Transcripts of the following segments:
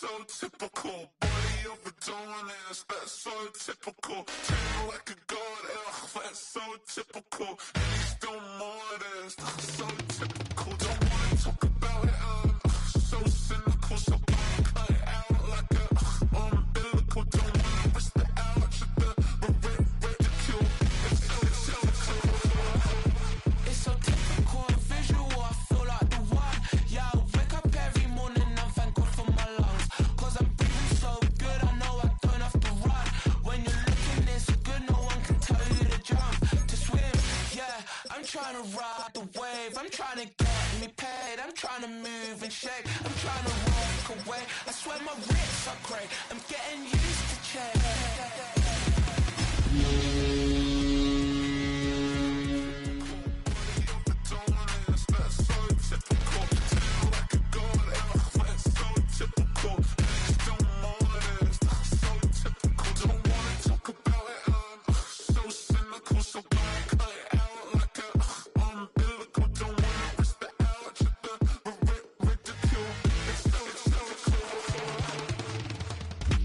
so typical. Body overdoing it, that's so typical. Treat like a god, that's so typical. And he's still modest, so typical. Don't wanna talk about it, so cynical. So cut it out like a umbilical. Don't wanna risk the ouch of the ridicule. It's so typical, visual, I feel like the one. Yeah, I wake up every morning and thank God for my lungs. Cause I'm breathing so good, I know I don't have to run. When you're looking this good, no one can tell you to jump, to swim. Yeah, I'm trying to ride the wave, I'm trying to get me paid, I'm trying to move and shake, I'm trying to walk away. I swear my wrists are great, I'm getting used to change.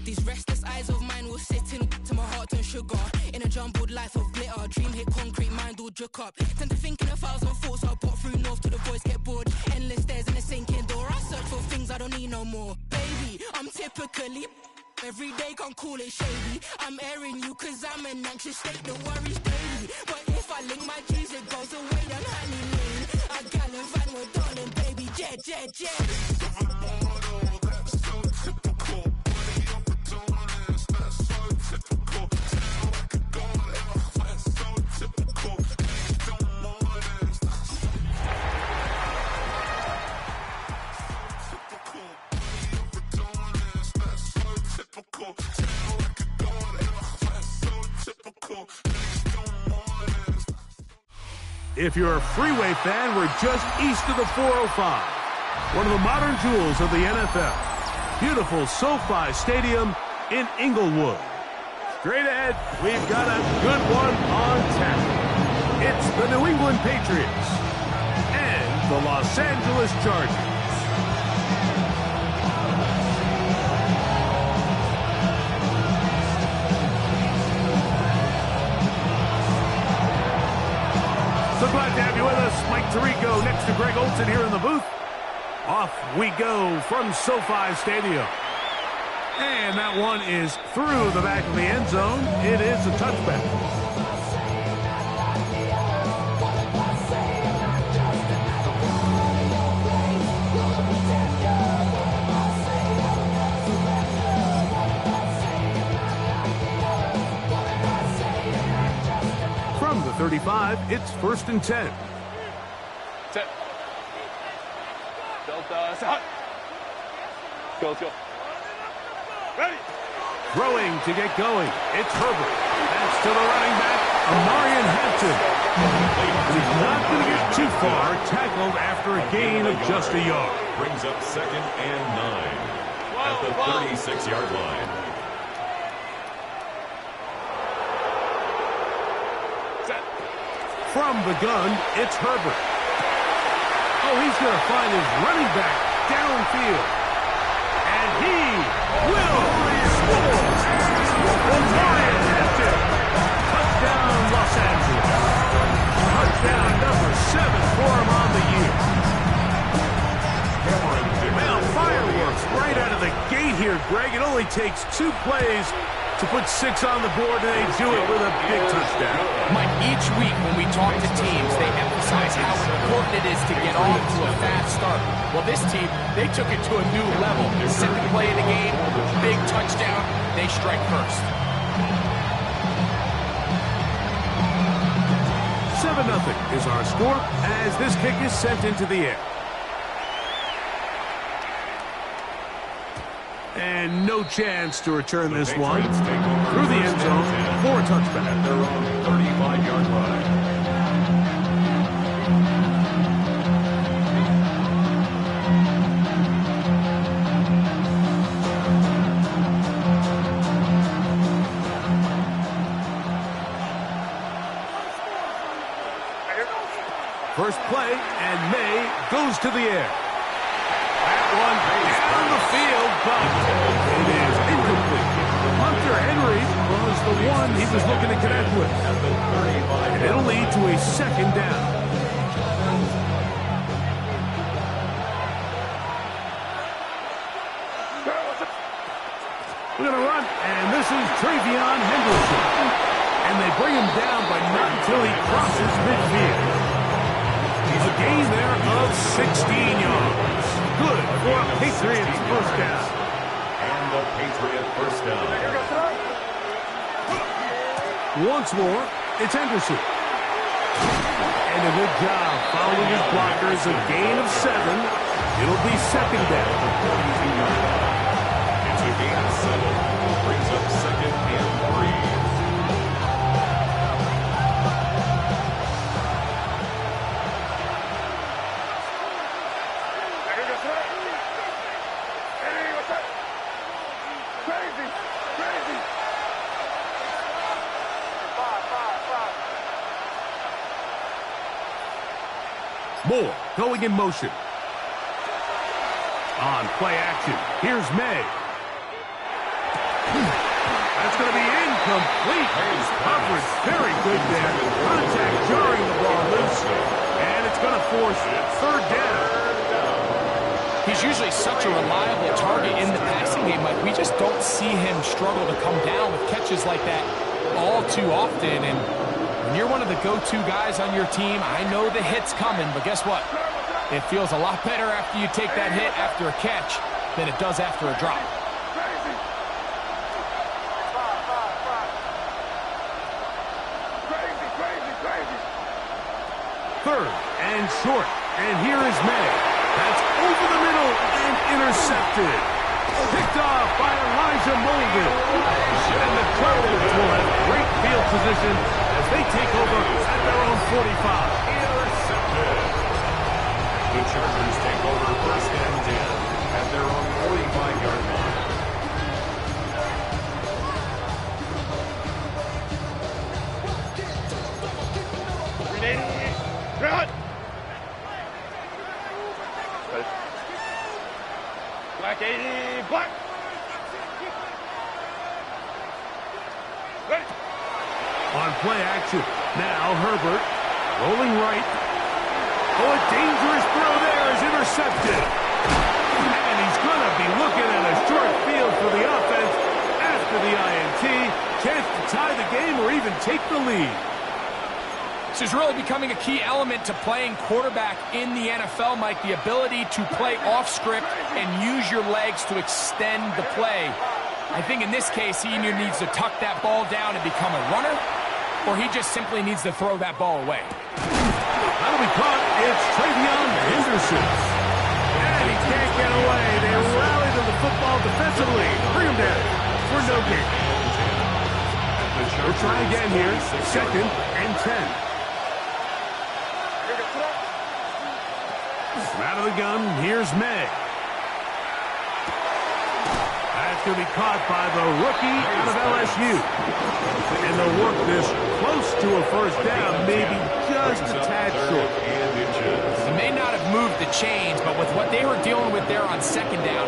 These restless eyes of mine will sit in to my heart and sugar. In a jumbled life of glitter, dream hit concrete, mind all jook up. Tend to think in 1,000 thoughts, I'll pop through north to the voice, get bored. Endless stairs in a sinking door, I search for things I don't need no more. Baby, I'm typically every day, can't call it shady. I'm airing you cause I'm an anxious state that worries daily. But if I link my G's, it goes away, then honey lean. I gallivant with darling, baby, jet, jet, jet. That's so typical. If you're a Freeway fan, we're just east of the 405. One of the modern jewels of the NFL. Beautiful SoFi Stadium in Inglewood. Straight ahead, we've got a good one on tap. It's the New England Patriots and the Los Angeles Chargers. So glad to have you with us. Mike Tirico next to Greg Olsen here in the booth. Off we go from SoFi Stadium. And that one is through the back of the end zone. It is a touchback. From the 35, it's 1st and 10. Set. Delta, set. Go, let's go. Ready. Throwing to get going. It's Herbert. That's to the running back, Amarian Hampton. He's not going to get too far. Tackled after a gain of just a yard. Brings up 2nd and 9 at the 36-yard line. From the gun, it's Herbert. Oh, he's going to find his running back downfield. And he will score. Amarian Hampton. Touchdown, Los Angeles. Touchdown number 7 for him on the year. Well, fireworks right out of the gate here, Greg. It only takes 2 plays to put 6 on the board, and they do it with a big touchdown. Mike, each week when we talk to teams, they emphasize how important it is to get off to a fast start. Well, this team, they took it to a new level. Second play of the game, big touchdown, they strike first. 7-0 is our score as this kick is sent into the air. And no chance to return this one through the end zone for a touchback. At their own 35-yard line. First play, and May goes to the air. That one down the field, but the one he was looking to connect with. And it'll lead to a second down. We're going to run, and this is Travion Henderson. And they bring him down, but not until he crosses midfield. He's a gain there of 16 yards. Good for a Patriots first down. And the Patriot first down. Once more, it's Henderson. And a good job following his blockers. A gain of 7. It'll be second down. It's a gain of 7. Brings up second and 3. Moore going in motion. On play action, here's May. That's going to be incomplete. Coverage very good there. Contact jarring the ball loose. And it's going to force third down. He's usually such a reliable target in the passing game. Like, we just don't see him struggle to come down with catches like that all too often. And when you're one of the go-to guys on your team, I know the hit's coming, but guess what? It feels a lot better after you take that hit after a catch than it does after a drop. Third and short, and here is May. That's over the middle and intercepted. Picked off by Elijah Molden. And the Cardinals will have great field position as they take over at their own 45. Intercepted. The Chargers take over first and 10 at their own 45-yard line. Run! Black 80, black! Ready! On play action, now Herbert rolling right. Oh, a dangerous throw there is intercepted. And he's going to be looking at a short field for the offense after the INT. Chance to tie the game or even take the lead. This is really becoming a key element to playing quarterback in the NFL, Mike, the ability to play off script and use your legs to extend the play. I think in this case, he either needs to tuck that ball down and become a runner, or he just simply needs to throw that ball away. That'll be caught. It's Travion Henderson. And he can't get away. They rally to the football defensively. Bring him down for no gain. We'll try again here. Second and 10. Out of the gun, here's May. That's going to be caught by the rookie out of LSU. And they'll work this close to a first down, maybe just a tad short. They may not have moved the chains, but with what they were dealing with there on second down,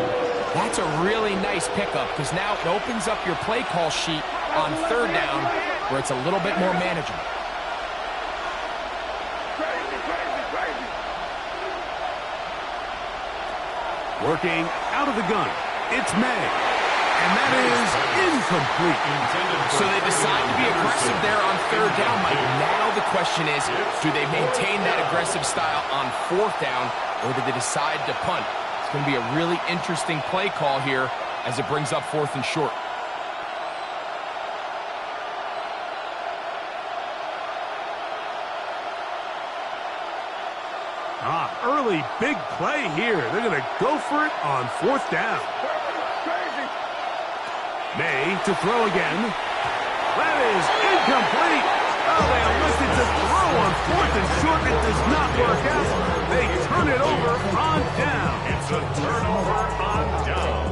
that's a really nice pickup because now it opens up your play call sheet on third down where it's a little bit more manageable. Working out of the gun, it's May. And that is incomplete. So they decide to be aggressive there on third down, Mike. Now the question is, do they maintain that aggressive style on fourth down, or do they decide to punt? It's going to be a really interesting play call here as it brings up fourth and short. Early big play here. They're going to go for it on fourth down. May to throw again. That is incomplete. Oh, they elected to throw on fourth and short. It does not work out. They turn it over on down. It's a turnover on down.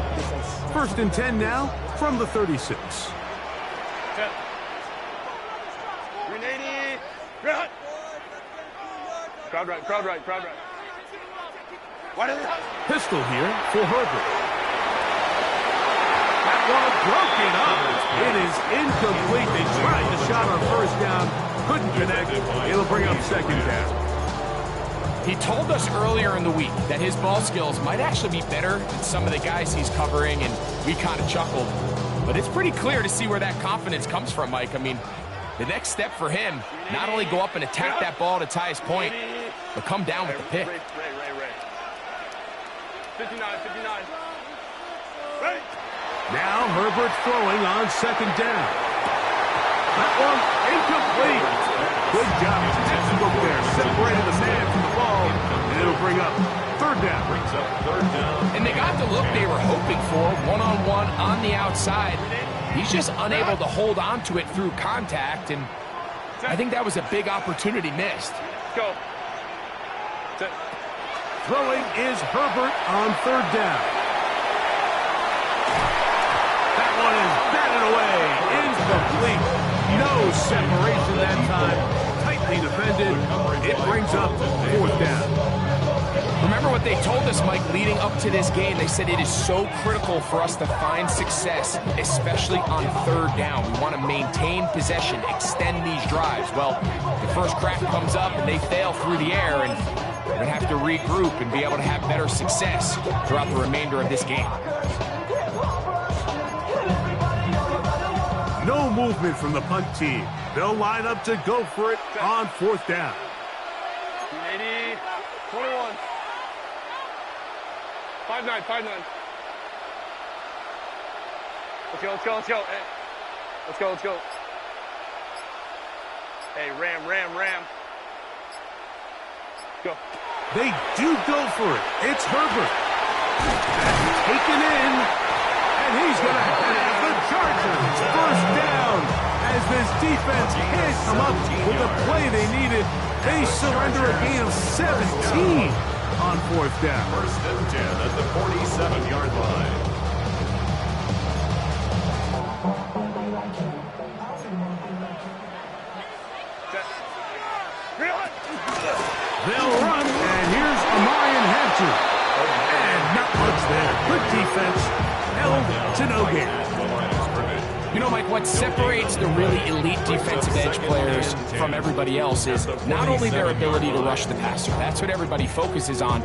First and 10 now from the 36. 10. 380. Run. Crowd right, crowd right, crowd right. What is it? Pistol here for Herbert. That one broken up. It is incomplete. They tried the shot on first down, couldn't connect. It'll bring up second down. He told us earlier in the week that his ball skills might actually be better than some of the guys he's covering, and we kind of chuckled. But it's pretty clear to see where that confidence comes from, Mike. I mean, the next step for him, not only go up and attack that ball to tie his point, but come down with the pick. 59, 59. Ready. Now Herbert throwing on second down. That one incomplete. Good job. Textbook there. Separated the man from the ball, and it'll bring up third down. And they got the look they were hoping for, one-on-one on the outside. He's just unable to hold on to it through contact, and I think that was a big opportunity missed. Go. Throwing is Herbert on third down. That one is batted away. Incomplete. No separation that time. Tightly defended. It brings up fourth down. Remember what they told us, Mike, leading up to this game. They said it is so critical for us to find success, especially on third down. We want to maintain possession, extend these drives. Well, the first crack comes up and they fail through the air, and we're going to have to regroup and be able to have better success throughout the remainder of this game. No movement from the punt team. They'll line up to go for it on fourth down. 80, 21. 5-9, 5-9. Let's go, let's go, let's go. Hey. Let's go, let's go. Hey, ram. Go. They do go for it. It's Herbert. Taken in, and he's going to have the Chargers first down. As this defense can't come up with the play they needed, they surrender a gain of 17 on fourth down. First and 10 at the 47-yard line. They'll run, and here's Amarian Hampton. And not much there. Good defense, held to no gain. You know, Mike, what separates the really elite defensive edge players from everybody else is not only their ability to rush the passer. That's what everybody focuses on.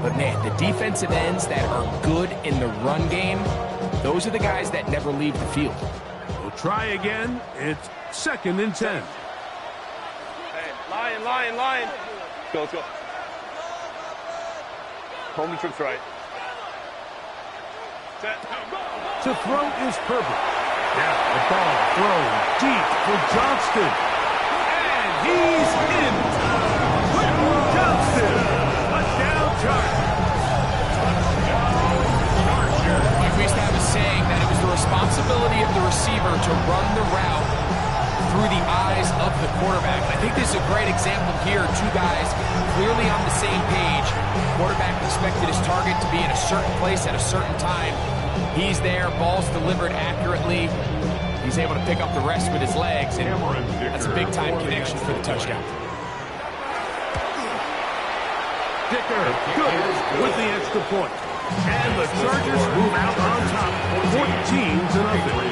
But, man, the defensive ends that are good in the run game, those are the guys that never leave the field. We'll try again. It's second and 10. Hey, lion. Let's go. Home the trips right. Set. To throw is Herbert. Now the ball thrown deep for Johnston. And he's in. Quentin Johnston. Touchdown Chargers. Like we used to have a saying that it was the responsibility of the receiver to run the route through the eyes of the quarterback. I think this is a great example here. Two guys clearly on the same page. Quarterback expected his target to be in a certain place at a certain time. He's there, ball's delivered accurately. He's able to pick up the rest with his legs, and that's a big-time connection for the touchdown. Dicker, good with the extra point. And the Chargers move out on top, 14-0.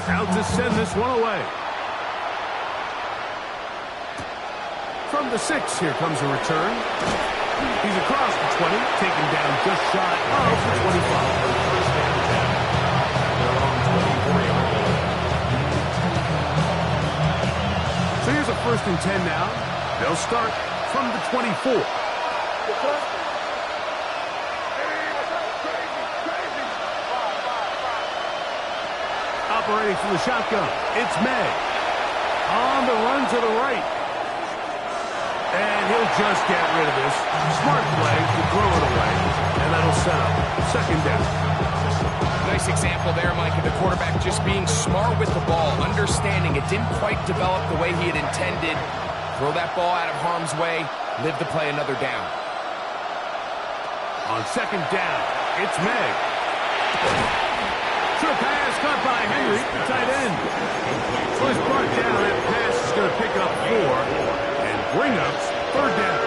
Out to send this one away. From the 6, here comes a return. He's across the 20, taken down just shy of the 25. So here's a first and 10 now. They'll start from the 24. Operating from the shotgun, it's May. On the run to the right. And he'll just get rid of this. Smart play to throw it away. And that'll set up second down. Nice example there, Mike, of the quarterback just being smart with the ball, understanding it didn't quite develop the way he had intended. Throw that ball out of harm's way, live to play another down. On second down, it's May. Short pass caught by Henry, the tight end. So he's brought down. That pass is going to pick up 4 and bring up third down.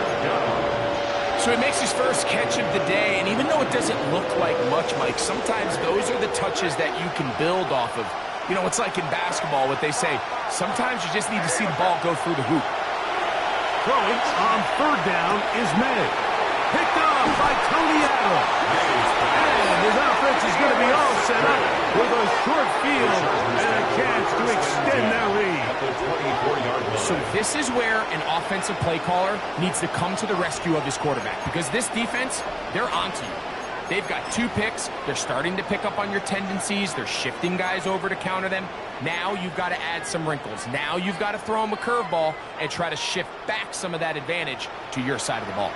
So he makes his first catch of the day, and even though it doesn't look like much, Mike, sometimes those are the touches that you can build off of. You know, it's like in basketball, what they say, sometimes you just need to see the ball go through the hoop. Throwing on third down is May. Picked off by Tony Adams. And his offense is going to be all set up with a short field and a chance to extend that lead. So this is where an offensive play caller needs to come to the rescue of his quarterback, because this defense, they're onto you. They've got 2 picks. They're starting to pick up on your tendencies. They're shifting guys over to counter them. Now you've got to add some wrinkles. Now you've got to throw them a curveball and try to shift back some of that advantage to your side of the ball.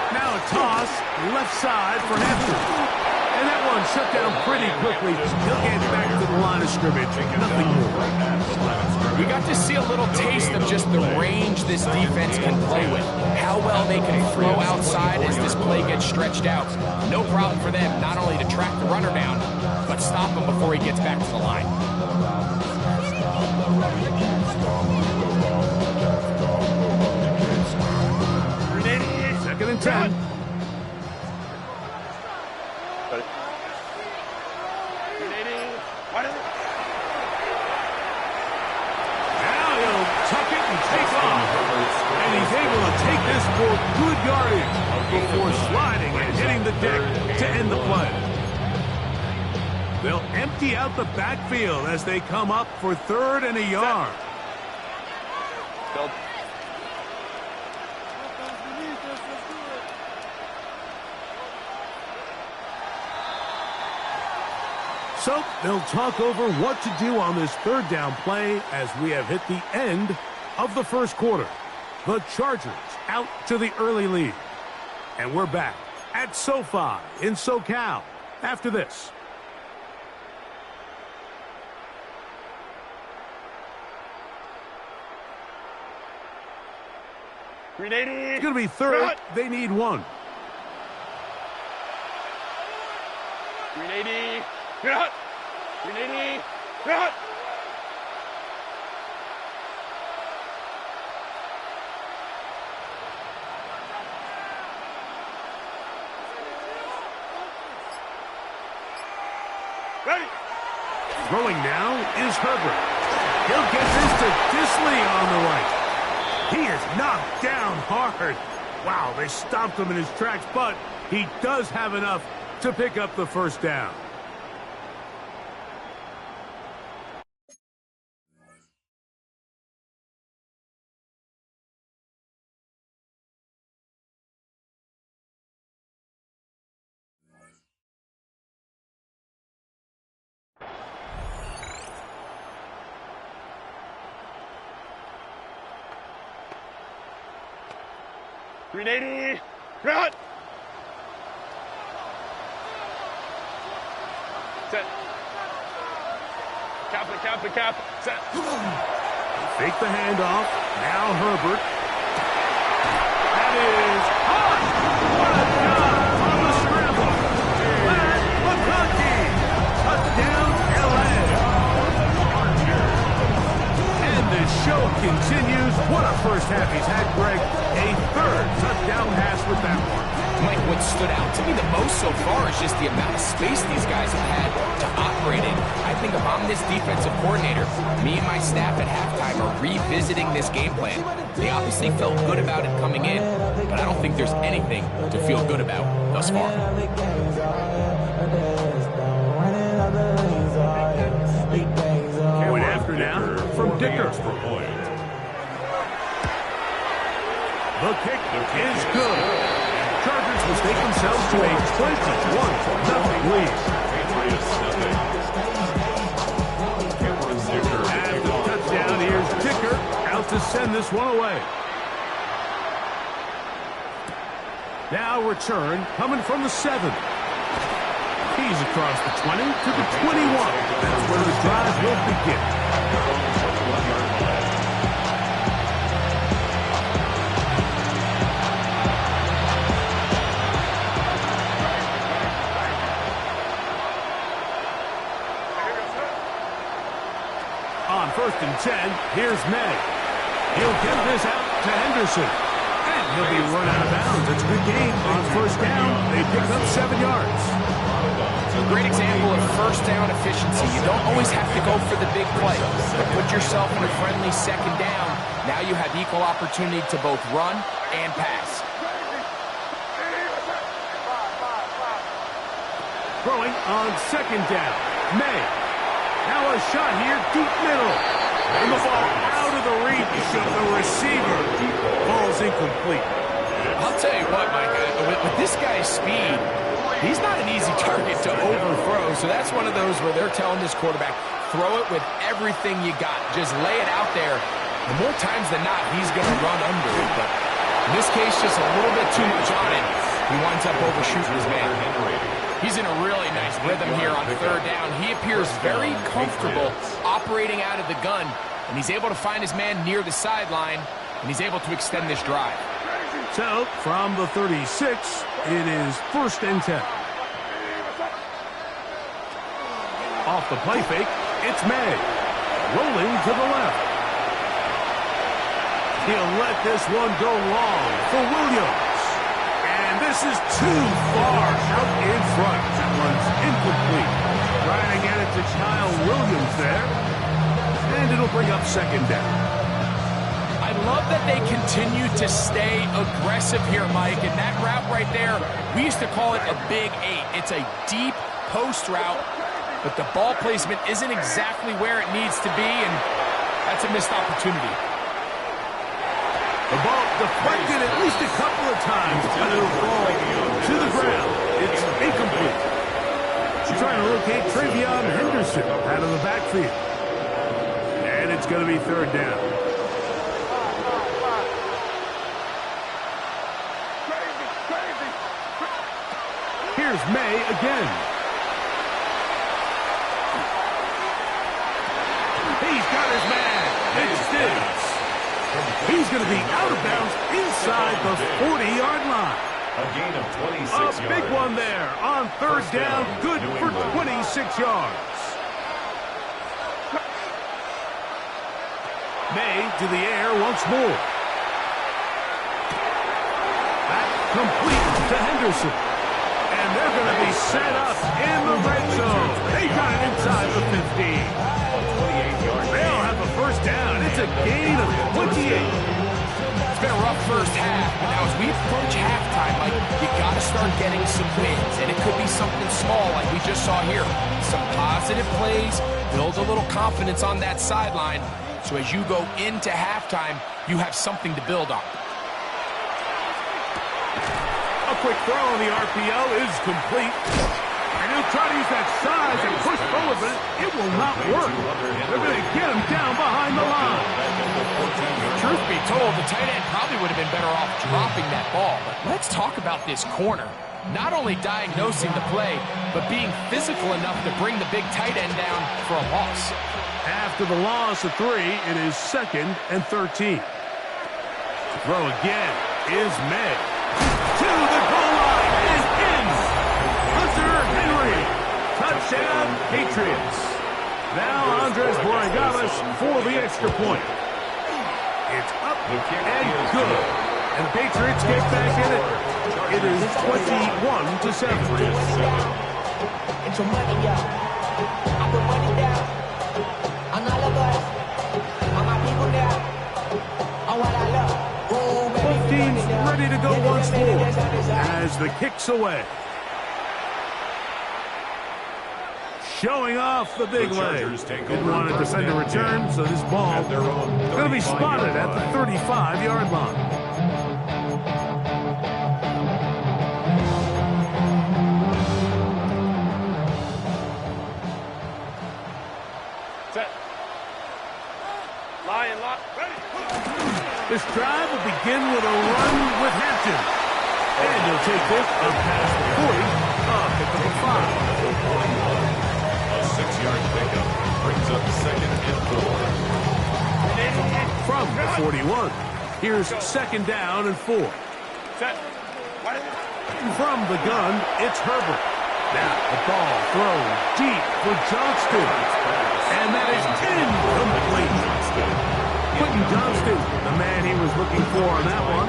Now a toss left side for Hampton. And that one shut down pretty quickly. He'll get back to the line of scrimmage. Nothing more. We got to see a little taste of just the range this defense can play with. How well they can throw outside as this play gets stretched out. No problem for them not only to track the runner down, but stop him before he gets back to the line. Second and 10. Now he'll tuck it and take off. And he's able to take this for good yardage before sliding and hitting the deck to end the play. They'll empty out the backfield as they come up for 3rd and a yard. So they'll talk over what to do on this 3rd down play as we have hit the end of the first quarter. The Chargers out to the early lead. And we're back at SoFi in SoCal after this. It's going to be 3rd. They need 1. 380. 380. 380. Throwing now is Herbert. He'll get this to Disley on the right. He is knocked down hard. Wow, they stopped him in his tracks, but he does have enough to pick up the first down. .380. Cut. Set. Cap. Set. Fake the handoff. Now Herbert. That is hot. What a job on the scramble. Matt McConkey. Touchdown, LA. And the show continues. What a first half he's had, Greg. A 3rd touchdown pass with that one. Mike, what stood out to me the most so far is just the amount of space these guys have had to operate in. I think if I'm this defensive coordinator, me and my staff at halftime are revisiting this game plan. They obviously felt good about it coming in, but I don't think there's anything to feel good about thus far. Point after now from Dicker. The kick is good. Chargers will take themselves to a 21-0 lead. At the touchdown, here's Dicker out to send this one away. Now return coming from the 7. He's across the 20 to the 21. That's where the drive will begin. Here's May. He'll get this out to Henderson. And he'll be run out of bounds. It's a good game on first down. They picked up 7 yards. A great example of first down efficiency. You don't always have to go for the big play. But put yourself in a friendly second down. Now you have equal opportunity to both run and pass. Throwing on second down. May. Now a shot here, deep middle. And the ball out of the reach of the receiver. Ball's incomplete. I'll tell you what, Mike, with this guy's speed, he's not an easy target to overthrow. So that's one of those where they're telling this quarterback, throw it with everything you got. Just lay it out there. And more times than not, he's going to run under it. But in this case, just a little bit too much on it. He winds up overshooting his man. He's in a really nice rhythm here on third down. He appears very comfortable operating out of the gun, and he's able to find his man near the sideline, and he's able to extend this drive. So, from the 36, it is 1st and 10. Off the play fake, it's May. Rolling to the left. He'll let this one go long for Williams. And this is too far out in front. That one's incomplete. Trying to get it to Kyle Williams there. And it'll bring up second down. I love that they continue to stay aggressive here, Mike. And that route right there, we used to call it a big 8. It's a deep post route, but the ball placement isn't exactly where it needs to be, and that's a missed opportunity. The ball deflected at least a couple of times, but it'll fall to the ground. It's incomplete. She's trying to locate Travion Henderson out of the backfield. And it's going to be third down. Here's May again. He's got his man. It's Diggs. He's going to be out of bounds inside the 40-yard line. A gain of 26 yards. A big one there on third down. Good for 26 yards. May to the air once more. Back complete to Henderson. And they're going to be set up in the red zone. They got it inside the 15. They'll have a first down. It's a gain of 28. It's been a rough first half, but now as we approach halftime, Mike, you got to start getting some wins, and it could be something small like we just saw here. Some positive plays, build a little confidence on that sideline, so as you go into halftime, you have something to build on. A quick throw on the RPO is complete. And he'll try to use that size and push forward, but it will not work. They're going to get him down behind the line. Truth be told, the tight end probably would have been better off dropping that ball. But let's talk about this corner. Not only diagnosing the play, but being physical enough to bring the big tight end down for a loss. After the loss of 3, it is 2nd and 13. Throw again is May. To the goal line is in. Hunter Henry. Touchdown, Patriots. Now Andres Borregales for the extra point. It's up and good. And the Patriots get back in it. It is 21-7. It's your money, y'all. I put money down. I'm not a boss. I'm my people now. I'm what I love. Both teams ready to go once more as the kick's away. Showing off the big leg. Didn't want to defend a return, so this ball is going to be spotted at the 35-yard line. Set. Lion lock. Ready. This drive will begin with a run with Hampton. And he'll take this up past the 40, up at the 5. A 6-yard pickup brings up 2nd and 4. From the 41, here's 2nd down and 4. Set. From the gun, it's Herbert. Now the ball thrown deep for Johnston. And that is incomplete. Quentin Johnston, the man he was looking for on that one.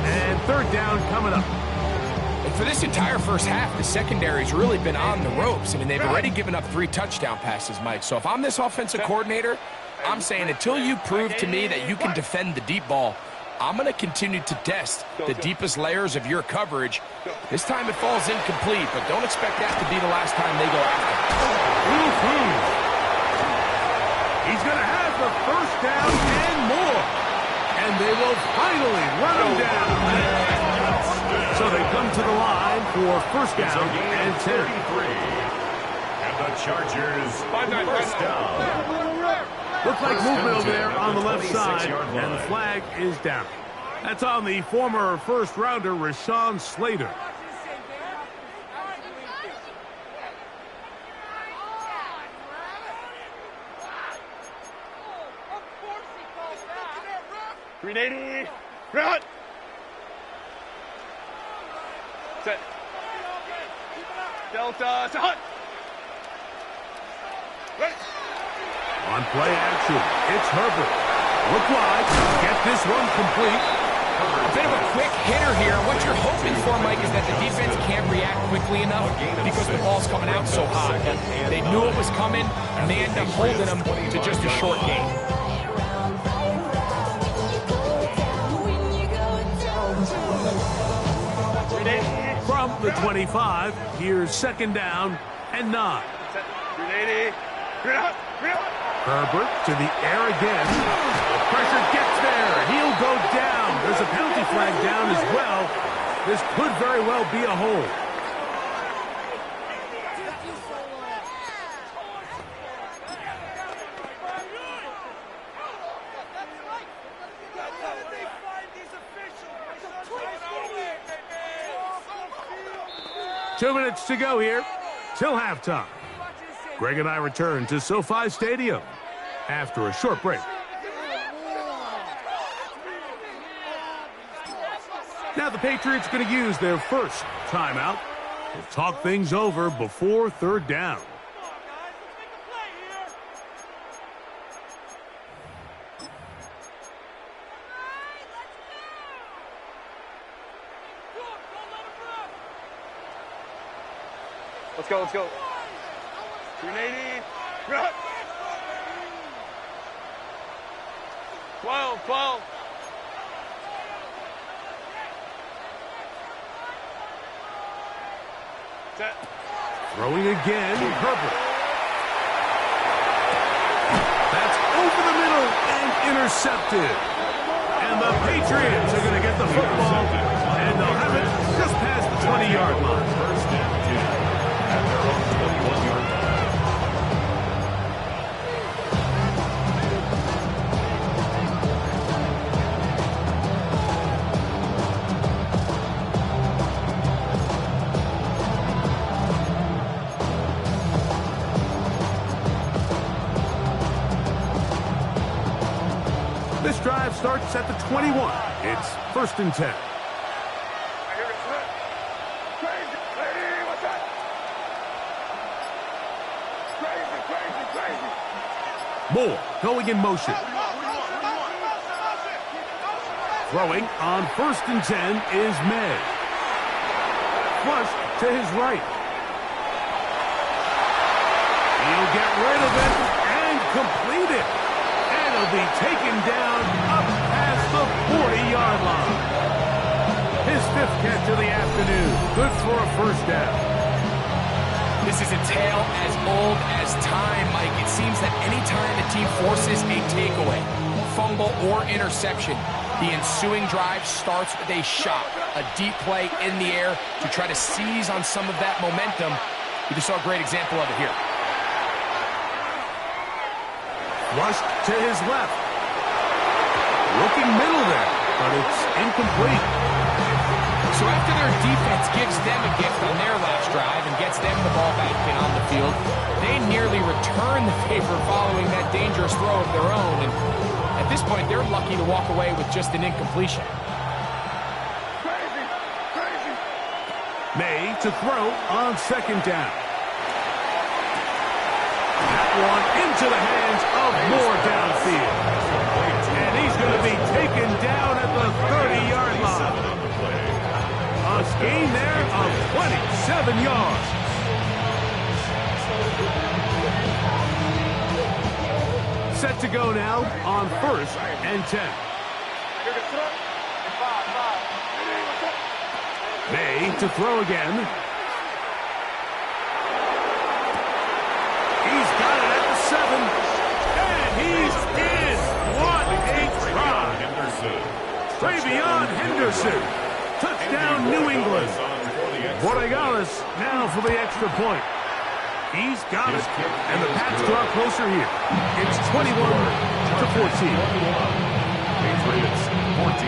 And third down coming up. And for this entire first half, the secondary's really been on the ropes. I mean, they've already given up 3 touchdown passes, Mike. So if I'm this offensive coordinator, I'm saying until you prove to me that you can defend the deep ball, I'm going to continue to test the deepest layers of your coverage. This time it falls incomplete, but don't expect that to be the last time they go after it. He's going to have the first down and more. And they will finally run him down. So they come to the line for first down and 10. And the Chargers, first down. Looks like movement over there on the left side, and the flag is down. That's on the former first-rounder, Rashawn Slater. .380, run! Set. Delta, set, hunt! Ready! On play action, it's Herbert. Look wide, get this one complete. A bit of a quick hitter here. What you're hoping for, Mike, is that the defense can't react quickly enough because the ball's coming out so high. They knew it was coming, and they end up holding them to just a short gain. From the 25, here's second down and 9. 380, Herbert to the air again. The pressure gets there. He'll go down. There's a penalty flag down as well. This could very well be a hold. Two minutes to go here till halftime. Greg and I return to SoFi Stadium after a short break. Now the Patriots going to use their first timeout to talk things over before third down. Let's go, let's go. 380, run! 12, 12. Set. Throwing again, Herbert. That's over the middle and intercepted. And the Patriots are going to get the football, and they'll have it just past the 20-yard line. First and 10 at their own 21-yard line. This drive starts at the 21. It's first and 10. Moore going in motion. Throwing on first and 10 is May. Flush to his right. He'll get rid of it and complete it. And it'll be taken down up past the 40-yard line. His fifth catch of the afternoon. Good for a first down. This is a tale as old as time, Mike. It seems that any time a team forces a takeaway, fumble, or interception, the ensuing drive starts with a shot, a deep play in the air to try to seize on some of that momentum. We just saw a great example of it here. Rushed to his left. Looking middle there, but it's incomplete. So after their defense gives them a gift on their last drive and gets them the ball back and on the field, they nearly return the favor following that dangerous throw of their own. And at this point, they're lucky to walk away with just an incompletion. May to throw on second down. That one into the hands of Moore downfield. going to be taken down at the 30-yard line. A gain there of 27 yards. Set to go now on 1st and 10. May to throw again. He's got it at the 7. And he's in. What a try. Travion Henderson. Touchdown, New England. Borregales now for the extra point. He's got it. And the Pats draw closer here. It's 21-14. Patriots 14.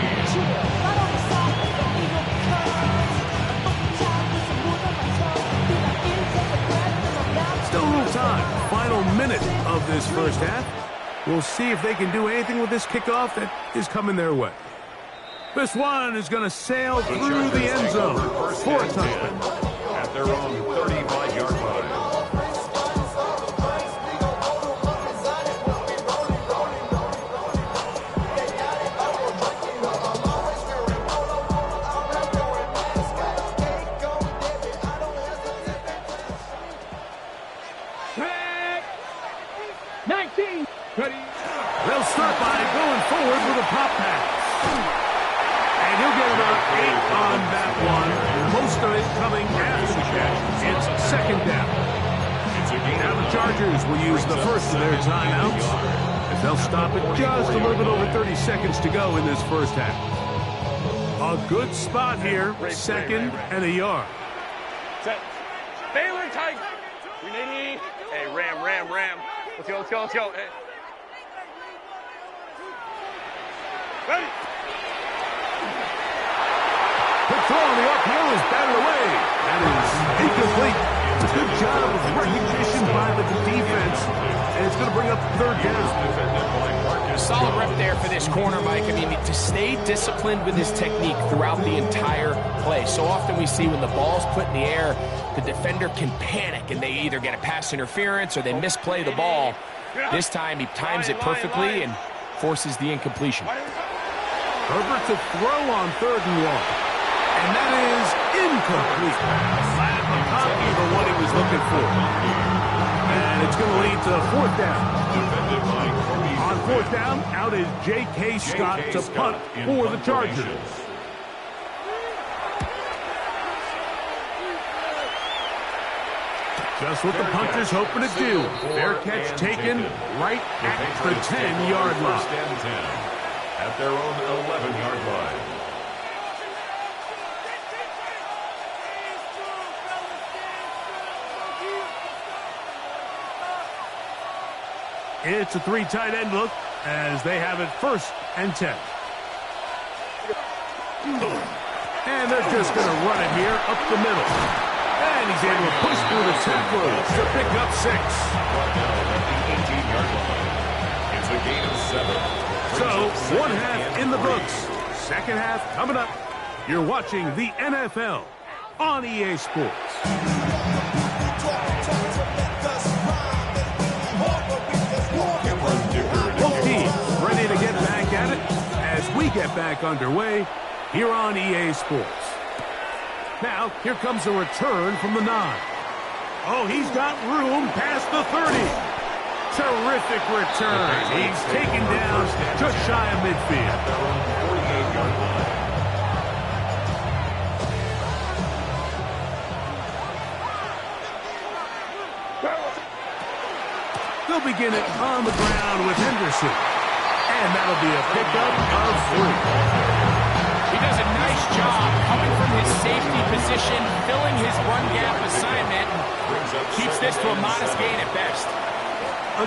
Still a little time. Final minute of this first half. We'll see if they can do anything with this kickoff that is coming their way. This one is going to sail through the end zone for a touchdown. At their own 35-yard line. They'll start by going forward with a pop pass. And he'll get about 8 on that one. Most of it coming after the catch. It's second down. Now the Chargers will use the first of their timeouts, as they'll stop it just a little bit over 30 seconds to go in this first half. A good spot here, second and a yard. Set. Baylor Tiger. 380. Hey, Ram. Let's go. Hey. Ready. Quick throw on the uphill is batted away. That is incomplete. Good job of recognition by the defense, and it's going to bring up third down. A solid rep there for this corner, Mike. I mean, to stay disciplined with his technique throughout the entire play. So often we see when the ball's put in the air, the defender can panic, and they either get a pass interference or they misplay the ball. This time he times it perfectly and forces the incompletion. Herbert to throw on 3rd and 1. And that is incomplete. Glad McConkey, the one he was looking for. And it's going to lead to 4th down. On 4th down, out is J.K. Scott to punt for the Chargers. Just what the punter's hoping to do. Fair catch taken right at the 10-yard line. At their own 11-yard line. It's a 3 tight end look as they have it 1st and 10. And they're just going to run it here up the middle. And he's able to push through the tackles to pick up 6. It's a gain of 7. So, 1 half in the books. Second half coming up. You're watching the NFL on EA Sports. Both teams ready to get back at it as we get back underway here on EA Sports. Now, here comes a return from the 9. Oh, he's got room past the 30. Terrific return. He's taken down just shy of midfield. 48-yard line. They'll begin it on the ground with Henderson. And that'll be a pickup of 3. He does a nice job coming from his safety position, filling his run gap assignment, and keeps this to a modest gain at best.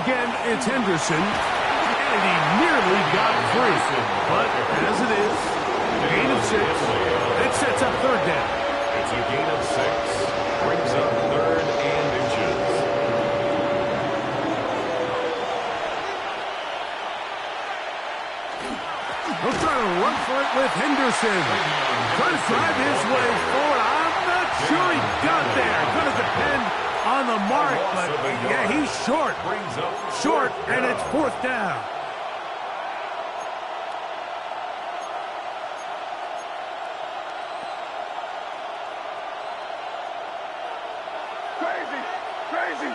Again, it's Henderson, and he nearly got 3. But as it is, gain of 6. It sets up 3rd down. It's a gain of 6. Brings up 3rd and inches. He'll try to run for it with Henderson. Trying to drive his way forward. I'm not sure he got there. Going to depend on the mark, but yeah, he's short. Short, and it's 4th down. Crazy.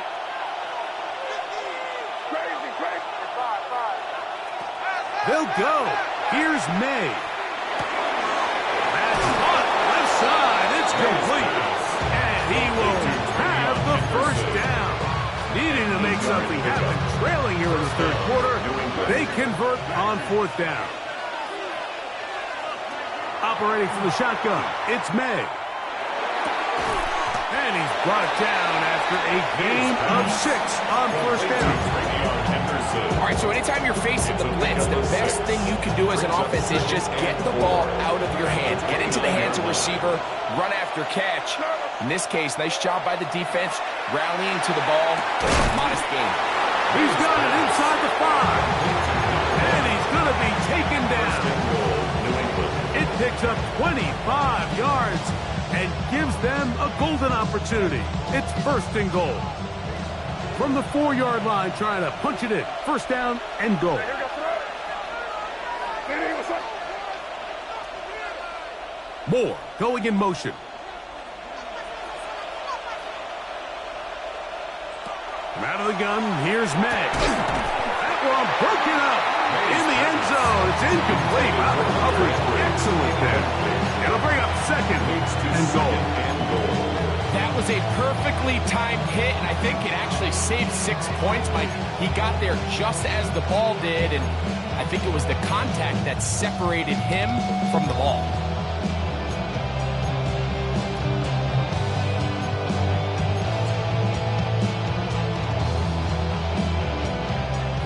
Crazy, crazy. They'll go. Here's May. That's hot. Left side. It's complete. And he will have the first down. Needing to make something happen. Trailing here in the third quarter. They convert on fourth down. Operating from the shotgun, it's May. And he's brought down after a gain of 6 on first down. All right, so anytime you're facing the blitz, the best thing you can do as an offense is just get the ball out of your hands. Get into the hands of receiver, run after catch. In this case, nice job by the defense, rallying to the ball. Modest gain. He's got it inside the 5. And he's going to be taken down. It picks up 25 yards and gives them a golden opportunity. It's first and goal. From the 4-yard line, trying to punch it in. First down and goal. Moore going in motion. From out of the gun, here's May. That one broken up in the end zone. It's incomplete. Wow, the coverage excellent there. It'll bring up second and goal. That was a perfectly timed hit, and I think it actually saved 6 points. Mike, he got there just as the ball did, and I think it was the contact that separated him from the ball.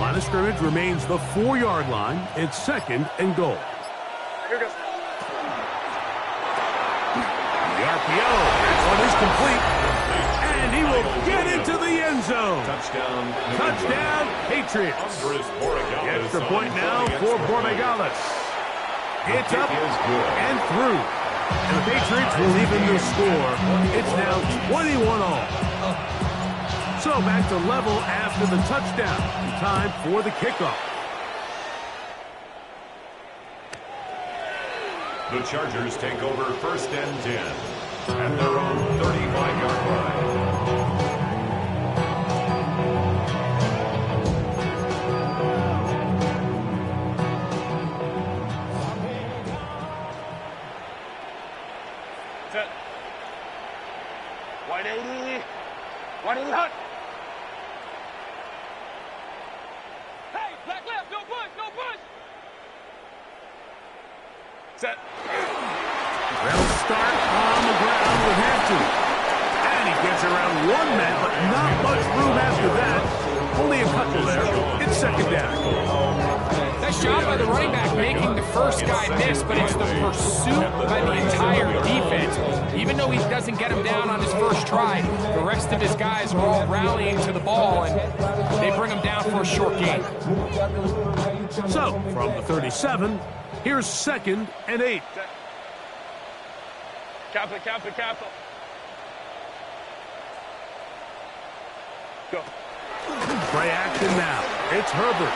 Line of scrimmage remains the 4-yard line. It's second and goal. Here goes. The RPO. That one is complete. And he will get into the end zone. Touchdown, Patriots. The extra point now for Borregales. It's up and through. And the Patriots will even the score. It's now 21-all. So back to level after the touchdown. Time for the kickoff. The Chargers take over first and 10 at their own 35-yard line. Set. 180. 180 hot. Hey, black left, no push, no push. Set. They'll start on the ground with Hampton. And he gets around one man, but not much room after that. Only a couple there. It's second down. Nice job by the running back making the first guy miss, but it's the pursuit by the entire defense. Even though he doesn't get him down on his first try, the rest of his guys are all rallying to the ball, and they bring him down for a short gain. So, from the 37, here's second and 8. Capital, capital, capital. Go. Play action now. It's Herbert.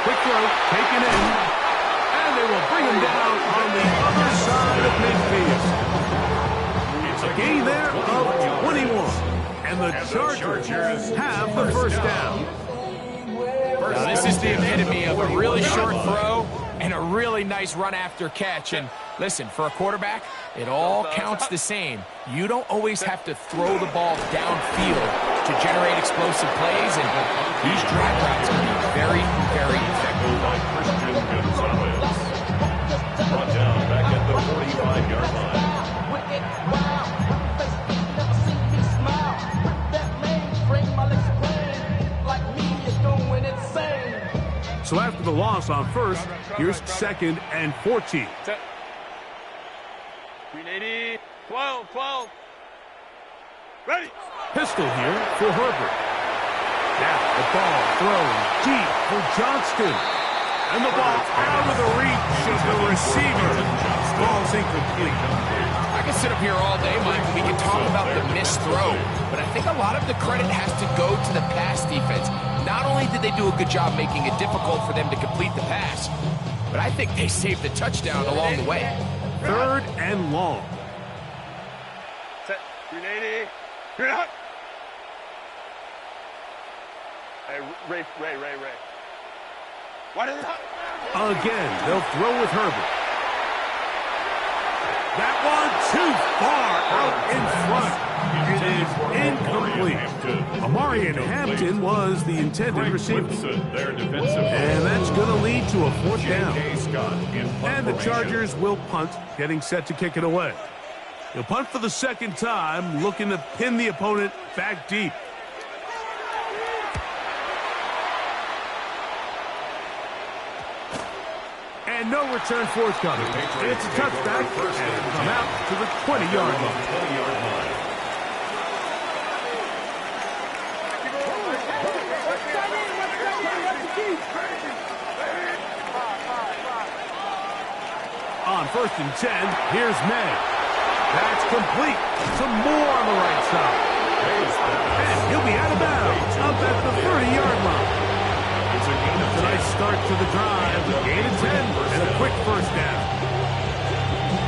Quick throw, taken in. And they will bring him down on the other side of midfield. It's a gain there of 21. And the Chargers have the first down. Now, this is the epitome of a really short throw and a really nice run after catch. And listen, for a quarterback, it all counts the same. You don't always have to throw the ball downfield to generate explosive plays, and these drag routes can be very, very effective. Christian Gonzalez. Brought down back at the 45-yard line. So after the loss on first, here's second and 14. Set. 380. 12, 12. Ready. Pistol here for Herbert. Now the ball thrown deep for Johnston. And the ball out of the reach of the receiver. Ball's incomplete. I can sit up here all day, Mike. We can talk about the missed throw, but I think a lot of the credit has to go to the pass defense. Not only did they do a good job making it difficult for them to complete the pass, but I think they saved the touchdown along the way. Third and long. Set. 380. You're out. Hey, Ray. Why did it? Again, they'll throw with Herbert. That one too far out in front. It is incomplete. Amarian Hampton was the intended receiver. And that's going to lead to a 4th down. And the Chargers will punt, getting set to kick it away. He'll punt for the 2nd time, looking to pin the opponent back deep. And no return forthcoming. It's a touchback, and come out to the 20-yard line. On 1st and 10, here's May. That's complete. Some more on the right side. And he'll be out of bounds up at the 30-yard line. It's a nice start to the drive. A gain of 10 and a quick 1st down.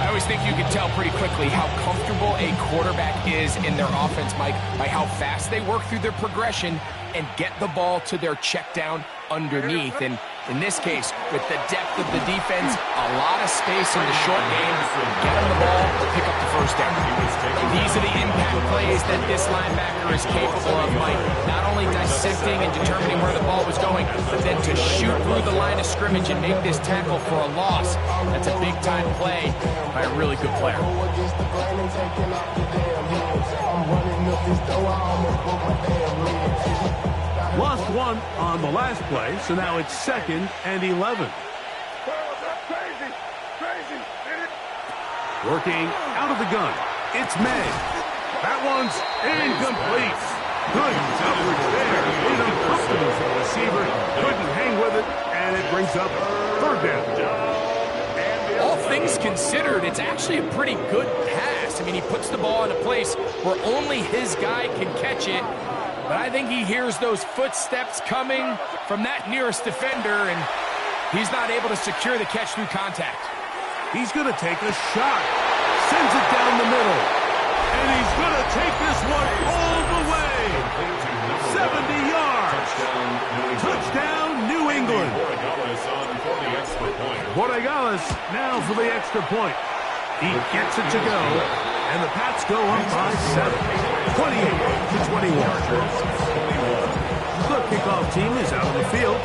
I always think you can tell pretty quickly how comfortable a quarterback is in their offense, Mike, by how fast they work through their progression and get the ball to their check down underneath. And in this case, with the depth of the defense, a lot of space in the short game, get them the ball, pick up the 1st down. These are the impact plays that this linebacker is capable of, Mike. Not only dissecting and determining where the ball was going, but then to shoot through the line of scrimmage and make this tackle for a loss. That's a big-time play by a really good player. Lost 1 on the last play, so now it's 2nd and 11. Working out of the gun, it's May. That one's incomplete. Good coverage there. Made uncomfortable for the receiver. Couldn't hang with it, and it brings up 3rd down. All things considered, it's actually a pretty good pass. I mean, he puts the ball in a place where only his guy can catch it. But I think he hears those footsteps coming from that nearest defender, and he's not able to secure the catch through contact. He's going to take a shot. Sends it down the middle. And he's going to take this one all the way. 70 yards. Touchdown, New England. Borregales now for the extra point. He gets it to go. And the Pats go up by 7. 28-21. The kickoff team is out on the field.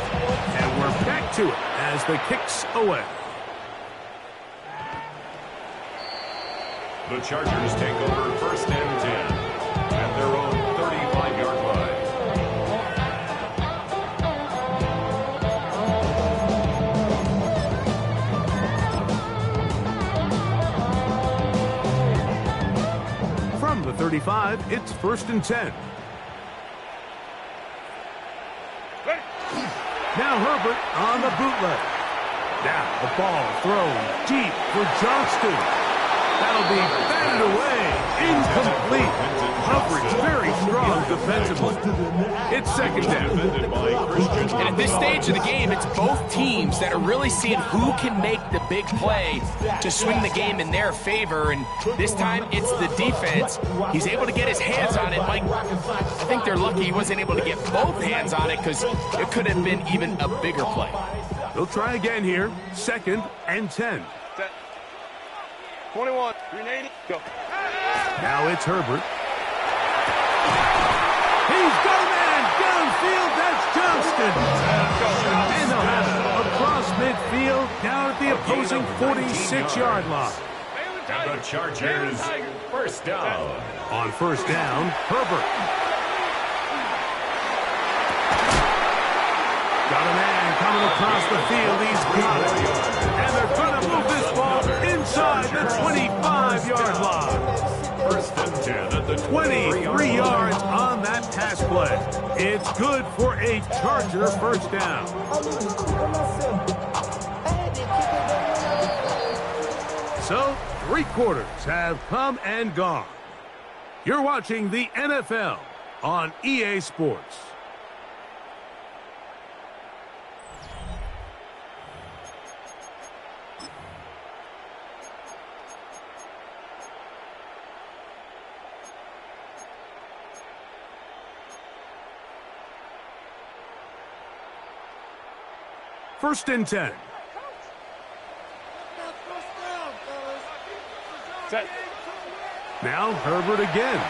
And we're back to it as the kick's away. The Chargers take over 1st and 10 at their own 35-yard line. From the 35, it's 1st and 10. Now Herbert on the bootleg. Now the ball thrown deep for Johnston. That'll be batted away. Incomplete. Coverage very strong defensively. It's 2nd down. And at this stage of the game, it's both teams that are really seeing who can make the big play to swing the game in their favor. And this time, it's the defense. He's able to get his hands on it. Mike, I think they're lucky he wasn't able to get both hands on it because it could have been even a bigger play. They'll try again here. 2nd and 10. 21, 380, go. Now it's Herbert. He's got a man downfield. That's Johnston. And they'll have it across midfield down at the opposing 46-yard line. And the Chargers 1st down. On 1st down, Herbert. Got a man coming across the field. He's got it. And they're trying to move this ball inside the 25-yard line. 1st and 10 at the 23 yards on that pass play. It's good for a Charger 1st down. So, 3 quarters have come and gone. You're watching the NFL on EA Sports. First and 10. Set. Now Herbert again.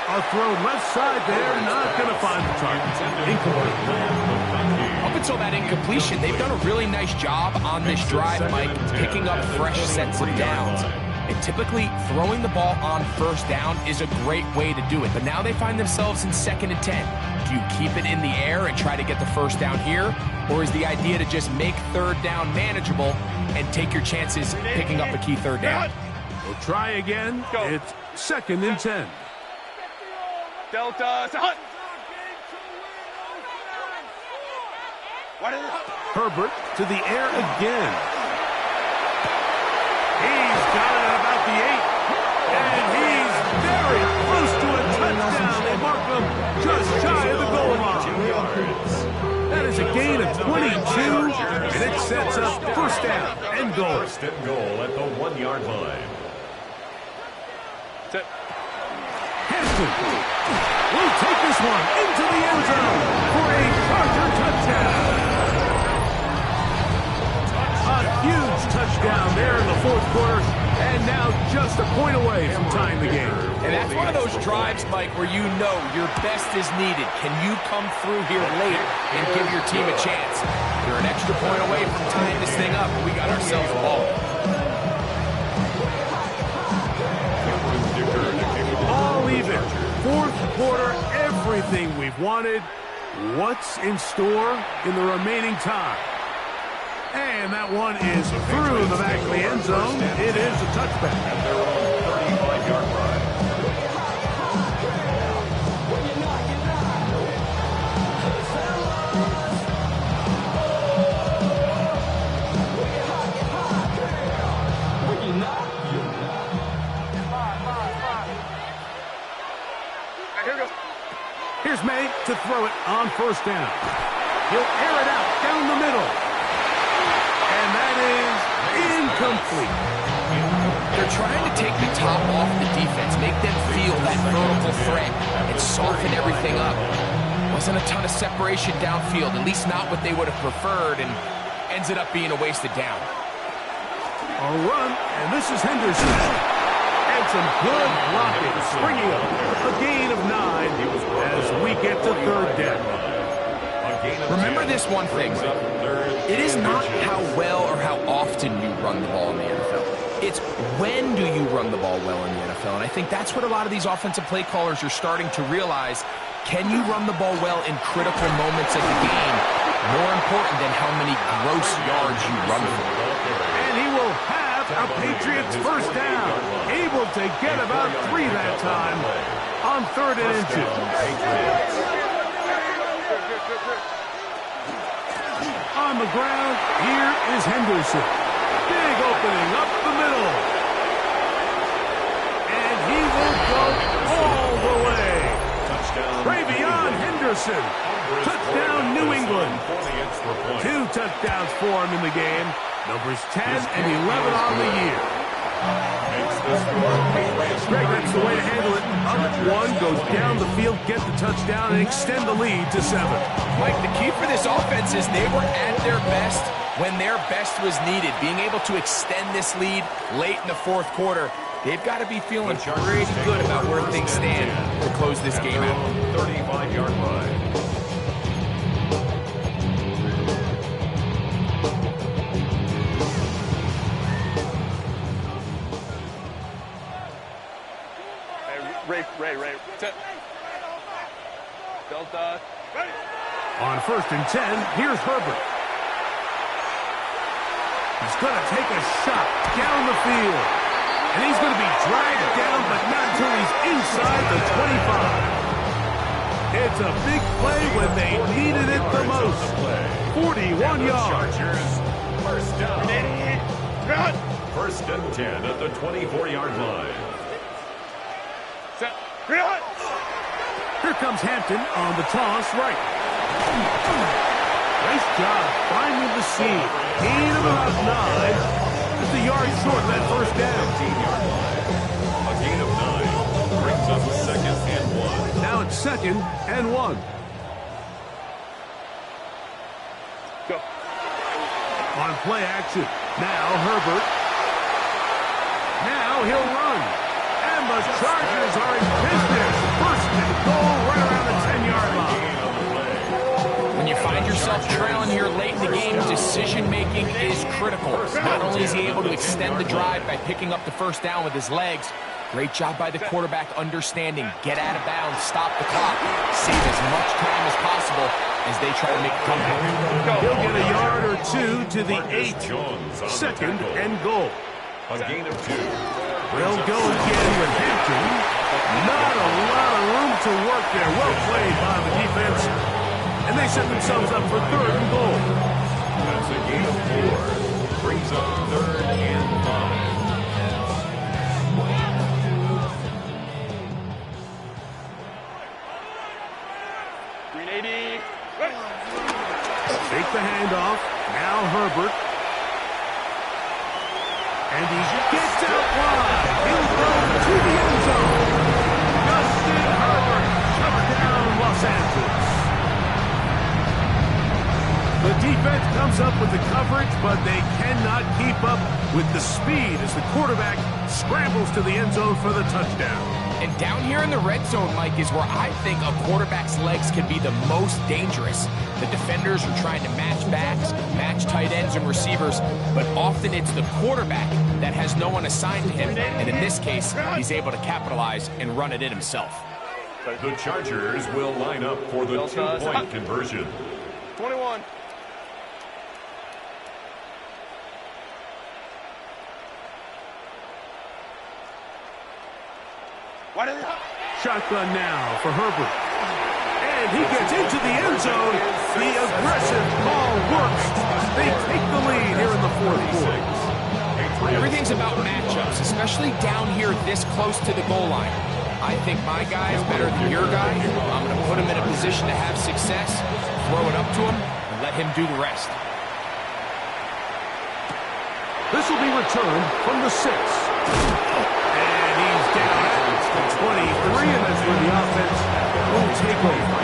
A throw left side there, not going to find the target. Incomplete. Up until that incompletion, they've done a really nice job on this drive, Mike, picking up fresh sets of downs. And typically, throwing the ball on first down is a great way to do it. But now they find themselves in 2nd and 10. Do you keep it in the air and try to get the first down here? Or is the idea to just make 3rd down manageable and take your chances picking up a key 3rd down? We'll try again. It's 2nd and 10. Delta. Hut. Herbert to the air again. He's got it at about the 8. And he's very close to a touchdown. They mark him just shy of the goal line. That is a gain of 22, and it sets up first down and goal. First and goal at the 1-yard line. Set. Hampton will take this one into the end zone for a Charger touchdown. A huge touchdown there in the 4th quarter, and now just a point away from tying the game. And that's one of those drives, Mike, where you know your best is needed. Can you come through here late and give your team a chance? You're an extra point away from tying this thing up. We got ourselves a ball. All even. 4th quarter, everything we've wanted. What's in store in the remaining time? And that one is through the back of the end zone. It is a touchback. At their own 35-yard line. Here's May to throw it on first down. He'll air it out down the middle. And that is incomplete. They're trying to take the top off the defense, make them feel that vertical threat, and soften everything up. Wasn't a ton of separation downfield, at least not what they would have preferred, and ends it up being a wasted down. A run, and this is Henderson. And some good blocking, springing up. A gain of 9 as we get to 3rd down. Remember this one thing. It is not how well or how often you run the ball in the NFL. It's when do you run the ball well in the NFL. And I think that's what a lot of these offensive play callers are starting to realize. Can you run the ball well in critical moments of the game? More important than how many gross yards you run for. And he will have a Patriots first down. Able to get about 3 that time on 3rd and inches. On the ground, here is Henderson. Big opening up the middle. And he will go all the way. Travion Henderson. Touchdown, New England. 2 touchdowns for him in the game. Numbers 10 and 11 on the year. Greg, that's the way to handle it. Up 1, goes down the field, get the touchdown, and extend the lead to 7. Mike, the key for this offense is they were at their best when their best was needed. Being able to extend this lead late in the 4th quarter, they've got to be feeling pretty good about where things stand to close this game out. 35-yard line. Ray. Delta. Ready. On 1st and 10, here's Herbert. He's going to take a shot down the field. And he's going to be dragged down, but not until he's inside the 25. It's a big play when they needed it the most. 41 yards. First down. First and 10 at the 24-yard line. Set. Here comes Hampton on the toss right. Nice job finding the seam. Gain of about 9. Just a yard short of that first down. 18-yard line. A gain of 9 brings us 2nd and 1. Now it's 2nd and 1. play action. Now Herbert. Now he'll run. And the Chargers are in business. First and goal right around the 10-yard line. When you find yourself trailing here late in the game, decision-making is critical. Not only is he able to extend the drive by picking up the first down with his legs, great job by the quarterback understanding, get out of bounds, stop the clock, save as much time as possible as they try to make a comeback. He'll get a yard or two to the 8. Second and goal. A gain of 2. They'll go again with Hampton. Not a lot of room to work there. Well played by the defense. And they set themselves up for third and goal. That's a gain of 4. Brings up third and 5. Take the handoff. Now Herbert. And he gets out wide. He'll go to the end zone. Justin Herbert. Touchdown, Los Angeles. The defense comes up with the coverage, but they cannot keep up with the speed as the quarterback scrambles to the end zone for the touchdown. And down here in the red zone, Mike, is where I think a quarterback's legs can be the most dangerous. The defenders are trying to match backs, match tight ends and receivers, but often it's the quarterback that has no one assigned to him. And in this case, he's able to capitalize and run it in himself. The Chargers will line up for the 2-point conversion. 21. Shotgun now for Herbert. And he gets into the end zone. The aggressive ball works. They take the lead here in the fourth quarter. Everything's about matchups, especially down here this close to the goal line. I think my guy is better than your guy. I'm going to put him in a position to have success, throw it up to him, and let him do the rest. This will be returned from the 6. And he's down at the 23, and that's where the offense will take over.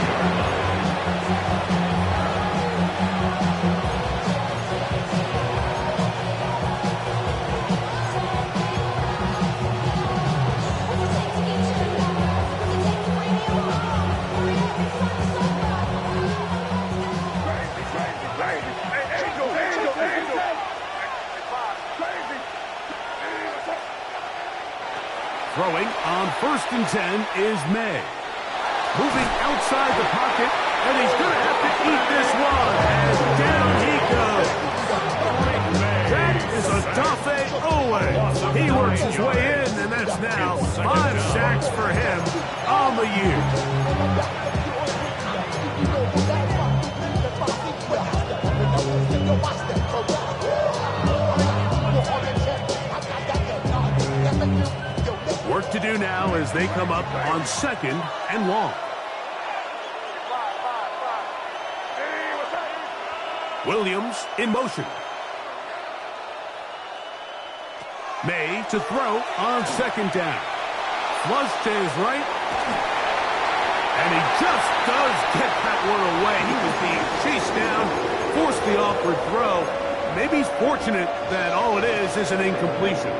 Throwing on 1st and 10 is May. Moving outside the pocket, and he's going to have to eat this one as down he goes. That is Odafe Oweh. He works his way in, and that's now 5 sacks for him on the year. Work to do now as they come up on 2nd and long. Williams in motion. May to throw on 2nd down. Flush to his right. And he just does get that one away. He was being chased down, forced the awkward throw. Maybe he's fortunate that all it is an incompletion.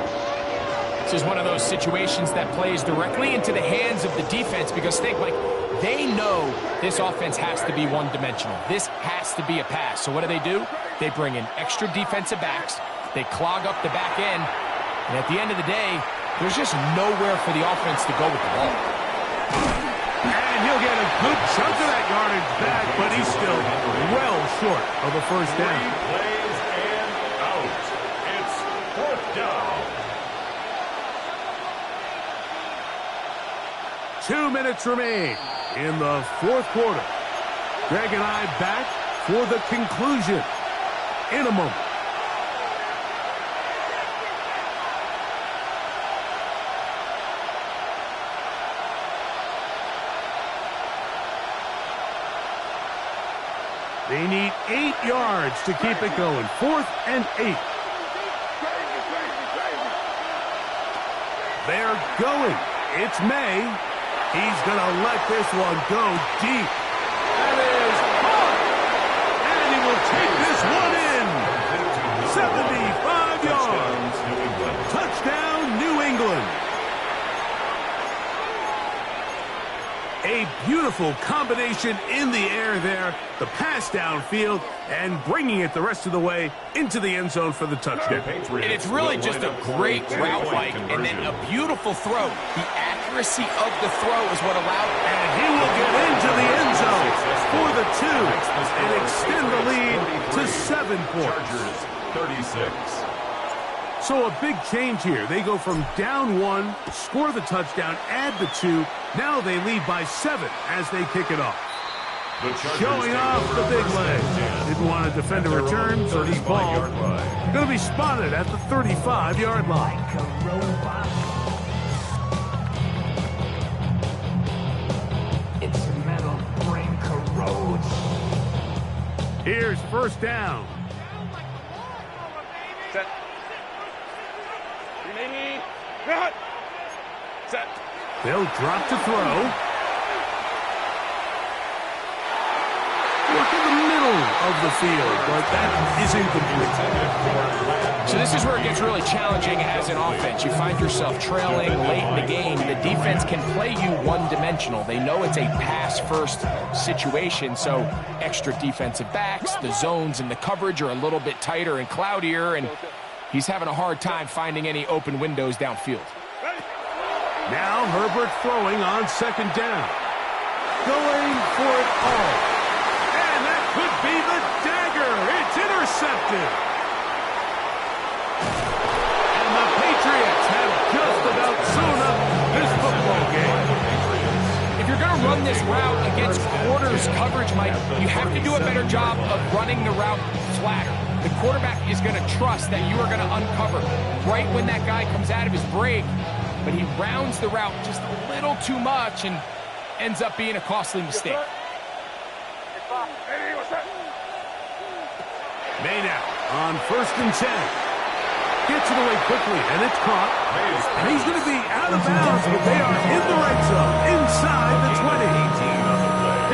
This is one of those situations that plays directly into the hands of the defense because think, like, they know this offense has to be one-dimensional. This has to be a pass. So what do? They bring in extra defensive backs. They clog up the back end. And at the end of the day, there's just nowhere for the offense to go with the ball. And he'll get a good chunk of that yardage back, but he's still well short of a first down. 3 plays and out. It's 4th down. 2 minutes remain in the fourth quarter. Greg and I back for the conclusion in a moment. They need 8 yards to keep it going. 4th and 8. They're going. It's May. He's going to let this one go deep. That is caught. And he will take this one in. Downs, New England. Touchdown, New England. A beautiful combination in the air there. The pass downfield and bringing it the rest of the way into the end zone for the touchdown. And it's really just a great route, Mike, and then a beautiful throw. The accuracy of the throw is what allowed. And he will get into the end zone for the 2 and extend the lead to 7 points. Chargers, 36. So a big change here. They go from down 1, score the touchdown, add the 2. Now they lead by 7 as they kick it off. Showing off the big leg. Didn't want to defend a return, so this ball going to be spotted at the 35-yard line. It's a metal brain corrodes. Here's first down. Set. Cut. Set. They'll drop to throw. Look in the middle of the field, but that is incomplete. So this is where it gets really challenging as an offense. You find yourself trailing late in the game. The defense can play you one-dimensional. They know it's a pass-first situation, so extra defensive backs, the zones and the coverage are a little bit tighter and cloudier, and he's having a hard time finding any open windows downfield. Now Herbert throwing on second down. Going for it all. And that could be the dagger. It's intercepted. And the Patriots have just about sewn up this football game. If you're going to run this route against quarters coverage, Mike, you have to do a better job of running the route flatter. The quarterback is going to trust that you are going to uncover right when that guy comes out of his break, but he rounds the route just a little too much and ends up being a costly mistake. May now on first and 10. Gets it away quickly, and it's caught. And he's going to be out of bounds, but they are in the red zone, inside the 20.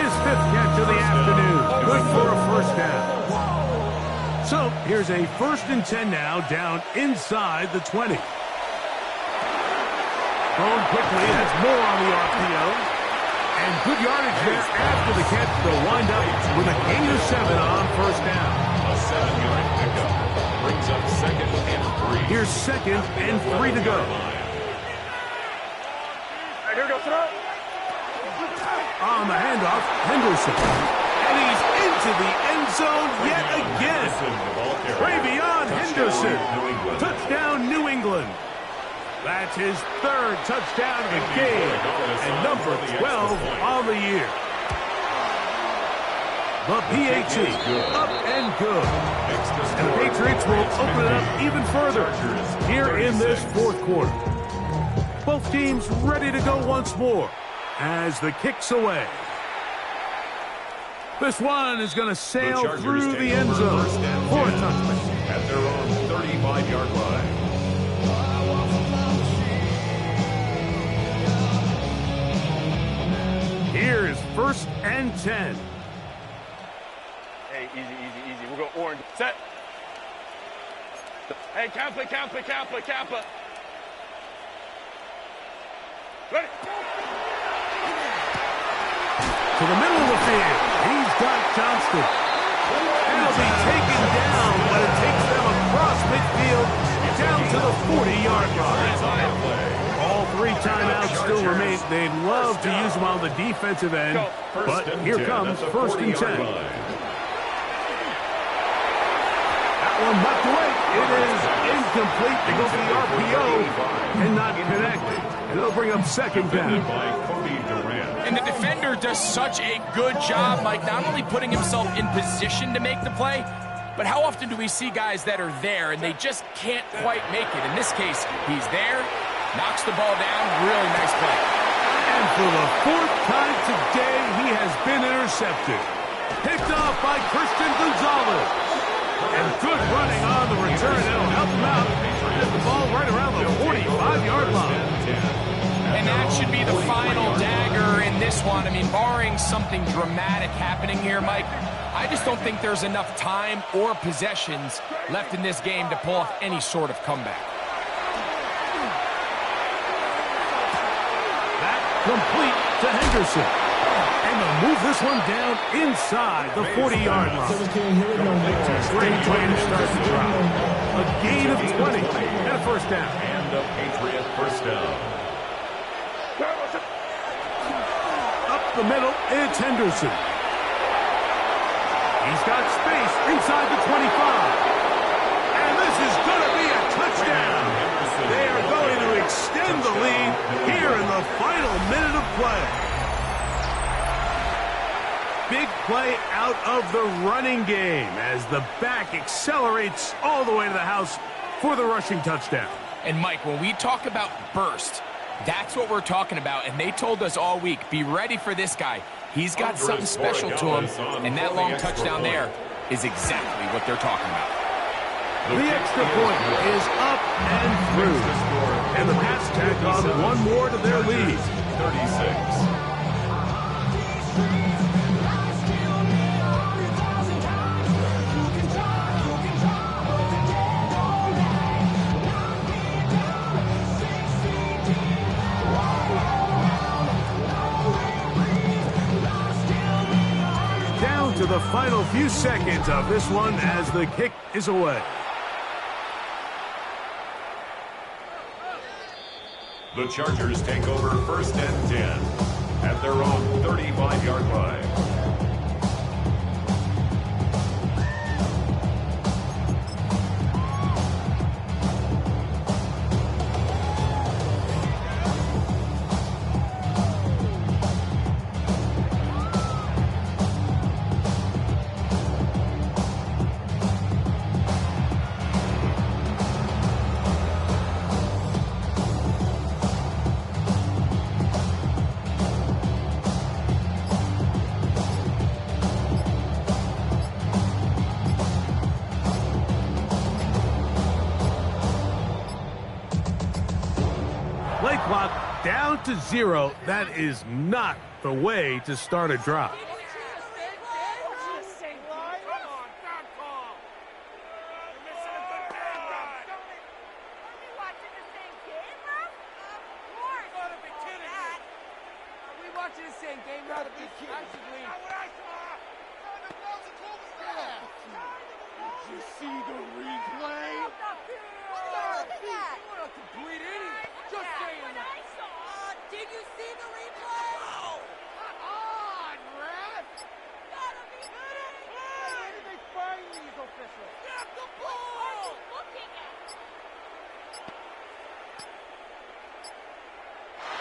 His 5th catch of the afternoon. Good for a first down. So here's a first and 10 now, down inside the 20. Thrown quickly, that's more on the RPO. And good yardage there after the catch. They'll wind up with a gain of 7 on first down. A 7-yard pickup brings up 2nd and 3. Here's 2nd and 3 to go. Here we go, throw. On the handoff, Henderson. And he's into the end zone yet again. Travion Henderson. Touchdown, New England. That's his 3rd touchdown of the game and number 12 on the year. The PAT, up and good. And the Patriots will open it up even further here in this 4th quarter. Both teams ready to go once more as the kick's away. This one is going to sail through the end zone for a touchdown. At their own 35-yard line. Here's first and 10. Hey, easy. We'll go orange. Set. Hey, Kappa. Ready. To the middle of the field. He's got Johnston. He'll be taken down, but it takes them across midfield down to the 40-yard line. All 3 timeouts still remain. They'd love to use them on the defensive end, but here comes first and 10. That one knocked away. It is incomplete. They go for the RPO and not connected. And they'll bring up second down. And the defender does such a good job, Mike, not only putting himself in position to make the play, but how often do we see guys that are there and they just can't quite make it? In this case, he's there, knocks the ball down, really nice play. And for the 4th time today, he has been intercepted. Picked off by Christian Gonzalez. And good running on the return. That'll help him out. Get the ball right around the 45-yard line. And that should be the final dagger in this one. I mean, barring something dramatic happening here, Mike, I just don't think there's enough time or possessions left in this game to pull off any sort of comeback. That complete to Henderson. And they'll move this one down inside the 40-yard line. Great way to start the drive. A gain of 20 and a first down. And a Patriot first down. Up the middle, it's Henderson. He's got space inside the 25. And this is going to be a touchdown. They are going to extend the lead here in the final minute of play. Big play out of the running game as the back accelerates all the way to the house for the rushing touchdown. And Mike, when we talk about burst, that's what we're talking about. And they told us all week, be ready for this guy. He's got something special to him, and that long touchdown there is exactly what they're talking about. The extra point is up and through. And the Pats tack on one more to their lead. 36. To the final few seconds of this one as the kick is away. The Chargers take over first and 10 at their own 35-yard line. Play clock down to 0. That is not the way to start a drive.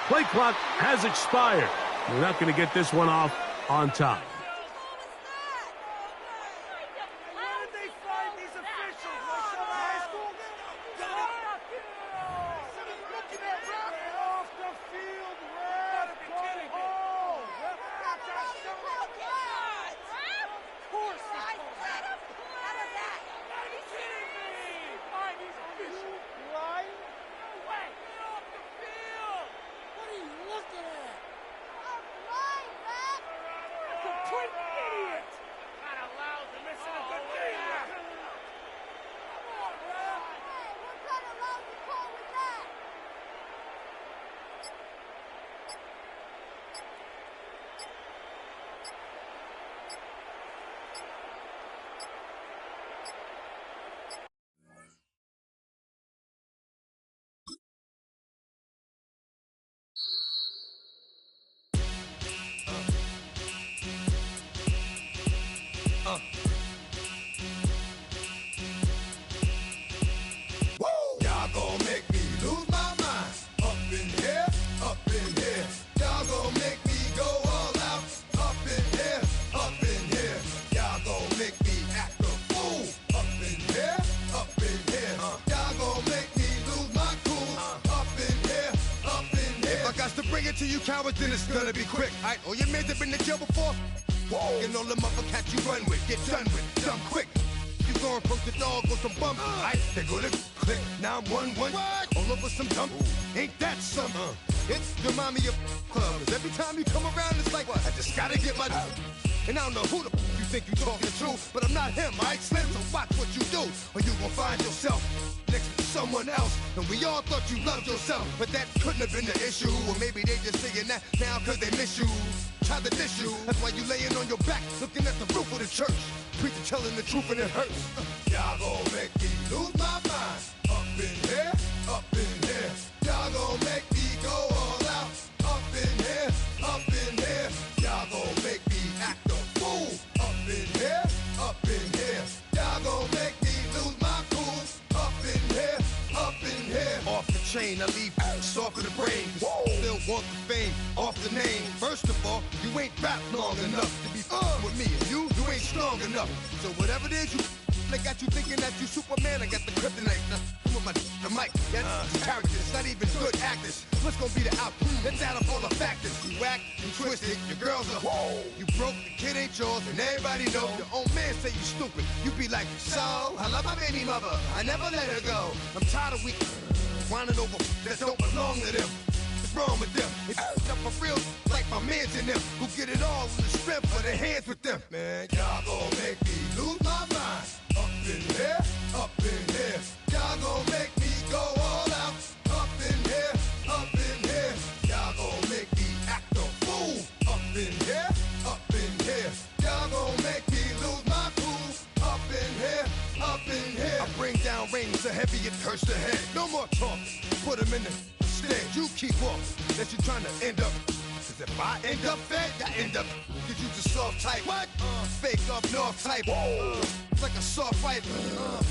Play clock has expired. We're not going to get this one off on time. To you cowards, then it's gonna be quick. Alright, all your men have been to jail before. Whoa. And all the motherfuckers you run with, get done with, dumb quick. You gon' approach the dog with some bump. Alright, they go to click 911. All over some dump. Ain't that something? It's the mommy of club. Every time you come around, it's like, what? I just gotta get my. And I don't know who the you think you talking the truth, but I'm not him, right, Slim? So watch what you do, or you gon' find yourself next to someone else. And we all thought you loved yourself, but that couldn't have been the issue. Or maybe they just saying that now cause they miss you. Try to diss you, that's why you laying on your back, looking at the roof of the church. Preacher telling the truth and it hurts. Y'all gon' make me lose my mind. Up in here, up in here. Y'all gon' make me go all out. Up in here, up in here. Y'all gon' make me act a fool. Up in here, up in here. Y'all gon' make me lose my cool. Up in here, up in here. Off the chain, I leave soft in the brain. Still want the fame, off the name. First of all, you ain't rap long enough to be with me. And you ain't strong enough. So whatever it is you I got you thinking that you Superman, I got the kryptonite. Come on, the mic, that's characters, not even good actors. What's gonna be the outcome? Let's add up all the factors. You whack, you twisted, your girls are you broke, the kid ain't yours, and everybody know. Your own man say you stupid. You be like, so, I love my baby mother, I never let her go. I'm tired of weak whining over that don't belong to them. What's wrong with them? It's up for real, like my mans in them, who get it all with the strength of their hands with them. Man, y'all gon' make me lose my mind. Up in here, up in here. Y'all gon' make me go all out. Up in here, up in here. Y'all gon' make me act a fool. Up in here, up in here. Y'all gon' make me lose my cool. Up in here, up in here. I bring down rain so heavy it hurts the head. No more talking, put them in the stand. You keep walking, that you trying to end up. Cause if I end up fed, I end up. Cause you just soft type. What? Fake up north type. It's like a soft fight.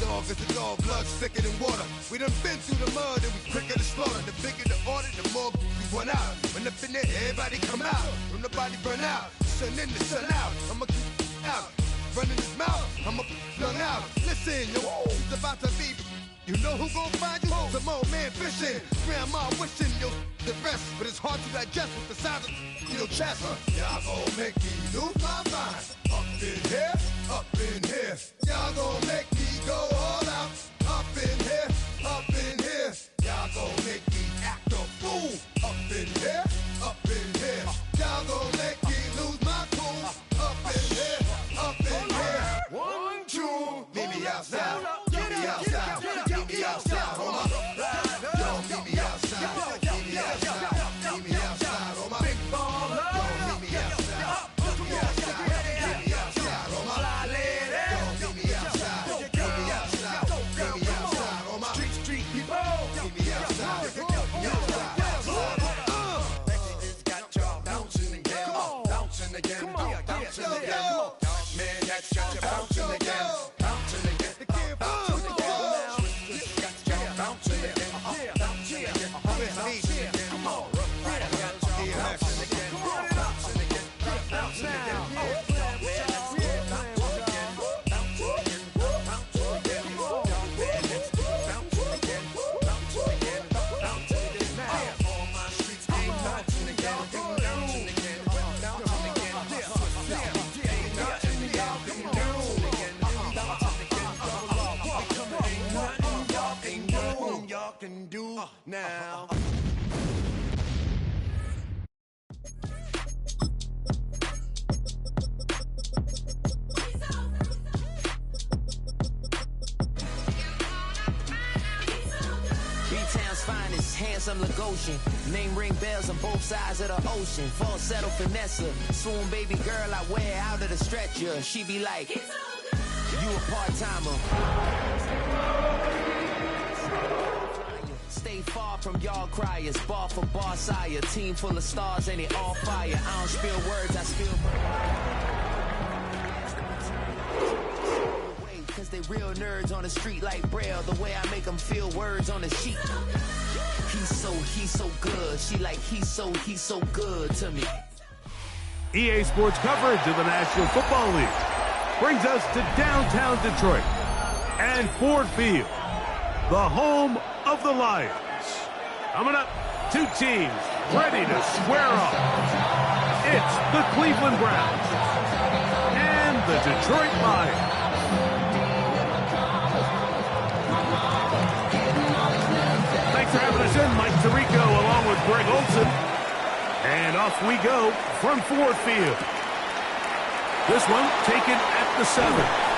Dog is a dog, blood thicker than water. We done been through the mud and we quicker to slaughter. The bigger the order, the more we run out. When up in there, everybody come out. When the body burn out, sun in the sun out. I'ma keep out. Running his mouth, I'ma flung out. Listen, yo, it's about to be. You know who gon' find you? Some old man fishing. Grandma wishing you the best, but it's hard to digest with the sound of your chest. Y'all gon' make me lose my mind. Up in here, up in here. Y'all gon' make me go all out. Up in here, up in here. Y'all gon' make me act a fool. Up in here, up in here. Y'all gon' make me lose my cool. Up in here, up in here. 1, 2, meet me outside. Meet me outside. Meet me outside, hold on. Yo, meet me outside. Meet me outside. Meet me outside, hold on. Big baller. Yo, meet me outside. Meet me outside. Meet me outside, hold on. Yo, meet me outside. Meet me outside. Meet me outside, hold on. Street people. Meet me outside. Meet me outside. It's got y'all bouncing again. Bouncing again. Bouncing again. Man, that's got you bouncing again. Bouncing again. Can do now. B-Town's finest, handsome Lagosian. Name ring bells on both sides of the ocean. Falsetto Vanessa, swoon baby girl I wear out of the stretcher. She be like, you a part-timer. Stay far from y'all criers, bar for bar sire. Team full of stars and it all fire. I don't spill words, I spill cause they real nerds on the street like Braille. The way I make them feel words on the sheet. He's so good. She like he's so good to me. EA Sports coverage of the National Football League brings us to downtown Detroit and Ford Field, the home of the Lions. Coming up, two teams ready to square off. It's the Cleveland Browns and the Detroit Lions. Thanks for having us in, Mike Tirico along with Greg Olson. And off we go from Ford Field. This one taken at the 7.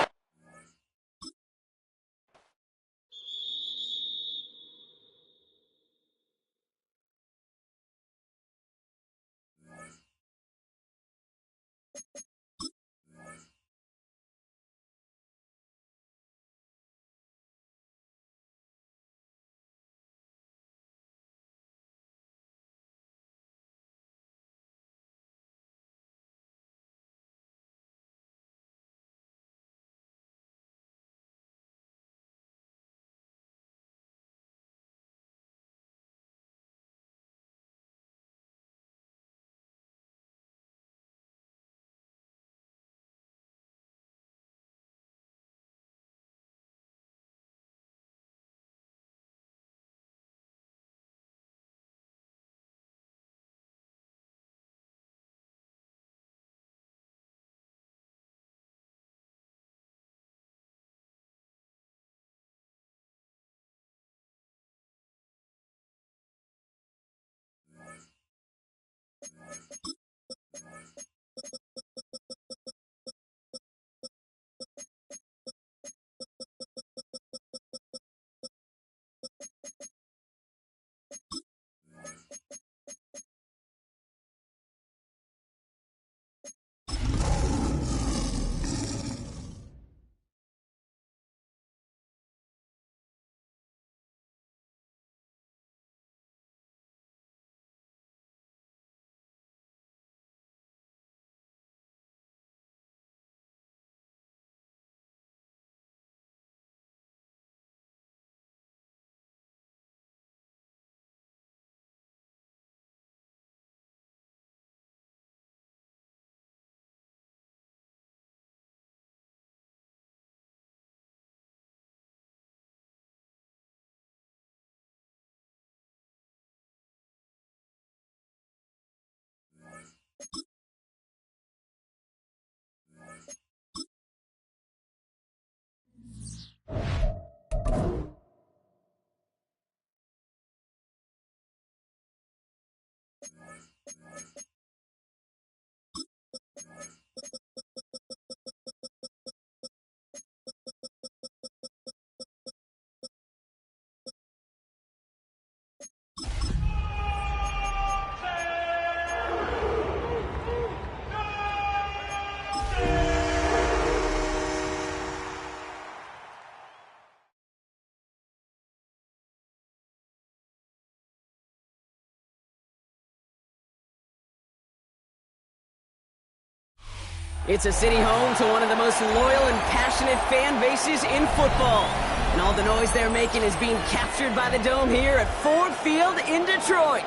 It's a city home to one of the most loyal and passionate fan bases in football. And all the noise they're making is being captured by the Dome here at Ford Field in Detroit.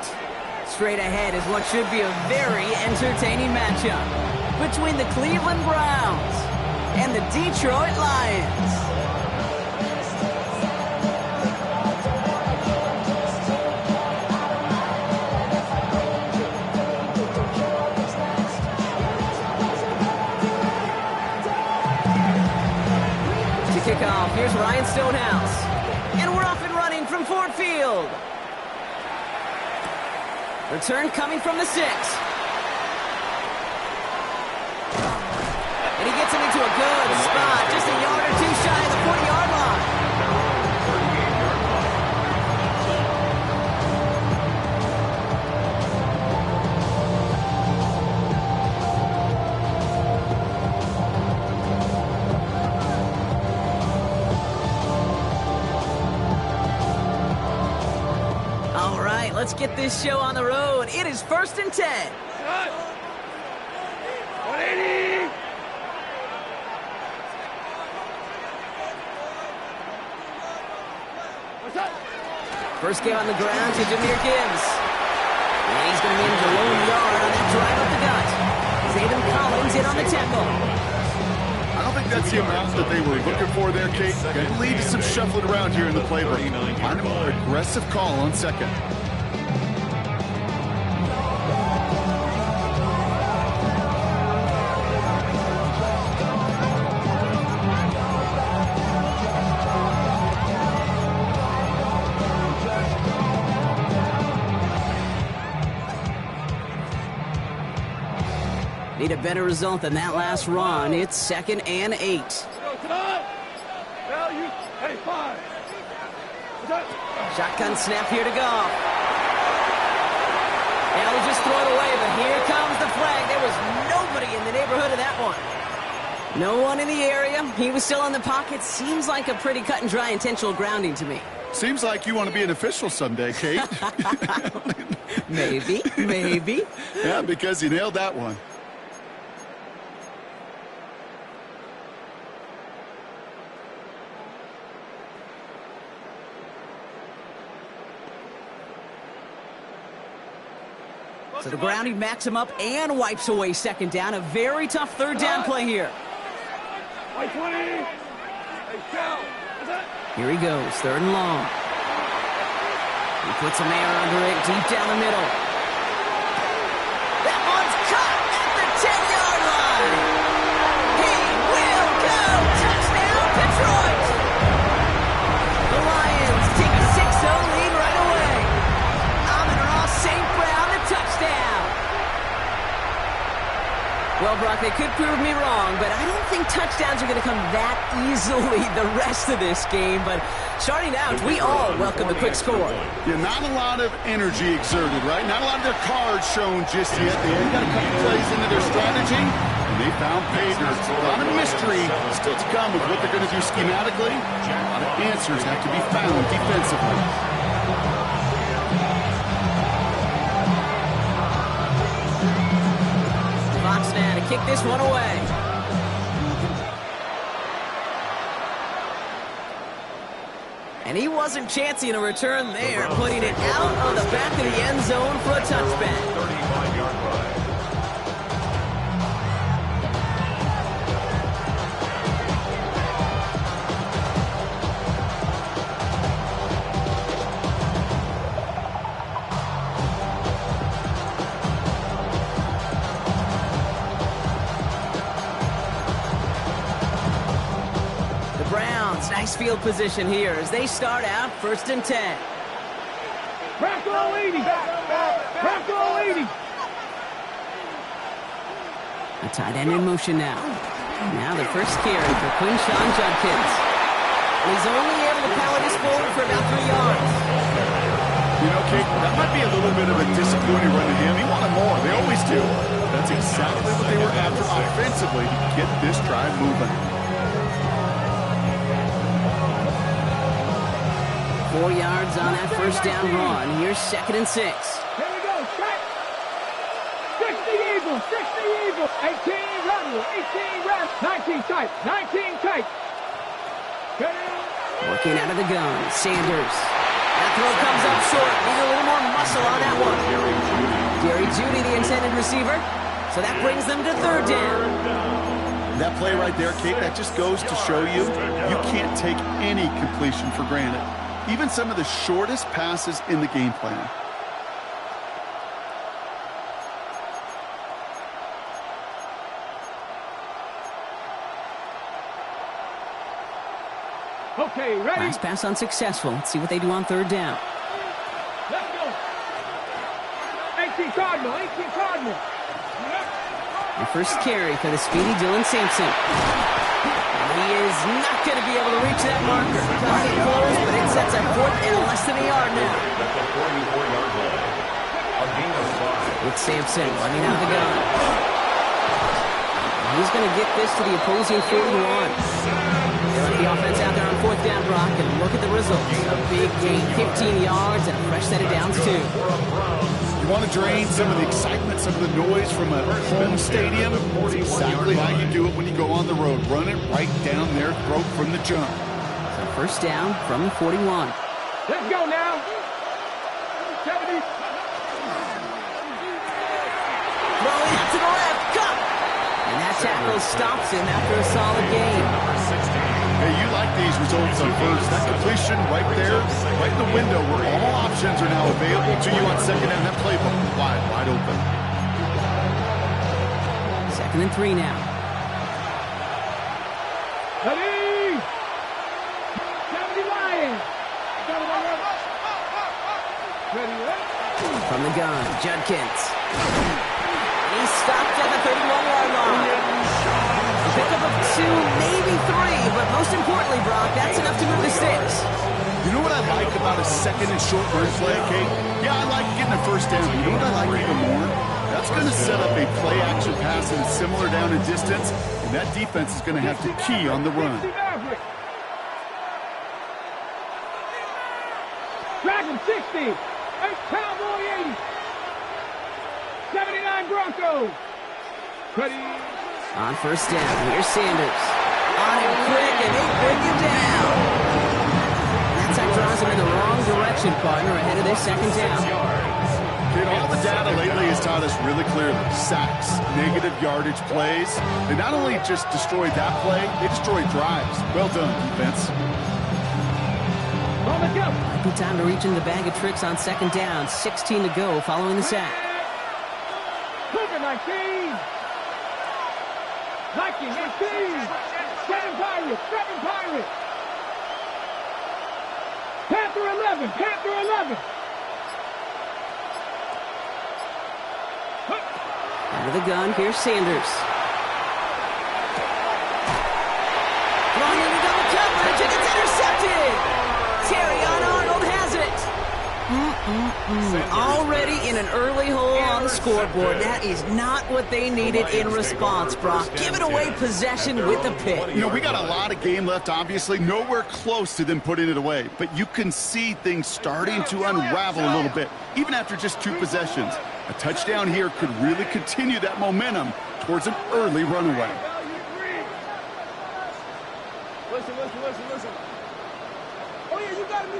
Straight ahead is what should be a very entertaining matchup between the Cleveland Browns and the Detroit Lions. Kickoff. Here's Ryan Stonehouse. And we're off and running from Ford Field. Return coming from the 6. And he gets him into a good spot. Just a yard or two shy of the 40-yard line. Let's get this show on the road. It is 1st and 10. 180. First game on the ground to Jahmyr Gibbs. And he's going to be in the lone yard on that drive up the gut. Zayden Collins in on the tackle. I don't think that's the amount that they were looking for there, Kate. Going to lead to some shuffling around here in the playbook. Find a more aggressive call on 2nd. Need a better result than that last run. It's 2nd and 8. Shotgun snap here to Goff. Now we'll just throw it away, but here comes the flag. There was nobody in the neighborhood of that one. No one in the area. He was still in the pocket. Seems like a pretty cut and dry intentional grounding to me. Seems like you want to be an official someday, Kate. Maybe, maybe. Yeah, because you nailed that one. So the grounding backs him up and wipes away 2nd down. A very tough 3rd down play here. Here he goes, 3rd and long. He puts a man under it, deep down the middle. That one's caught at the 10-yard line. He will go. Touchdown, Detroit. The Lions take a 6-0 lead right away. Amon-Ra St. Brown, the touchdown. Well, Brock, they could prove me wrong, but I don't think touchdowns are going to come that easily the rest of this game. But starting out, we all welcome the quick score. Yeah, not a lot of energy exerted, right? Not a lot of their cards shown just yet. They got a couple plays into their strategy, and they found pay dirt. A lot of mystery still to come with what they're going to do schematically. A lot of answers have to be found defensively. Fox now to kick this one away. And he wasn't chancing a return there, putting it out of the back of the end zone for a touchback. 35-yard run. Nice field position here as they start out 1st and 10. Back all 80. Back all 80. A tight end in motion now. Now the first carry for Quinshon Judkins. He's only able to power this forward for about 3 yards. You know, Kate, that might be a little bit of a disappointing run to him. He wanted more. They always do. That's exactly what they were after offensively to get this drive moving. 4 yards on that 1st down run. Here's 2nd and 6. Here we go. Check. 60 Eagles. 60 Eagles. 18 Rebel. 18 Rebel. 19 tight. 19 tight. Working out of the gun. Sanders. That throw comes up short. Need a little more muscle on that one. Jerry Jeudy, the intended receiver. So that brings them to 3rd down. That play right there, Kate, that just goes to show you can't take any completion for granted. Even some of the shortest passes in the game plan. Okay, ready? Last pass unsuccessful. Let's see what they do on 3rd down. Let's go. 18 Cardinal. 18 Cardinal. The first carry for the speedy Dylan Sampson. He is not going to be able to reach that marker. Comes in close, but it sets up 4th and less than a yard now. At the 44-yard line. A gain of 5. It's Sampson running out of the gun. He's going to get this to the opposing 41. They let the offense out there on 4th down, Brock, and look at the results. A big gain, 15 yards, and a fresh set of downs, too. You want to drain some of the excitement, some of the noise from a home stadium? It's exactly how you do it when you go on the road. Run it right down their throat from the jump. So 1st down from the 41. Let's go now. 70. Throwing out to the left. Cut! And that tackle stops him after a solid gain. Hey, you like these results on 1st. That completion right there, right in the window where all options are now available to you on 2nd down. That playbook wide open. 2nd and 3 now. Ready? 70 Lions. Ready? From the gun, Judkins. He's stopped at the 31-yard line. A pickup of 2, maybe 3, but most importantly, Brock, that's enough to move the sticks. You know what I like about a second and short run play, Kate? Yeah, I like getting a first down. You know what I like even more? That's going to set up a play-action pass in a similar down and distance, and that defense is going to have to key on the run. Dragon 60, 8 Cowboy 80, 79 Broncos. Ready. On first down, here's Sanders. On him quick, and they bring him down. That draws him in the wrong direction, partner, ahead of their second down. Kid, all the data lately has taught us really clearly. Sacks, negative yardage plays. They not only just destroyed that play, they destroyed drives. Well done, defense. Might be time to reach in the bag of tricks on second down. 16 to go following the sack. Cougar 19. Viking 18. 7 Pirates. 7 Pirates. Panther 11. Panther 11. Out of the gun, here's Sanders. Throwing into double coverage, and it's intercepted! Terrion Arnold has it. Already in an early hole on the scoreboard. That is not what they needed in response, Brock. Giving away possession with the pick. You know, we got a lot of game left, obviously. Nowhere close to them putting it away. But you can see things starting to unravel a little bit, even after just 2 possessions. A touchdown here could really continue that momentum towards an early runaway. Listen. Oh, yeah, you got him.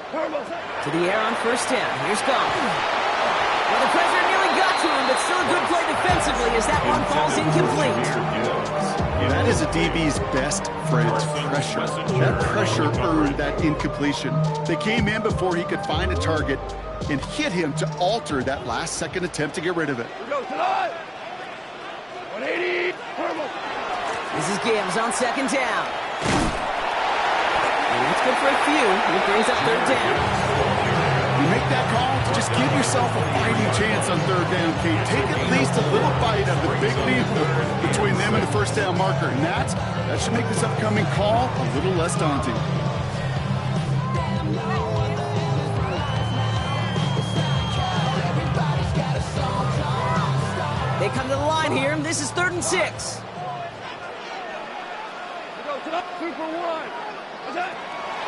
To the air on first down. Here's Goff. Well, the pressure nearly got to him, but still a good play defensively as that one falls incomplete. That is a DB's best friend, pressure. That pressure earned that incompletion. They came in before he could find a target and hit him to alter that last-second attempt to get rid of it. 180. This is Gibbs on second down. And that's good for a few. He brings up third down. You make that call to just give yourself a fighting chance on third down, Kate. Take at least a little bite of the big meal between them and the first down marker. And that should make this upcoming call a little less daunting. They come to the line here. This is 3rd and 6.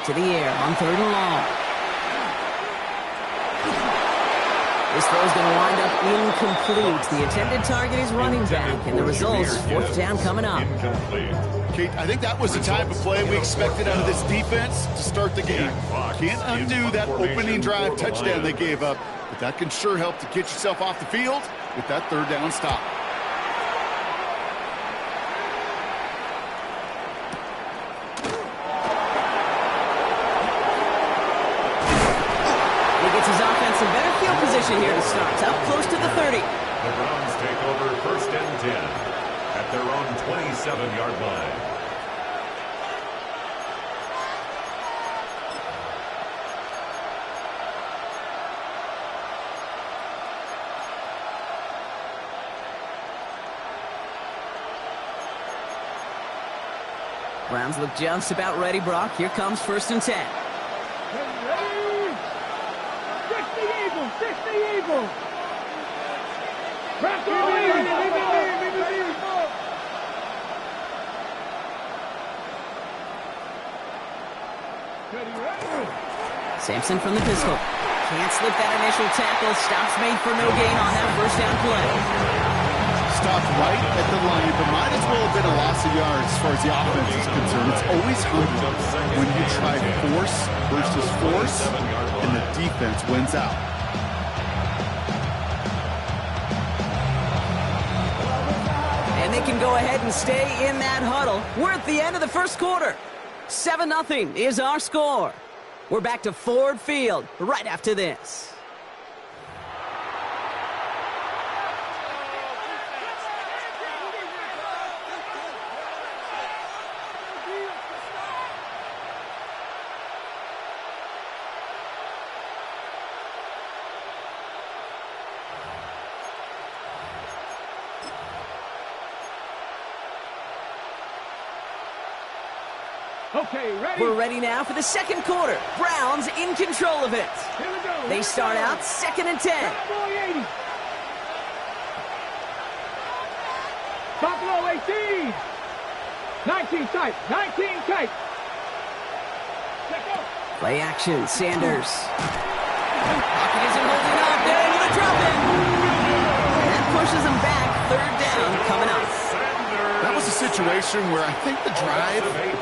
To the air on 3rd and long. This throw is going to wind up incomplete. The intended target is running back, and the result's 4th down coming up. Kate, I think that was the type of play we expected out of this defense to start the game. Can't undo that opening drive touchdown they gave up, but that can sure help to get yourself off the field with that 3rd down stop. Here to start, up close to the 30. The Browns take over 1st and 10 at their own 27-yard line. Browns look just about ready, Brock. Here comes 1st and 10. 60 Eagles. Sampson from the pistol. Can't slip that initial tackle. Stops made for no gain on that 1st down play. Stopped right at the line, but might as well have been a loss of yards as far as the offense is concerned. It's always humbling when you try force versus force, and the defense wins out. And they can go ahead and stay in that huddle. We're at the end of the 1st quarter. 7-0 is our score. We're back to Ford Field right after this. Okay, ready? We're ready now for the second quarter. Browns in control of it. Here we go. They start out 2nd and 10. Cowboy 80. Buffalo 18. 19 tight. 19 tight. Play action, Sanders. Pocket isn't holding up. They're able to drop it. And that pushes them back. 3rd down coming up. That was a situation where I think the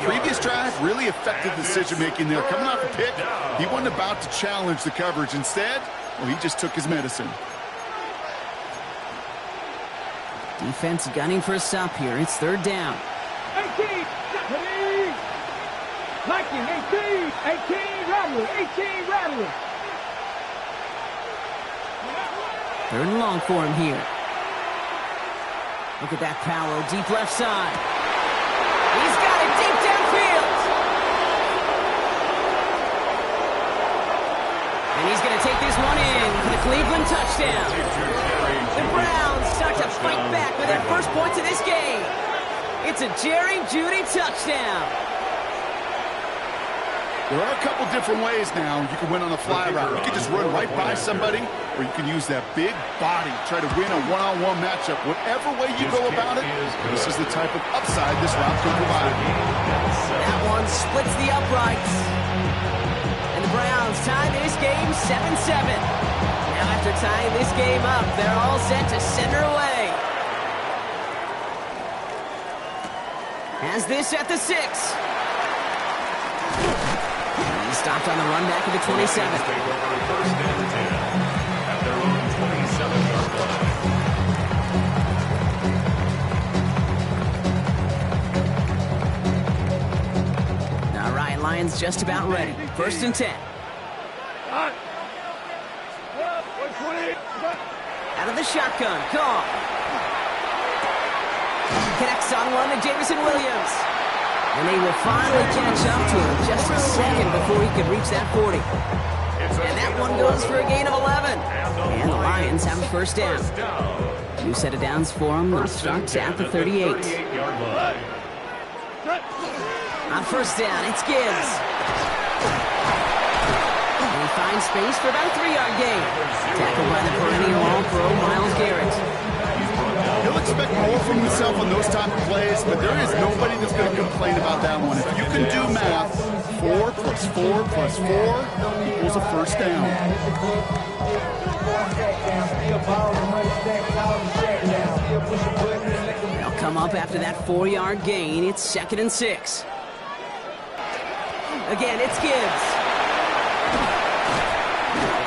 previous drive really affected the decision-making there. Coming off a pick, he wasn't about to challenge the coverage. Instead, well, he just took his medicine. Defense gunning for a stop here. It's 3rd down. 18. Lightning, 18. 18, Rattler. 18, Rattler. 3rd and long for him here. Look at that power, deep left side. He's got it deep downfield. And he's going to take this one in for the Cleveland touchdown. The Browns start to fight back with their first points of this game. It's a Jerry Jeudy touchdown. There are a couple different ways now. You can win on the fly route. You can just run right by somebody, or you can use that big body, try to win a one-on-one matchup. Whatever way you go about it, this is the type of upside this route can provide. That one splits the uprights. And the Browns tie this game 7-7. Now after tying this game up, they're all set to send her away. Has this at the 6. He stopped on the run back at the 27. First and 10 at their own 27-yard line. All right, Lions just about ready. 1st and 10. Out of the shotgun, Goff. Connects on one to Jameson Williams. And they will finally catch up to him just a second before he could reach that 40. And that one goes for a gain of 11. And the Lions have a 1st down. 2 set of downs for them. They'll start at the 38. On 1st down, it's Gibbs. And he finds space for about a 3-yard gain. Tackled by the perennial All-Pro Myles Garrett. He'll expect more from himself on those type of plays, but there is nobody that's going to complain about that one. If you can do math, 4 plus 4 plus 4 equals a 1st down. They'll come up after that 4-yard gain. It's 2nd and 6. Again, it's Gibbs.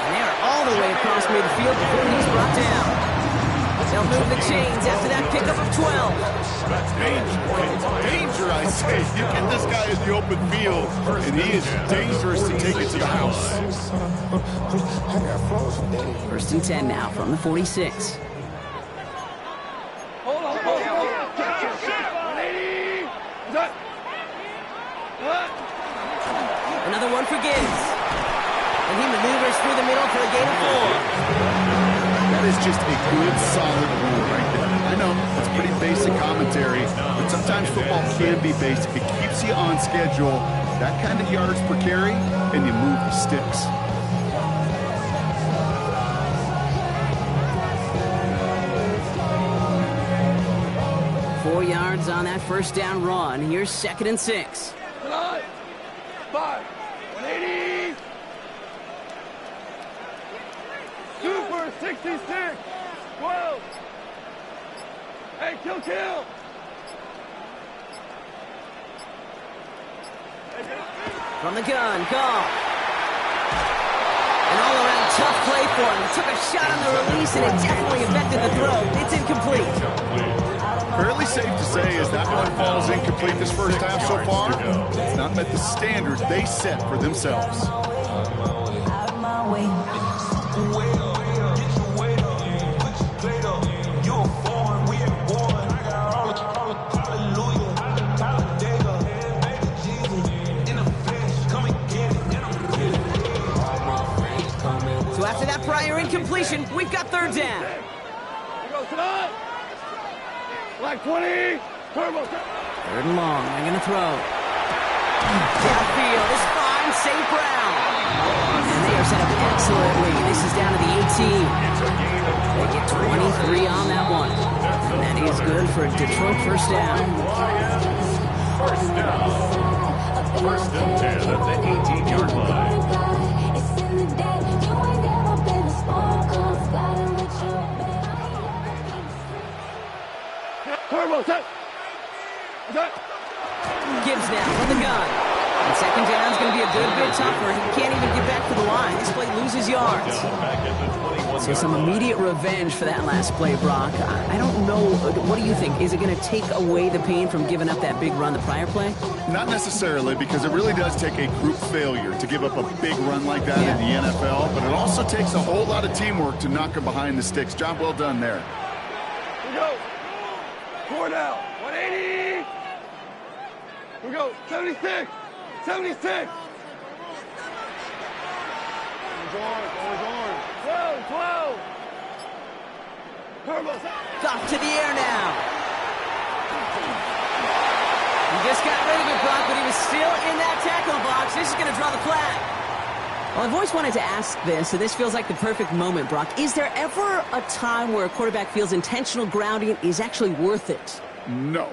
And they're all the way across midfield before he's brought down. They'll move the chains after that pickup of 12. Danger, I say. You get this guy in the open field, and he is dangerous to take it to the house. 1st and 10 now from the 46. Another one for Gibbs. And he maneuvers through the middle for a gain of 4. That is just a good, solid rule right there. I know, it's pretty basic commentary, but sometimes football can be basic. It keeps you on schedule, that kind of yards per carry, and you move the sticks. Four yards on that 1st down run. Here's 2nd and 6. 5, 180. Super 66, 12. Hey, kill. From the gun, Goff. An all-around tough play for him. He took a shot on the release, and it definitely affected the throw. It's incomplete. Fairly safe to say as that one falls incomplete this first half so far, it's not met the standards they set for themselves. So after that prior incompletion, we've got 3rd down. Like 20, turbo. 3rd and long, they're going to throw. backfield. This finds St. Brown. And they are set up excellently. This is down to the 18. They get 23 on that one. And that is good for a Detroit first down. First down. First and 10 at the 18-yard line. Gibbs now from the gun. And second down is going to be a good bit tougher. He can't even get back to the line. This play loses yards. So some immediate revenge for that last play, Brock. I don't know. What do you think? Is it going to take away the pain from giving up that big run the prior play? Not necessarily, because it really does take a group failure to give up a big run like that in the NFL. But it also takes a whole lot of teamwork to knock him behind the sticks. Job well done there. Here we go. 4 down. 180. Here we go. 76. 76. Always on. 12. Turbo. Off to the air now. He just got rid of it, Brock, but he was still in that tackle box. This is going to draw the flag. Well, I've always wanted to ask this, so this feels like the perfect moment, Brock. Is there ever a time where a quarterback feels intentional grounding is actually worth it? No.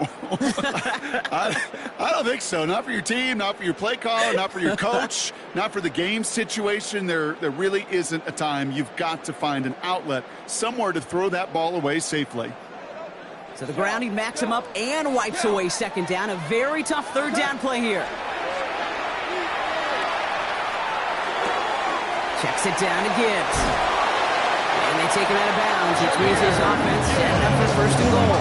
I don't think so. Not for your team, not for your play caller, not for your coach, not for the game situation. There really isn't a time. You've got to find an outlet, somewhere to throw that ball away safely. So the grounding backs him up and wipes away second down. A very tough third down play here. Checks it down to Gibbs. And they take him out of bounds, which means his offense setting up for first and goal.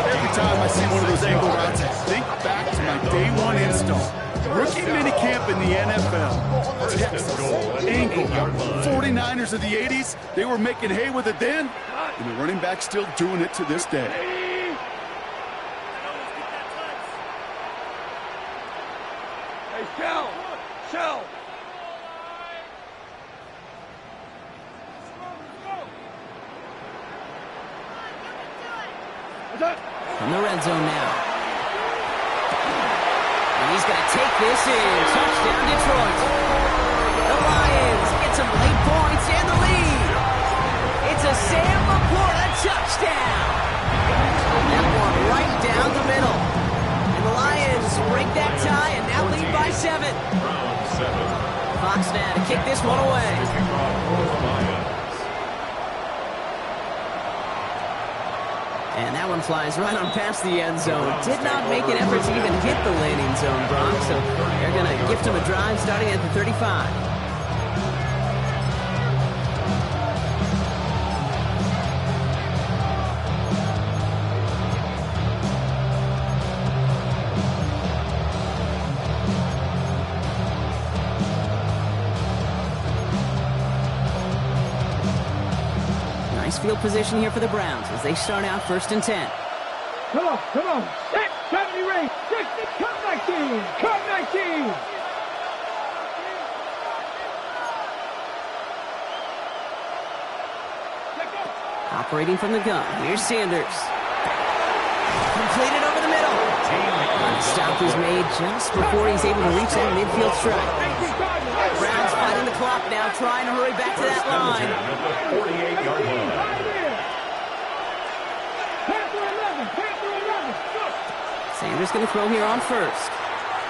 Every time I see one of those angle routes, I think back to my day one install. Rookie minicamp in the NFL. Texas, angle, 49ers of the 80s, they were making hay with it then, and the running back's still doing it to this day. Hey, Shell. From the red zone now. And he's going to take this in. Touchdown, Detroit. The Lions get some late points and the lead. It's a Sam Laporta touchdown. That one right down the middle. And the Lions break that tie and now lead by 7. Fox now to kick this one away. And that one flies right on past the end zone. Did not make an effort to even hit the landing zone, Brock. So they're going to gift him a drive starting at the 35. Field position here for the Browns as they start out first and 10. Come on. 70 ring. 60. Cut 19. Cut 19. Operating from the gun. Here's Sanders. Completed over the middle. The stop is made just before he's able to reach that midfield strike. Browns fighting the clock now, trying to hurry back to that line. 48-yard line. Sanders going to throw here on first.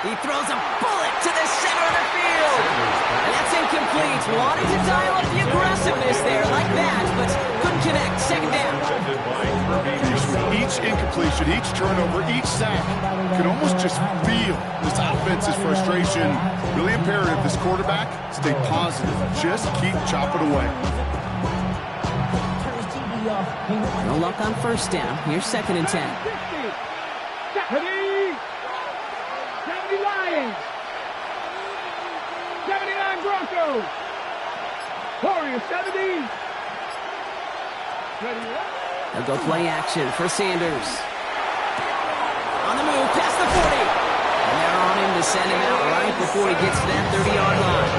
He throws a bullet to the center of the field. And that's incomplete. Wanted to dial up the aggressiveness there like that, but couldn't connect. Second down. Each incompletion, each turnover, each sack, can almost just feel this offense's frustration. Really imperative, this quarterback, stay positive. Just keep chopping away. No luck on first down. Here's second and 10. 70 Lions. 79 Broncos. Warriors 70. They'll go play action for Sanders. On the move, past the 40. And they're on him to send him out right before he gets to that 30-yard line.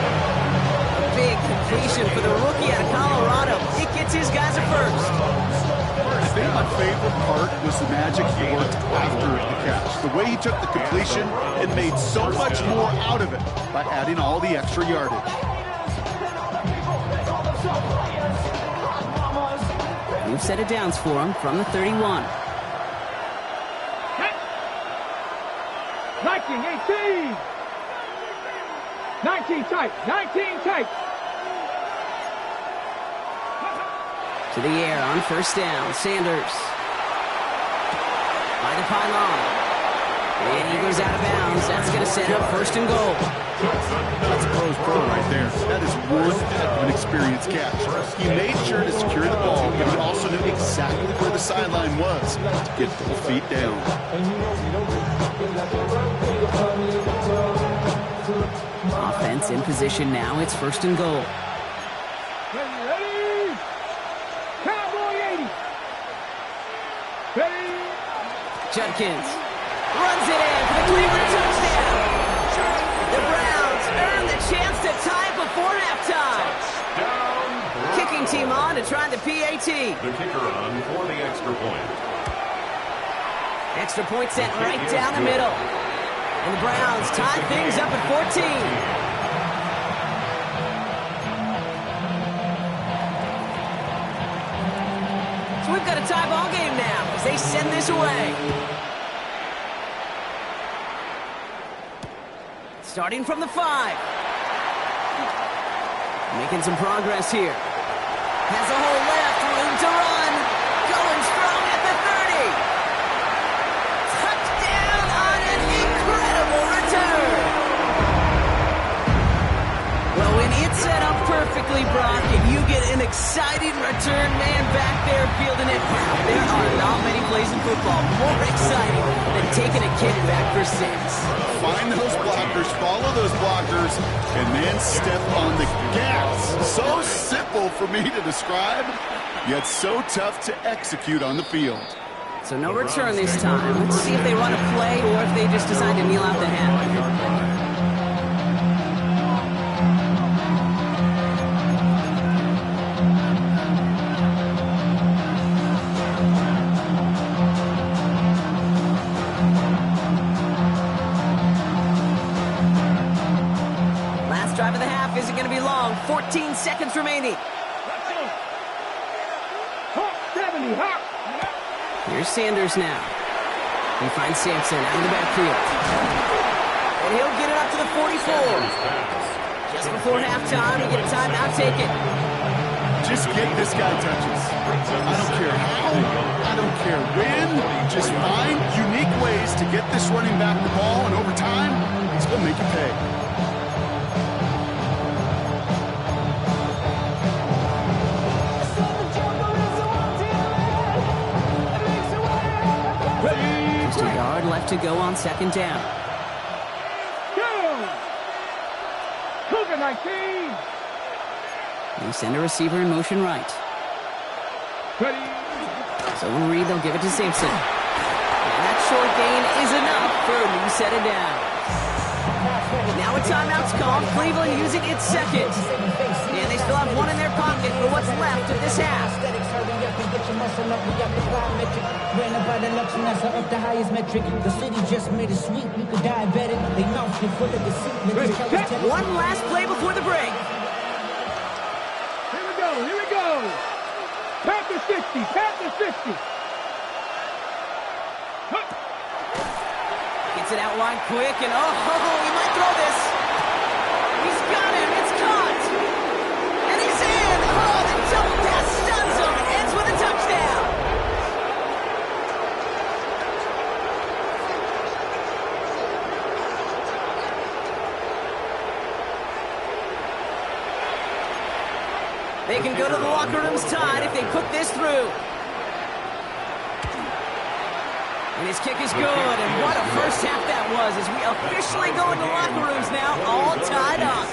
A big completion for the rookie out of Colorado. It gets his guys a first. I think my favorite part was the magic he worked after the catch. The way he took the completion and made so much more out of it by adding all the extra yardage. New set of downs for him from the 31. 19, 18. 19 tight, 19 tight. To the air on first down. Sanders. By the pylon. And he goes out of bounds. That's going to set up first and goal. That's Pro's pro right there. That is one heck of an experienced catch. He made sure to secure the ball, but he also knew exactly where the sideline was to get both feet down. Offense in position now. It's first and goal. Ready? Cowboy 80. Ready? Judkins runs it in for the Cleveland touchdown. The Browns earn the chance to tie before halftime. Kicking team on to try the PAT. The kicker on for the extra point. Extra point sent right down the middle. And the Browns tie things up at 14. So we've got a tie ball game now as they send this away. Starting from the 5. Making some progress here. Has a hole left, room to run. Going strong at the 30. Touchdown on an incredible return. Well, when it's set up perfectly, Brock, and you get an exciting return man back there fielding it, there are not many plays in football more exciting than taking a kick back for 6. Find those blockers, follow those blockers, and then step on the gas. So simple for me to describe, yet so tough to execute on the field. So no return this time. Let's see if they run a play or if they just decide to kneel out the half. Drive of the half isn't going to be long. 14 seconds remaining. Here's Sanders now. He finds Sampson out of the backfield. And he'll get it up to the 44. Just before halftime, we get a timeout taken. Just get this guy touches. I don't care how, I don't care when. Just find unique ways to get this running back the ball, and over time, he's going to make you pay. Just a yard left to go on second down. Cougar 19. They send a receiver in motion right. Ready. So when Reed, they'll give it to Sampson. And that short gain is enough for a new set of downs. Now a timeout's called. Cleveland using its second. And they still have one in their pocket for what's left of this half. One last play before the break. Here we go. Panthers 50, Panthers 50. Gets it out wide quick, and he might throw this. He's got him, it's caught. And he's in. The double pass stuns him, ends with a touchdown. They can go to the locker rooms tied if they put this through. And his kick is good, and what a first half that was as we officially go into locker rooms now, all tied up.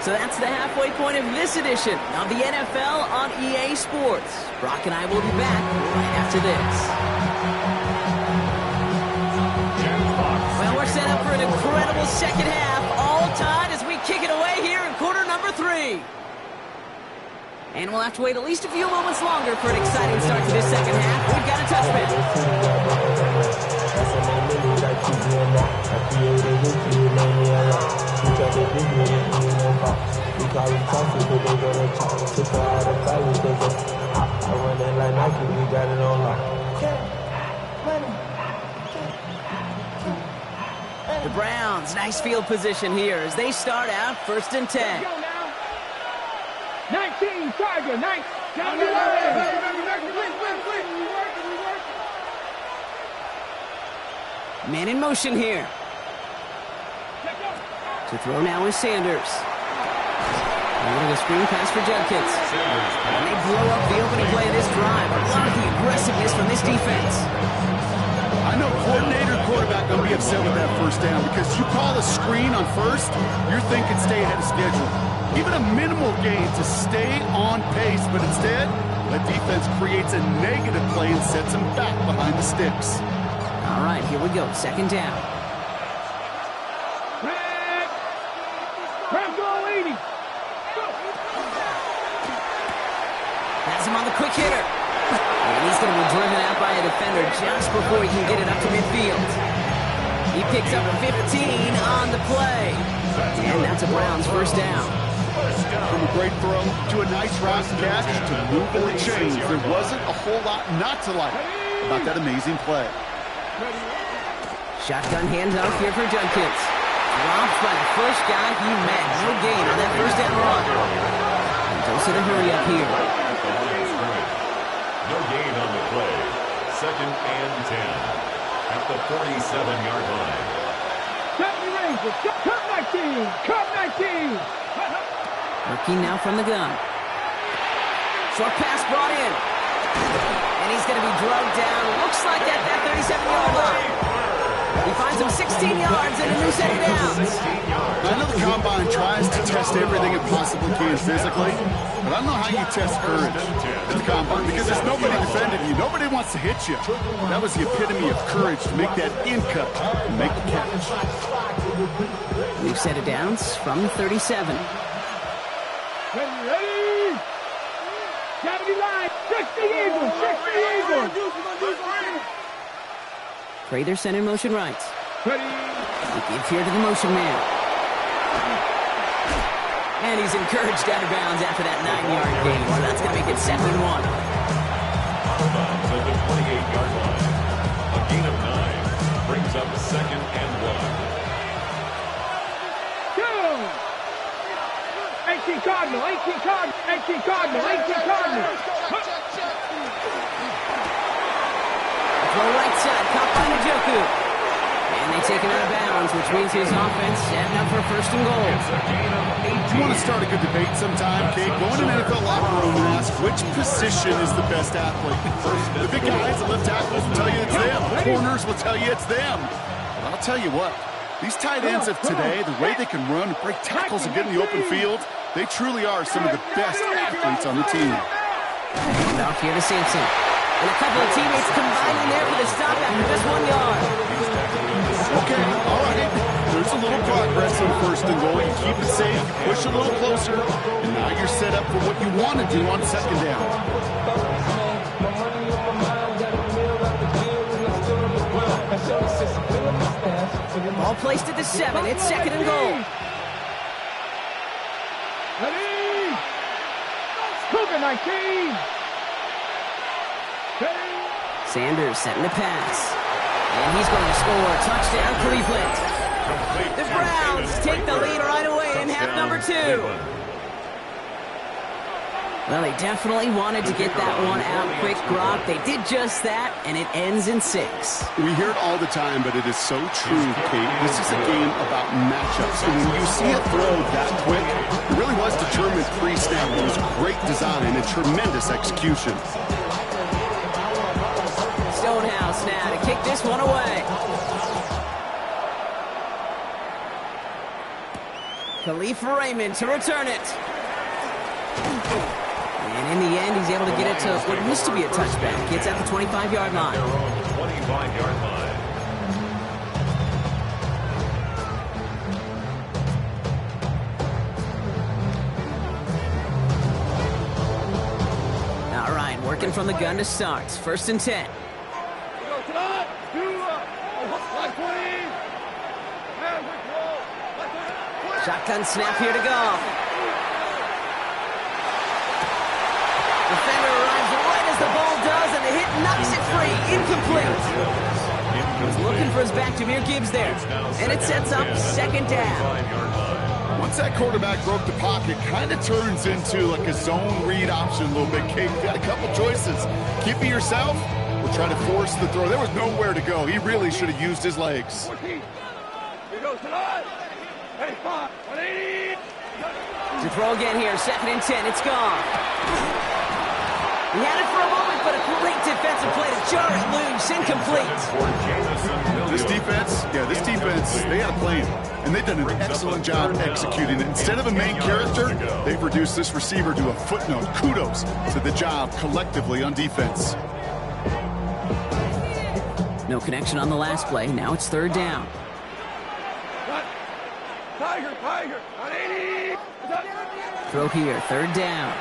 So that's the halfway point of this edition of the NFL on EA Sports. Brock and I will be back right after this. Well, we're set up for an incredible second half, all tied as we kick it away here in quarter number 3. And we'll have to wait at least a few moments longer for an exciting start to this second half. We've got a touchback. The Browns, nice field position here as they start out 1st and 10. 19, Tiger, 9. Man in motion here. To throw now is Sanders. A little screen pass for Judkins. And they blow up the opening play of this drive. A lot of the aggressiveness from this defense. I know coordinator quarterback going to be upset with that first down because you call a screen on first, you're thinking stay ahead of schedule. Even a minimal gain to stay on pace, but instead, the defense creates a negative play and sets them back behind the sticks. All right, here we go. 2nd down. Has him on the quick hitter. And he's going to be driven out by a defender just before he can get it up to midfield. He picks up 15 on the play. And that's a Browns 1st down. From a great throw to a nice route catch to moving the chains, there wasn't a whole lot not to like about that amazing play. Shotgun handoff here for Judkins. Dropped by the first guy he met. No gain on that 1st down run. And Tulsa to hurry up here. No gain on the play. 2nd and 10 at the 47-yard line. Cut 19! Cut 19! Working now from the gun. Short pass brought in. And he's going to be drugged down. Looks like at that 37-yard line. He finds him 16 yards and a new set of downs. I know the Combine tries to test everything it possibly can physically, but I don't know how you test courage at the Combine because there's nobody defending you. Nobody wants to hit you. That was the epitome of courage to make that in cut and make the catch. New set of downs from the 37. Ready? Gotta be live. 60 Eagles! 60 Eagles! Prather sent in motion right. Ready? He gives here to the motion man. And he's encouraged out of bounds after that 9-yard gain. So that's going to make it 2nd and 1. To the 28-yard line. A gain of 9 brings up 2nd and 1. 18 Cardinal, 18 Cardinal, 18 Cardinal, 18 Cardinal. Throw right side, caught by Njoku. And they take him out of bounds, which means his offense setting up for 1st and goal. You want to start a good debate sometime, Kate? Go in an NFL locker room and ask which position is the best athlete. The big guys, the left tackles will tell you it's them. The corners will tell you it's them. But I'll tell you what, these tight ends of today, the way they can run, break tackles, and get in the open field, they truly are some of the best athletes on the team. And off here to Sampson. And a couple of teammates combining there for the stop after just 1 yard. Okay, all right. There's a little progress on 1st and goal. You keep it safe, you push a little closer, and now you're set up for what you want to do on 2nd down. Ball placed at the 7. It's 2nd and goal. Ready? Cougar 19! Sanders setting the pass. And he's going to score. Touchdown, Cleveland. The Browns take the lead right away in half number 2. Well, they definitely wanted to get that one out quick, Brock. They did just that, and it ends in 6. We hear it all the time, but it is so true, Kate. This is a game about matchups. And when you see it throw that quick, it really was determined pre-snap. It was great design and tremendous execution. Stonehouse now to kick this one away. Khalifa Raymond to return it. And in the end, he's able to get it to what used to be a touchback. It's at the 25-yard line. 25-yard line. All right, working from the gun to start. 1st and 10. Shotgun snap here to Goff. Defender arrives right as the ball does, and the hit knocks it free. Incomplete. He's looking for his back, Jahmyr Gibbs there. And it sets up second down. Once that quarterback broke the pocket, kind of turns into like a zone read option a little bit. Kate, got a couple choices. Keep it yourself or try to force the throw. There was nowhere to go. He really should have used his legs. 14. Here goes tonight. 85. 180. To throw again here, 2nd and 10. It's gone. He had it for a moment, but a great defensive play to jar it loose. Incomplete. This defense, they had a plan, and they've done an excellent job executing it. Instead of a main character, they've reduced this receiver to a footnote. Kudos to the job collectively on defense. No connection on the last play. Now it's 3rd down. Tiger. 180. Throw here, 3rd down.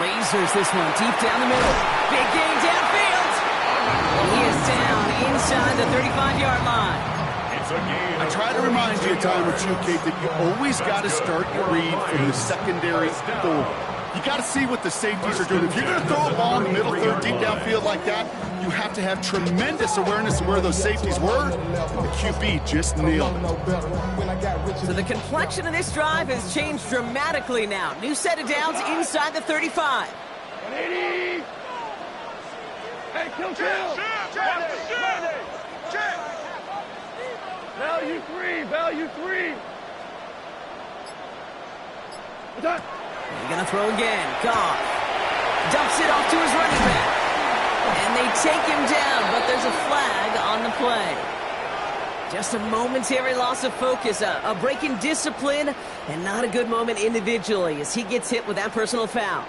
Lasers this one deep down the middle. Big game downfield. And he is down inside the 35-yard line. I try to remind you a time or two, Kate, that you always got to start your read from the secondary forward. You got to see what the safeties are doing. If you're going to throw a ball in the middle third, deep downfield like that, you have to have tremendous awareness of where those safeties were. The QB just nailed it. So the complexion of this drive has changed dramatically now. New set of downs inside the 35. 180. Hey, kill. Value three. Done. They're going to throw again. Goff dumps it off to his running back. And they take him down, but there's a flag on the play. Just a momentary loss of focus, a break in discipline, and not a good moment individually as he gets hit with that personal foul.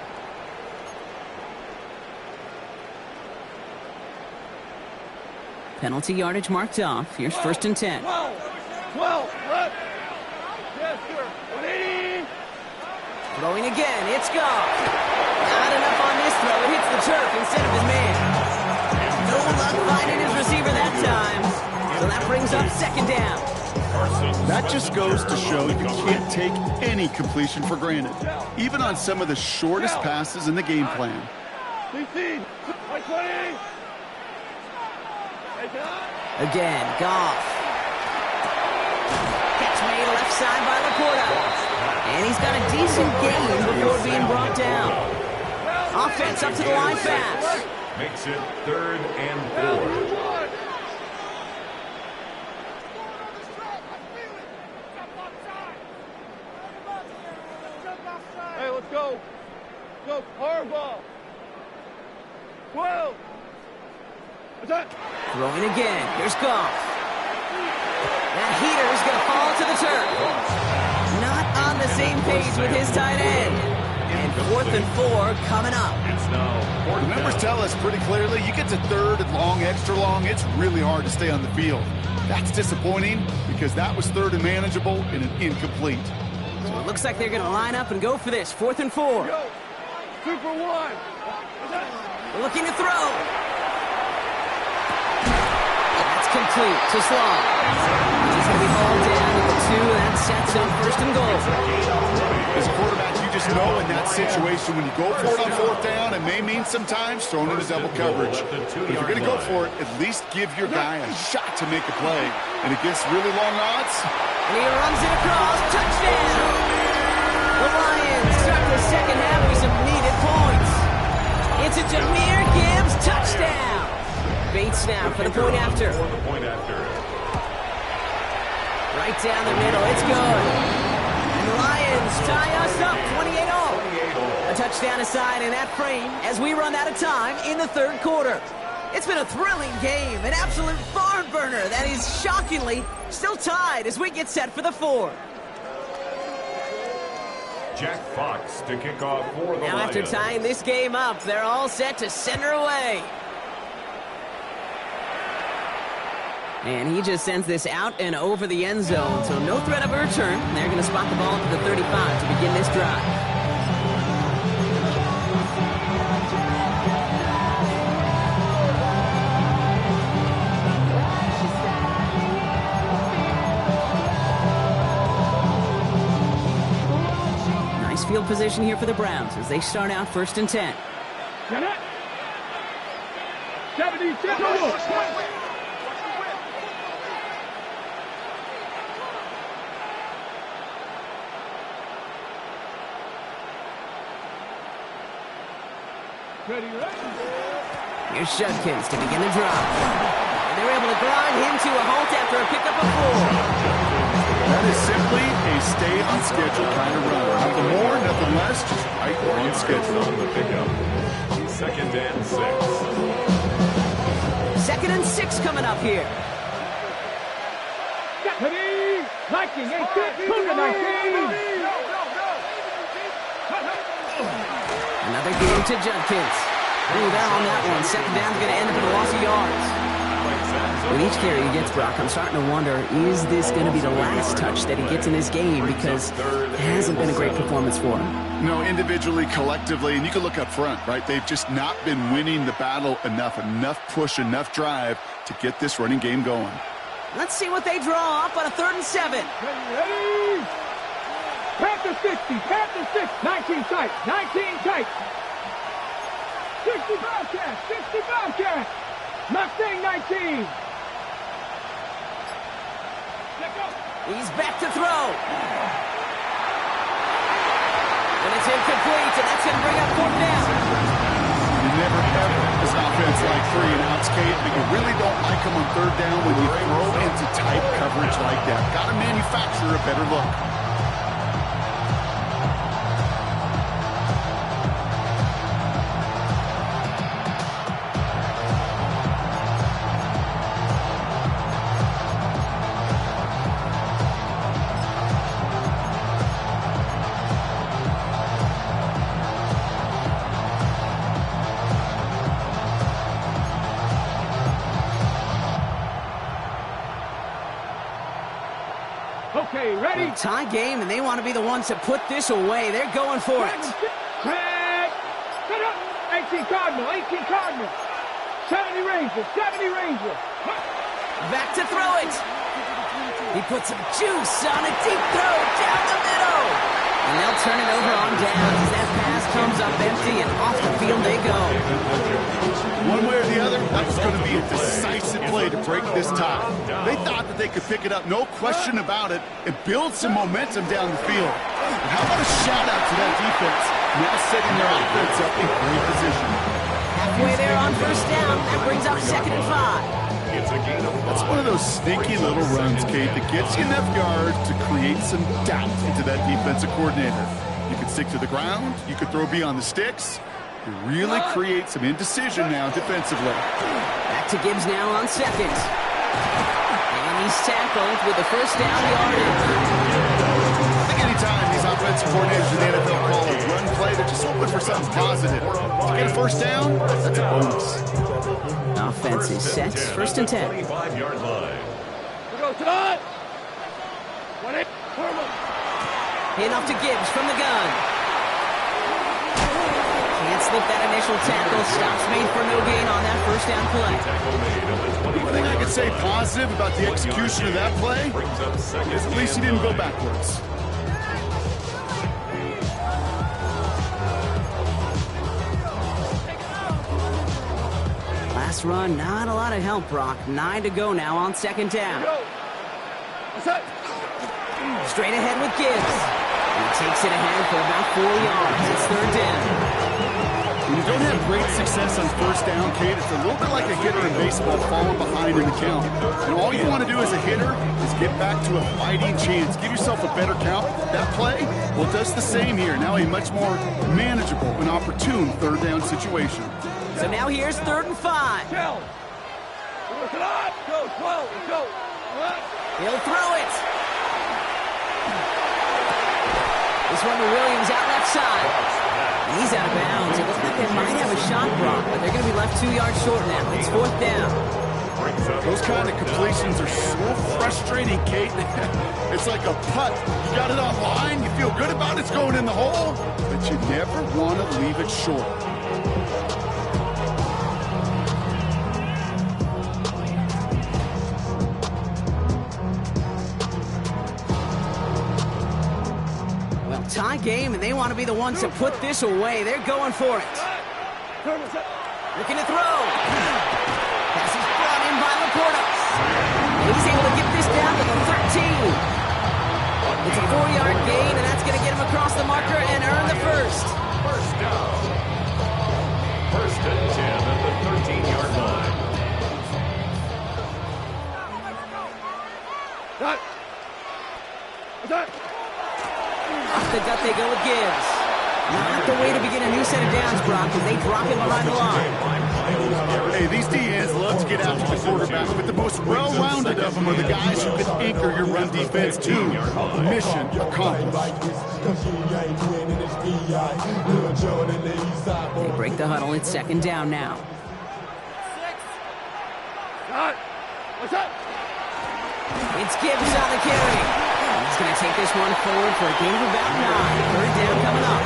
Penalty yardage marked off. Here's 1st and 10. 12. Left. Yes, sir. 180. Throwing again. It's Goff. Not enough on this throw. It hits the turf instead of his man. No luck finding his receiver that time. So that brings up 2nd down. That just goes to show you can't take any completion for granted, even on some of the shortest passes in the game plan. Again, Goff. Catch made left side by Laporta. And he's got a decent gain before being brought down. Offense up to the line fast. Makes it 3rd and 4. Hey, let's go. Go, Harbaugh. 12. Throwing again. Here's Goff. That heater is going to fall to the turf. Not on the same page with his tight end. And 4th and 4 coming up. The numbers tell us pretty clearly, you get to 3rd and long, extra long, it's really hard to stay on the field. That's disappointing because that was 3rd and manageable and an incomplete. So it looks like they're going to line up and go for this. 4th and 4. Super 1. Looking to throw. That's complete to Slaw. He's going to be hauled down to the 2. That sets up 1st and goal. As a quarterback, you just know in that situation, when you go for it on 4th down, it may mean sometimes throwing into double coverage. But if you're going to go for it, at least give your guy a shot to make a play. And against really long odds. And he runs it across. Touchdown! The Lions start the second half with some needed points. It's a Jahmyr Gibbs touchdown. Bates now for the point after. Right down the middle. It's good. And the Lions tie us up 28-all. A touchdown aside in that frame as we run out of time in the 3rd quarter. It's been a thrilling game, an absolute barn burner that is shockingly still tied as we get set for the 4th. Jack Fox to kick off for the Now Lions. after tying this game up, they're all set to center away. And he just sends this out and over the end zone, so no threat of a return. They're going to spot the ball to the 35 to begin this drive. position here for the Browns as they start out 1st and 10. 77. Ready. Here's Judkins to begin the drive. And they're able to grind him to a halt after a pickup of 4. That is simply a stay-on-schedule kind of run. Nothing more, nothing less, just right on schedule. On the pickup. 2nd and 6. 2nd and 6 coming up here. Ready. 19, 18, 19. Another game to Judkins. Ooh, that on that one. 2nd down's going to end up in a loss of yards. With each carry he gets, Brock, I'm starting to wonder, is this going to be the last touch that he gets in this game? Because it hasn't been a great performance for him. No, individually, collectively, and you can look up front, right? They've just not been winning the battle enough push, enough drive to get this running game going. Let's see what they draw up on a 3rd and 7. Ready. Panther 60, Panther 6, 19 tight, 19 tight. 60 Bobcat, 60 Bobcat. Mustang 19. He's back to throw. And it's incomplete, and that's going to bring up 4th down. You never ever, as an offense like 3 and outs, Kate, but you really don't like them on 3rd down when you throw into tight coverage like that. Got to manufacture a better look. Okay, ready. Well, tie game, and they want to be the ones to put this away. They're going for it. Set up. 18 Cardinal, 18 Cardinal. 70 Ranger, 70 Ranger. Back to throw it. He puts some juice on a deep throw down the middle. And they'll turn it over on down as that pass comes up empty, and off the field they go. One way or the other, that was going to be a decisive play to break this tie. They thought that they could pick it up, no question about it, and build some momentum down the field. And how about a shout-out to that defense, now setting their offense up in great position. Halfway there on 1st down, that brings up 2nd and 5. That's one of those sneaky little runs, Kate, that gets you enough yards to create some doubt into that defensive coordinator. You can stick to the ground, you can throw beyond the sticks. You really create some indecision now defensively. Back to Gibbs now on 2nd. And he's tackled with the 1st down yardage. I think anytime these offensive coordinators in the NFL call a run play, they're just hoping for something positive. To get a 1st down, that's a bonus. Offense is set. 1st and 10. 25-yard line. Hand off to Gibbs from the gun. Can't slip that initial tackle. Stops made for no gain on that 1st down play. One thing I can say positive about the execution of that play is at least he didn't go backwards. Last run, not a lot of help, Brock. 9 to go now on 2nd down. Straight ahead with Gibbs. He takes it ahead for about 4 yards. It's 3rd down. When you don't have great success on 1st down, Kate, it's a little bit like a hitter in baseball falling behind in the count. And all you want to do as a hitter is get back to a fighting chance. Give yourself a better count. That play, well, does the same here. Now a much more manageable and opportune 3rd down situation. So now here's 3rd and 5. He'll throw it. This one to Williams out left side. And he's out of bounds. It looks like they might have a shot, Brock, but they're going to be left 2 yards short now. It's 4th down. Those kind of completions are so frustrating, Kate. It's like a putt. You got it on line, you feel good about it's going in the hole, but you never want to leave it short. Tie game, and they want to be the ones to put this away. They're going for it. Looking to throw. Pass is brought in by Laporta. He's able to get this down to the 13. It's a 4-yard gain, and that's going to get him across the marker and earn the first. First down. First and 10 at the 13-yard line. Off the gut they go with Gibbs. Not the way to begin a new set of downs, Brock, as they drop him behind the line. Hey, these DNs love to get after the quarterback, but the most well-rounded of them are the guys who can anchor your run defense too. Mission accomplished. They break the huddle. It's second down now. It's Gibbs on the carry. He's going to take this one forward for a gain of about 9. Third down coming up.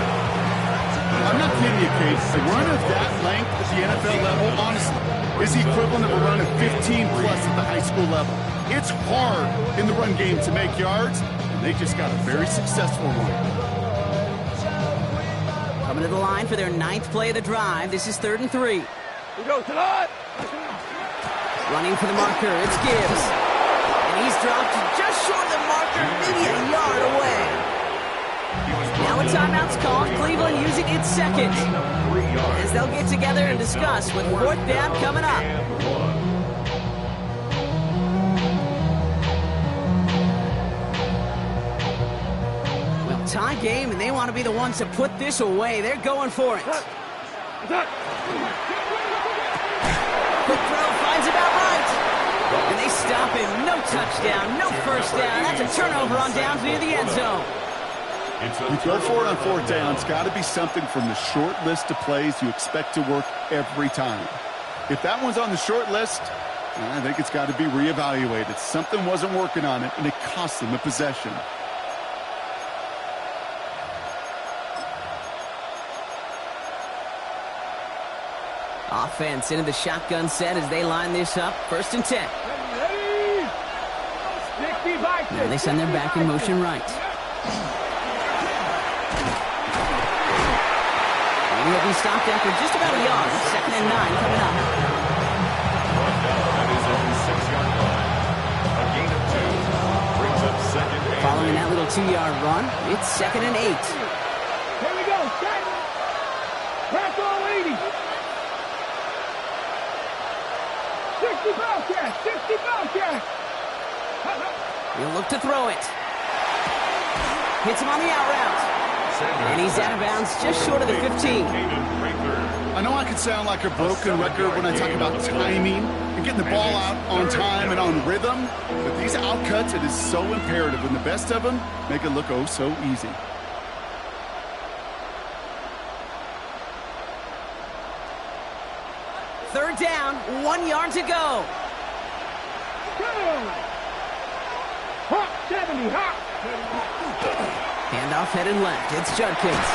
I'm not kidding you, Case. A run of that length at the NFL level, honestly, is the equivalent of a run of 15-plus at the high school level. It's hard in the run game to make yards, and they just got a very successful one. Coming to the line for their 9th play of the drive. This is 3rd and 3. Running for the marker, it's Gibbs. And he's dropped just short of the marker, maybe a yard away. Now a timeout's called. Cleveland using its second. As they'll get together and discuss with 4th down coming up. Well, tie game, and they want to be the ones to put this away. They're going for it. Quick throw finds about right. And they stop him. No touchdown, no first down. That's a turnover on downs near the end zone. You go for it on 4th down. It's got to be something from the short list of plays you expect to work every time. If that one's on the short list, I think it's got to be reevaluated. Something wasn't working on it, and it cost them the possession. Offense into the shotgun set as they line this up. 1st and 10. And they send their back in motion right. And he'll be stopped after just about a yard. 2nd and 9 coming up. That is on the 6-yard line. A gain of 2 brings up 2nd and 8. Following that little 2-yard run, it's 2nd and 8. Here we go, set. Press all 80. 60 Bobcats, 60 Bobcats. He'll look to throw it. Hits him on the out route. And he's out of bounds just short of the 15. I know I can sound like a broken record when I talk about timing and getting the ball out on time and on rhythm, but these outcuts, it is so imperative, and the best of them make it look oh so easy. Third down, 1 yard to go. Hot 70, hot. Handoff headed left. It's Judkins.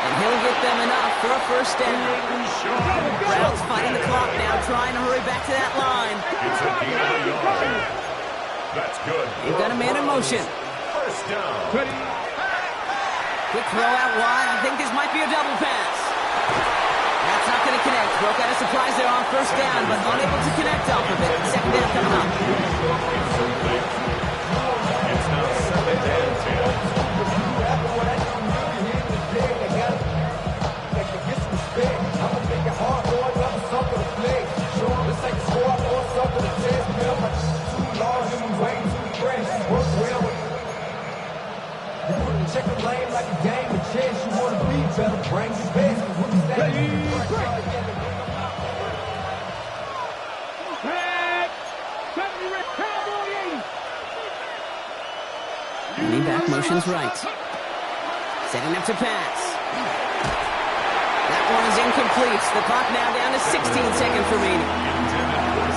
And he'll get them enough for a first down. Browns fighting the clock now, trying to hurry back to that line. It's a gain of a yard. That's good. They've got a man in motion. First down. Quick throw out wide. I think this might be a double pass. That's not going to connect. Broke out a surprise there on first down, but unable to connect off of it. 2nd down coming up. It's now 7th and 10. Check the lane like a game of chess. You want to be better, bring your best. Lean back motion's right. Setting up to pass. That one is incomplete. The clock now down to 16 seconds remaining.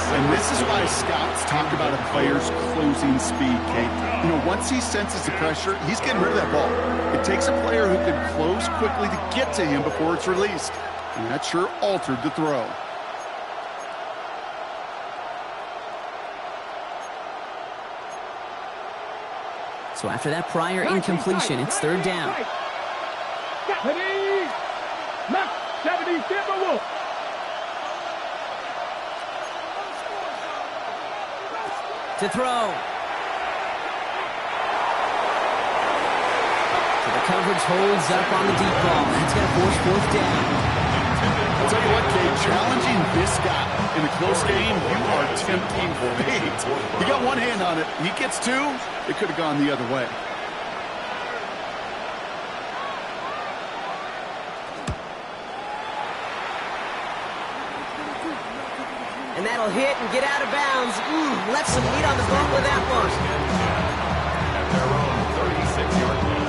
And this is why scouts talk about a player's closing speed, Kate. You know, once he senses the pressure, he's getting rid of that ball. It takes a player who can close quickly to get to him before it's released. And that sure altered the throw. So after that prior incompletion, it's third down. 70 Timberwolves. To throw. So the coverage holds up on the deep ball. That's going to force fourth down. I'll tell you what, Kate, challenging this guy in a close game, you are tempting fate. He got one hand on it. He gets two. It could have gone the other way. And that'll hit and get out of bounds. Left some meat on the bone with that one. At their own 36-yard line.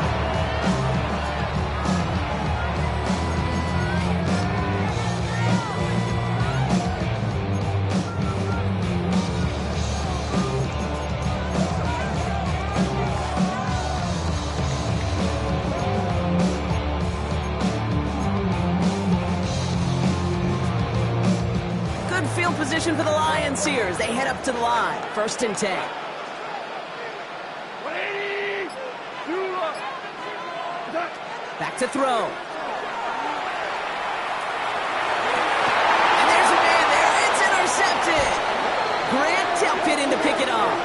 Field position for the Lions here as they head up to the line. First and 10. Back to throw. And there's a man there. It's intercepted. Grant Delpit in to pick it off.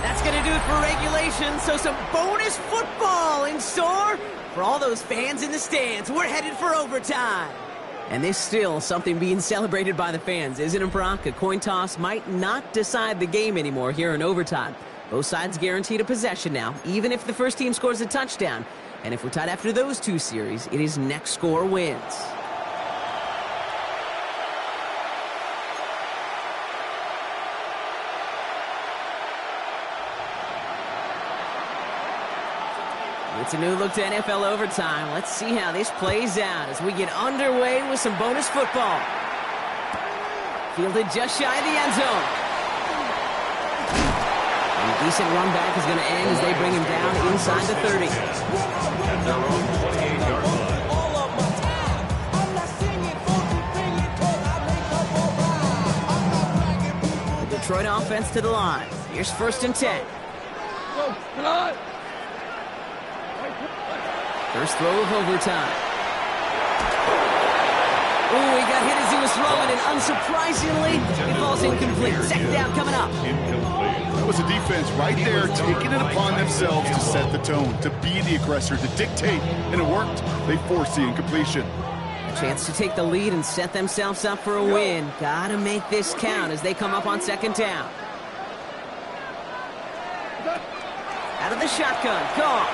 That's going to do it for regulation, so some bonus football in store for all those fans in the stands. We're headed for overtime. And there's still something being celebrated by the fans, isn't it, Brock? A coin toss might not decide the game anymore here in overtime. Both sides guaranteed a possession now, even if the first team scores a touchdown. And if we're tied after those two series, it is next score wins. It's a new look to NFL overtime. Let's see how this plays out as we get underway with some bonus football. Fielded just shy of the end zone. And a decent run back is going to end as they bring him down inside the 30. At their own 28-yard line. The Detroit offense to the line. Here's first and 10. First throw of overtime. Oh, he got hit as he was throwing, and unsurprisingly, it falls incomplete. Second down coming up. That was a defense right there taking it upon themselves to set the tone, to be the aggressor, to dictate, and it worked. They forced the incompletion. A chance to take the lead and set themselves up for a win. Gotta make this count as they come up on second down. Out of the shotgun, gone.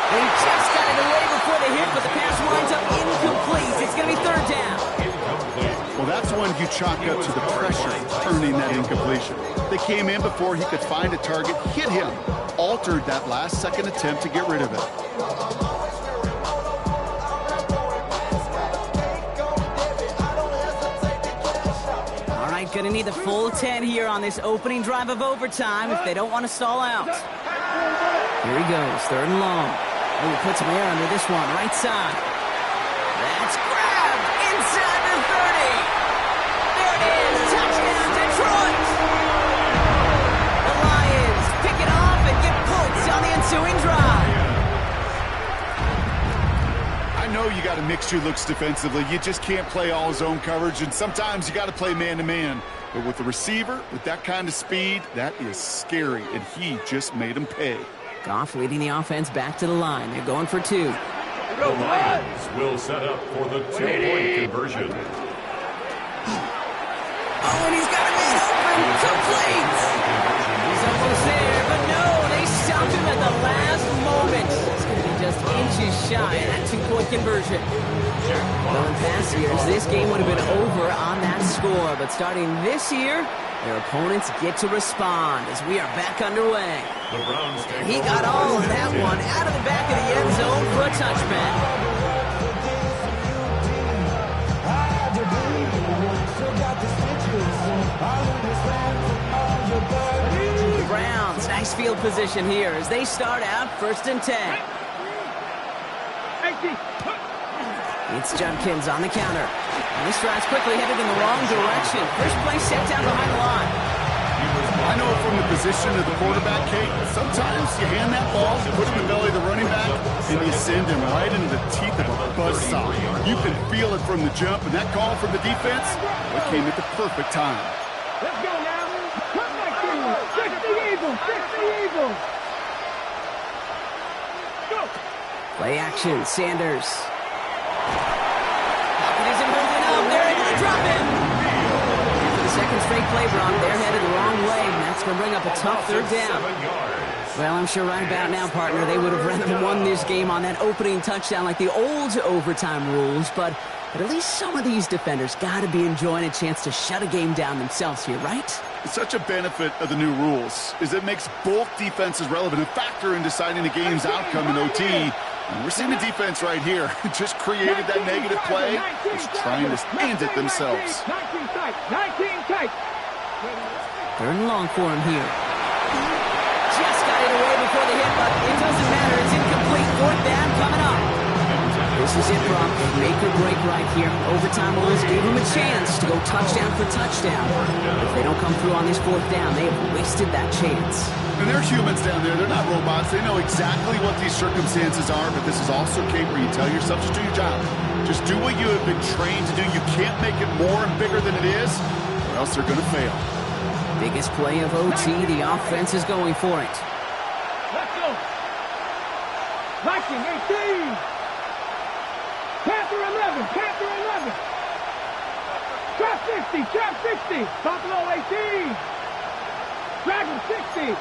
They just got it away before the hit, but the pass winds up incomplete. It's going to be third down. Well, that's when you chalk up to the pressure turning that incompletion. They came in before he could find a target, hit him, altered that last-second attempt to get rid of it. All right, going to need the full 10 here on this opening drive of overtime if they don't want to stall out. Here he goes, third and long. Oh, he puts some air under this one, right side. That's grabbed inside the 30. There it is, touchdown Detroit. The Lions pick it off and get points on the ensuing drive. I know you got to mix your looks defensively. You just can't play all zone coverage, and sometimes you got to play man-to-man. But with the receiver, with that kind of speed, that is scary, and he just made him pay. Goff leading the offense back to the line. They're going for two. The Lions will set up for the two-point conversion. Oh, and he's got a man open. Complete. He's almost there, but no, they stopped him at the last moment. It's going to be just inches shy of that two-point conversion. Well, in past years, this game would have been over on that score, but starting this year, their opponents get to respond as we are back underway. He got all of that one out of the back of the end zone for a touchback. The Browns, nice field position here as they start out first and 10. It's Judkins on the counter. And this drive's quickly headed in the wrong direction. First play set down behind the line. I know from the position of the quarterback, Kate, sometimes you hand that ball, you put it in the belly of the running back, and you send him right into the teeth of a buzzsaw. You can feel it from the jump, and that call from the defense, it came at the perfect time. Let's go now. Come back to you. 60 Eagles. 60 Eagles. Go. Play action, Sanders. It isn't holding up. They're able to drop him. And for the second straight play, Brock, they're headed the wrong way, and that's going to bring up a tough third down. Well, I'm sure right about now, partner, they would have rather won this game on that opening touchdown like the old overtime rules, but at least some of these defenders got to be enjoying a chance to shut a game down themselves here, right? Such a benefit of the new rules is it makes both defenses relevant, a factor in deciding the game's outcome in OT. And we're seeing the defense right here. Just created that negative play. Just trying to end it themselves. 19 tight. 19 tight. Third and long for him here. Just got it away before the hit, but it doesn't matter. It's incomplete. Fourth down coming up. This is it, Brock. Make or break right here. Overtime rules gave them a chance to go touchdown for touchdown. If they don't come through on this fourth down, they have wasted that chance. And they're humans down there. They're not robots. They know exactly what these circumstances are, but this is also, Kate, where you tell yourself to do your job. Just do what you have been trained to do. You can't make it more and bigger than it is, or else they're going to fail. Biggest play of OT. The offense is going for it. Let's go. Viking 18. Panther 11. Panther 11. Trap 60. Trap 60. Buffalo 18. Dragon 60.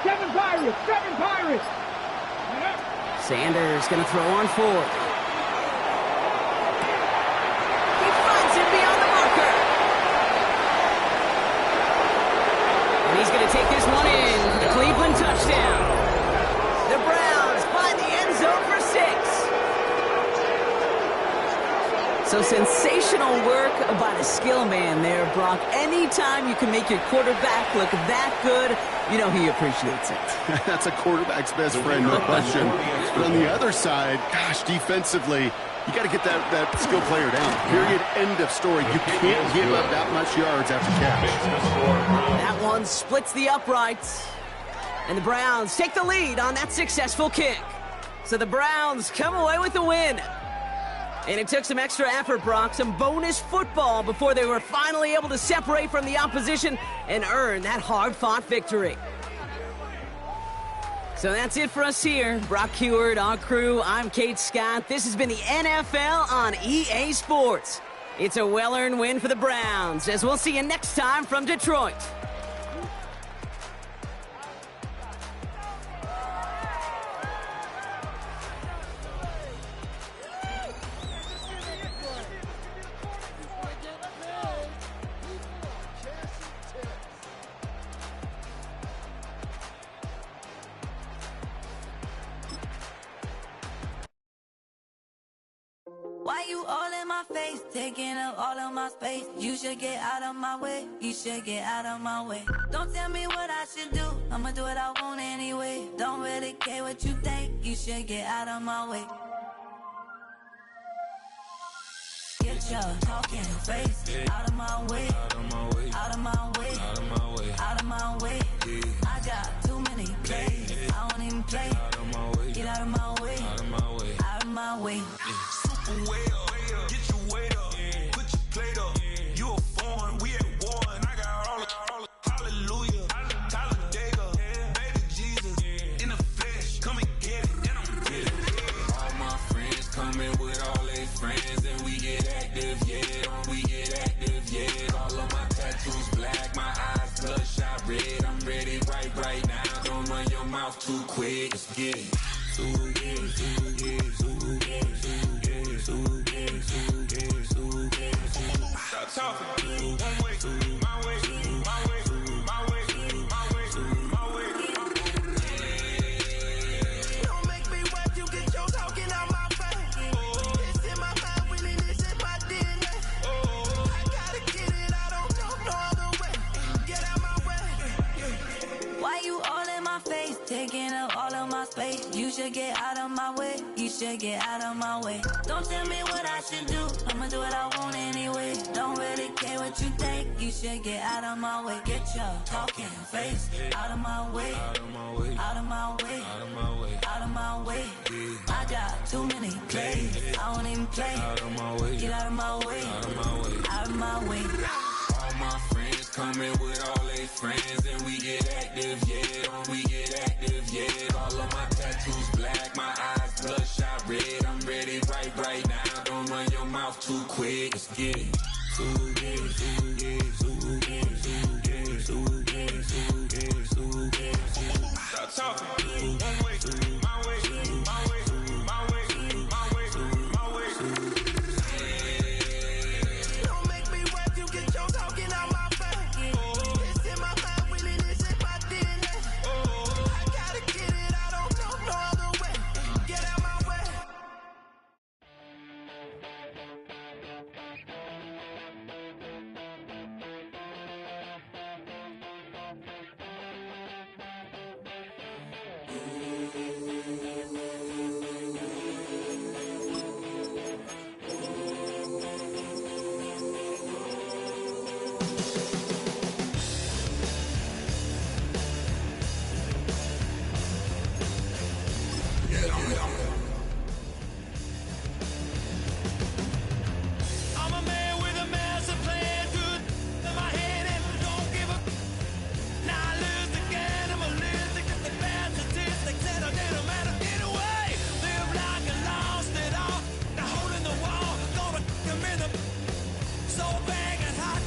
7 Pirates. 7 Pirates. Sanders going to throw on fourth. He finds him beyond the marker. And he's going to take this one in for the Cleveland touchdown. The Browns find the end zone for 6. So sensational work by the skill man there, Brock. Anytime you can make your quarterback look that good, you know he appreciates it. That's a quarterback's best friend, no question. But on the other side, gosh, defensively, you got to get that skill player down. Period. End of story. You can't give up that much yards after catch. That one splits the uprights. And the Browns take the lead on that successful kick. So the Browns come away with the win. And it took some extra effort, Brock, some bonus football before they were finally able to separate from the opposition and earn that hard-fought victory. So that's it for us here. Brock Huard, our crew, I'm Kate Scott. This has been the NFL on EA Sports. It's a well-earned win for the Browns, as we'll see you next time from Detroit. Why you all in my face, taking up all of my space? You should get out of my way, you should get out of my way. Don't tell me what I should do, I'ma do what I want anyway. Don't really care what you think, you should get out of my way. Get your talking face out of my way, out of my way, out of my way, out of my way, out of my way. I got too many plays, I don't even play. Get out of my way, out of my way, out of my way. Way up, get your weight up, put your plate up. You a foreign, we at war, and I got all the hallelujah, Talladega, baby Jesus, in the flesh, come and get it, and I'm with it. All my friends coming with all their friends, and we get active, yeah, we get active, yeah. All of my tattoos black, my eyes bloodshot red. I'm ready right now. Don't run your mouth too quick. Let's get it. Stop talking. One way, my way, my way, my way, my way, my way. Don't make me watch you get your talking out my face. It's in my mind, winning this in my DNA. I gotta get it, I don't know no other way. Get out my way. Why you all in my face, taking up all of my space? face. You should get out of my way. You should get out of my way. Don't tell me what I should do. I'ma do what I want anyway. Don't really care what you think. You should get out of my way. Get your talking face out of my way. Out of my way. Out of my way. Out of my way. Out of my way. I got too many plays. I don't even play. Out of my way. Get out of my way. Out of my way. Out of my way. All my friends coming with all their friends, and we get active, yeah. We get active, yeah. All of my tattoos black, my eyes bloodshot red. I'm ready right now. Don't run your mouth too quick. Let's get it. Stop talking. One way, my way, my way, my way, my way, my way. Don't make me rap, you get your talking out my face. It's in my mind, really, this is my DNA. I gotta get it, I don't know no other way. Get out my way. I'm a man with a massive plan, good in my head and don't give a. Now I lose again, I'm a loser, get the bad statistics and I didn't matter anyway. Live like I lost it all, now holding the wall, gonna come in the. So bang and hot,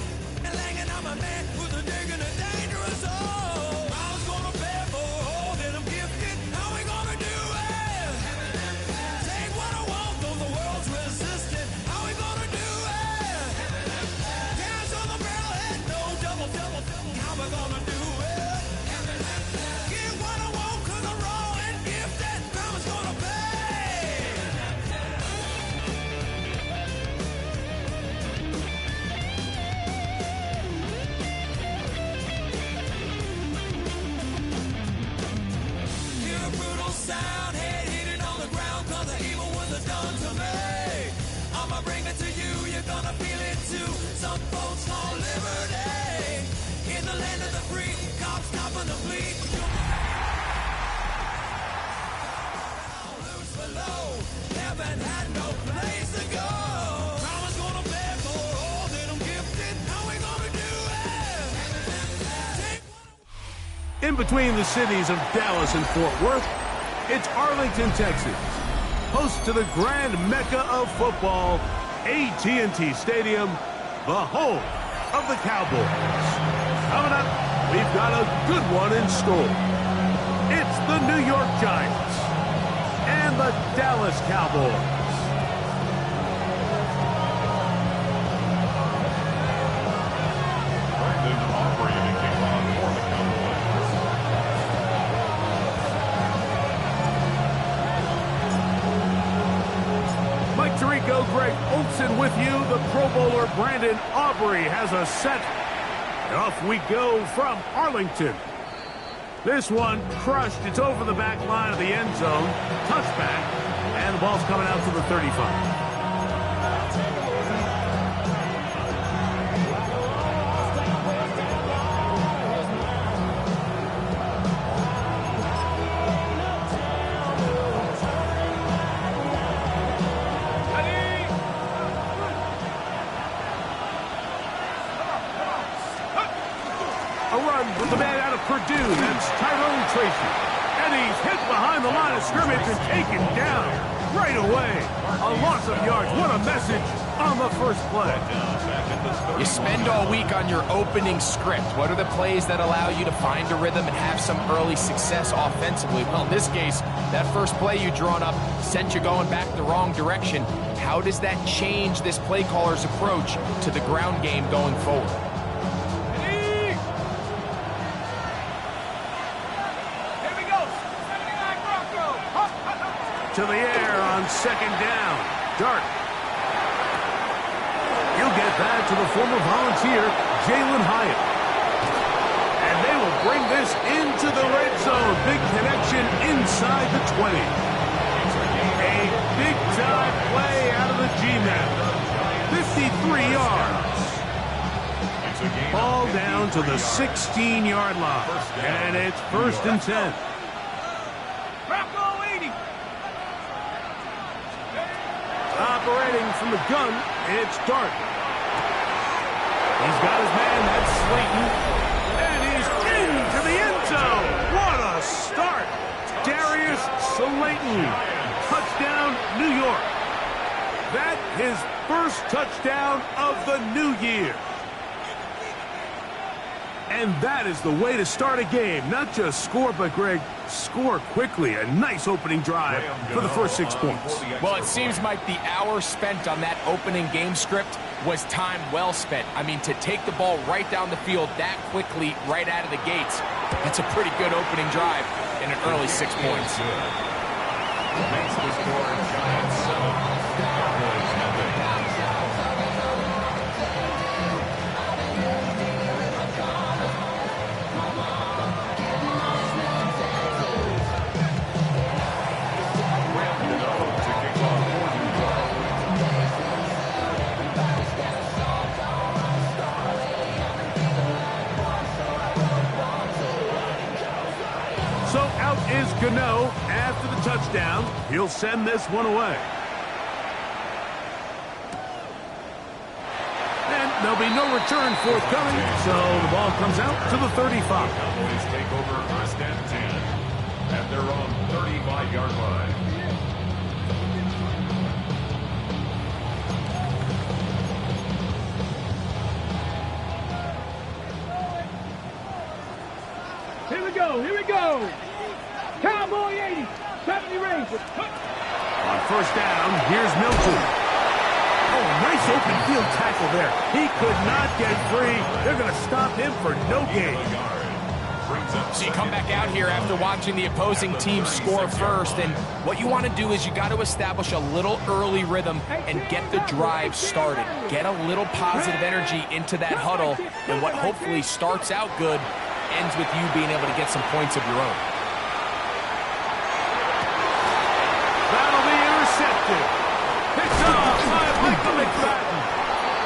and langing I'm a man with a dig and a dangerous hole. I was gonna bear for all that I'm gifted, how we gonna do it? Take what I want, though the world's resistant, how we gonna do it? Hands on the barrel head, no double, how we gonna do it? Get what I want, cause I'm raw and gifted, karma's gonna pay. Hear a brutal sound, head hitting on the ground, cause the evil ones are done to me. I'ma bring it to you, you're gonna feel it too. Some folks want liberty. In the land of the free, cops stopping the bleed. Loose below, heaven had no place to go. Karma's gonna bear for all that I'm gifted, how we gonna do it? Take In between the cities of Dallas and Fort Worth, it's Arlington, Texas, host to the grand mecca of football, AT&T Stadium, the home of the Cowboys. Coming up, we've got a good one in store. It's the New York Giants and the Dallas Cowboys. Brandon Aubrey making run for the Cowboys. Mike Tirico, Greg Olsen with you. The Pro Bowler Brandon Aubrey has a set. And off we go from Arlington. This one crushed. It's over the back line of the end zone. Touchback. And the ball's coming out to the 35. A run with the man out of Purdue. That's Tyrone Tracy. And he's hit behind the line of scrimmage and taken down right away. A loss of yards. What a message on the first play. You spend all week on your opening script. What are the plays that allow you to find a rhythm and have some early success offensively? Well, in this case, that first play you drawn up sent you going back the wrong direction. How does that change this play caller's approach to the ground game going forward? To the air on second down. Dart. He'll get that to the former Volunteer, Jalen Hyatt. And they will bring this into the red zone. Big connection inside the 20. A big-time play out of the G-Man. 53 yards. Ball down to the 16-yard line. And it's 1st and 10. Operating from the gun, it's Dart. He's got his man, that's Slayton. And he's into the end zone. What a start. Darius Slayton. Touchdown, New York. That his first touchdown of the new year. And that is the way to start a game. Not just score, but, Greg, score quickly. A nice opening drive for the first 6 points. Well, it seems like the hour spent on that opening game script was time well spent. I mean, to take the ball right down the field that quickly, right out of the gates, that's a pretty good opening drive in an early 6 points. Makes the score Giants 7, Cowboys nothing. So out is Gano after the touchdown. He'll send this one away. And there'll be no return forthcoming, so the ball comes out to the 35. Cowboys take over 1st and 10 at their own 35-yard line. Here we go, here we go. Cowboy 80, 70 range. On 1st down, here's Milton. Oh, nice open field tackle there. He could not get free. They're going to stop him for no gain. So you come back out here after watching the opposing team score first, and what you want to do is you got to establish a little early rhythm and get the drive started. Get a little positive energy into that huddle, and what hopefully starts out good ends with you being able to get some points of your own. That'll be intercepted. Picked off by Michael McFadden.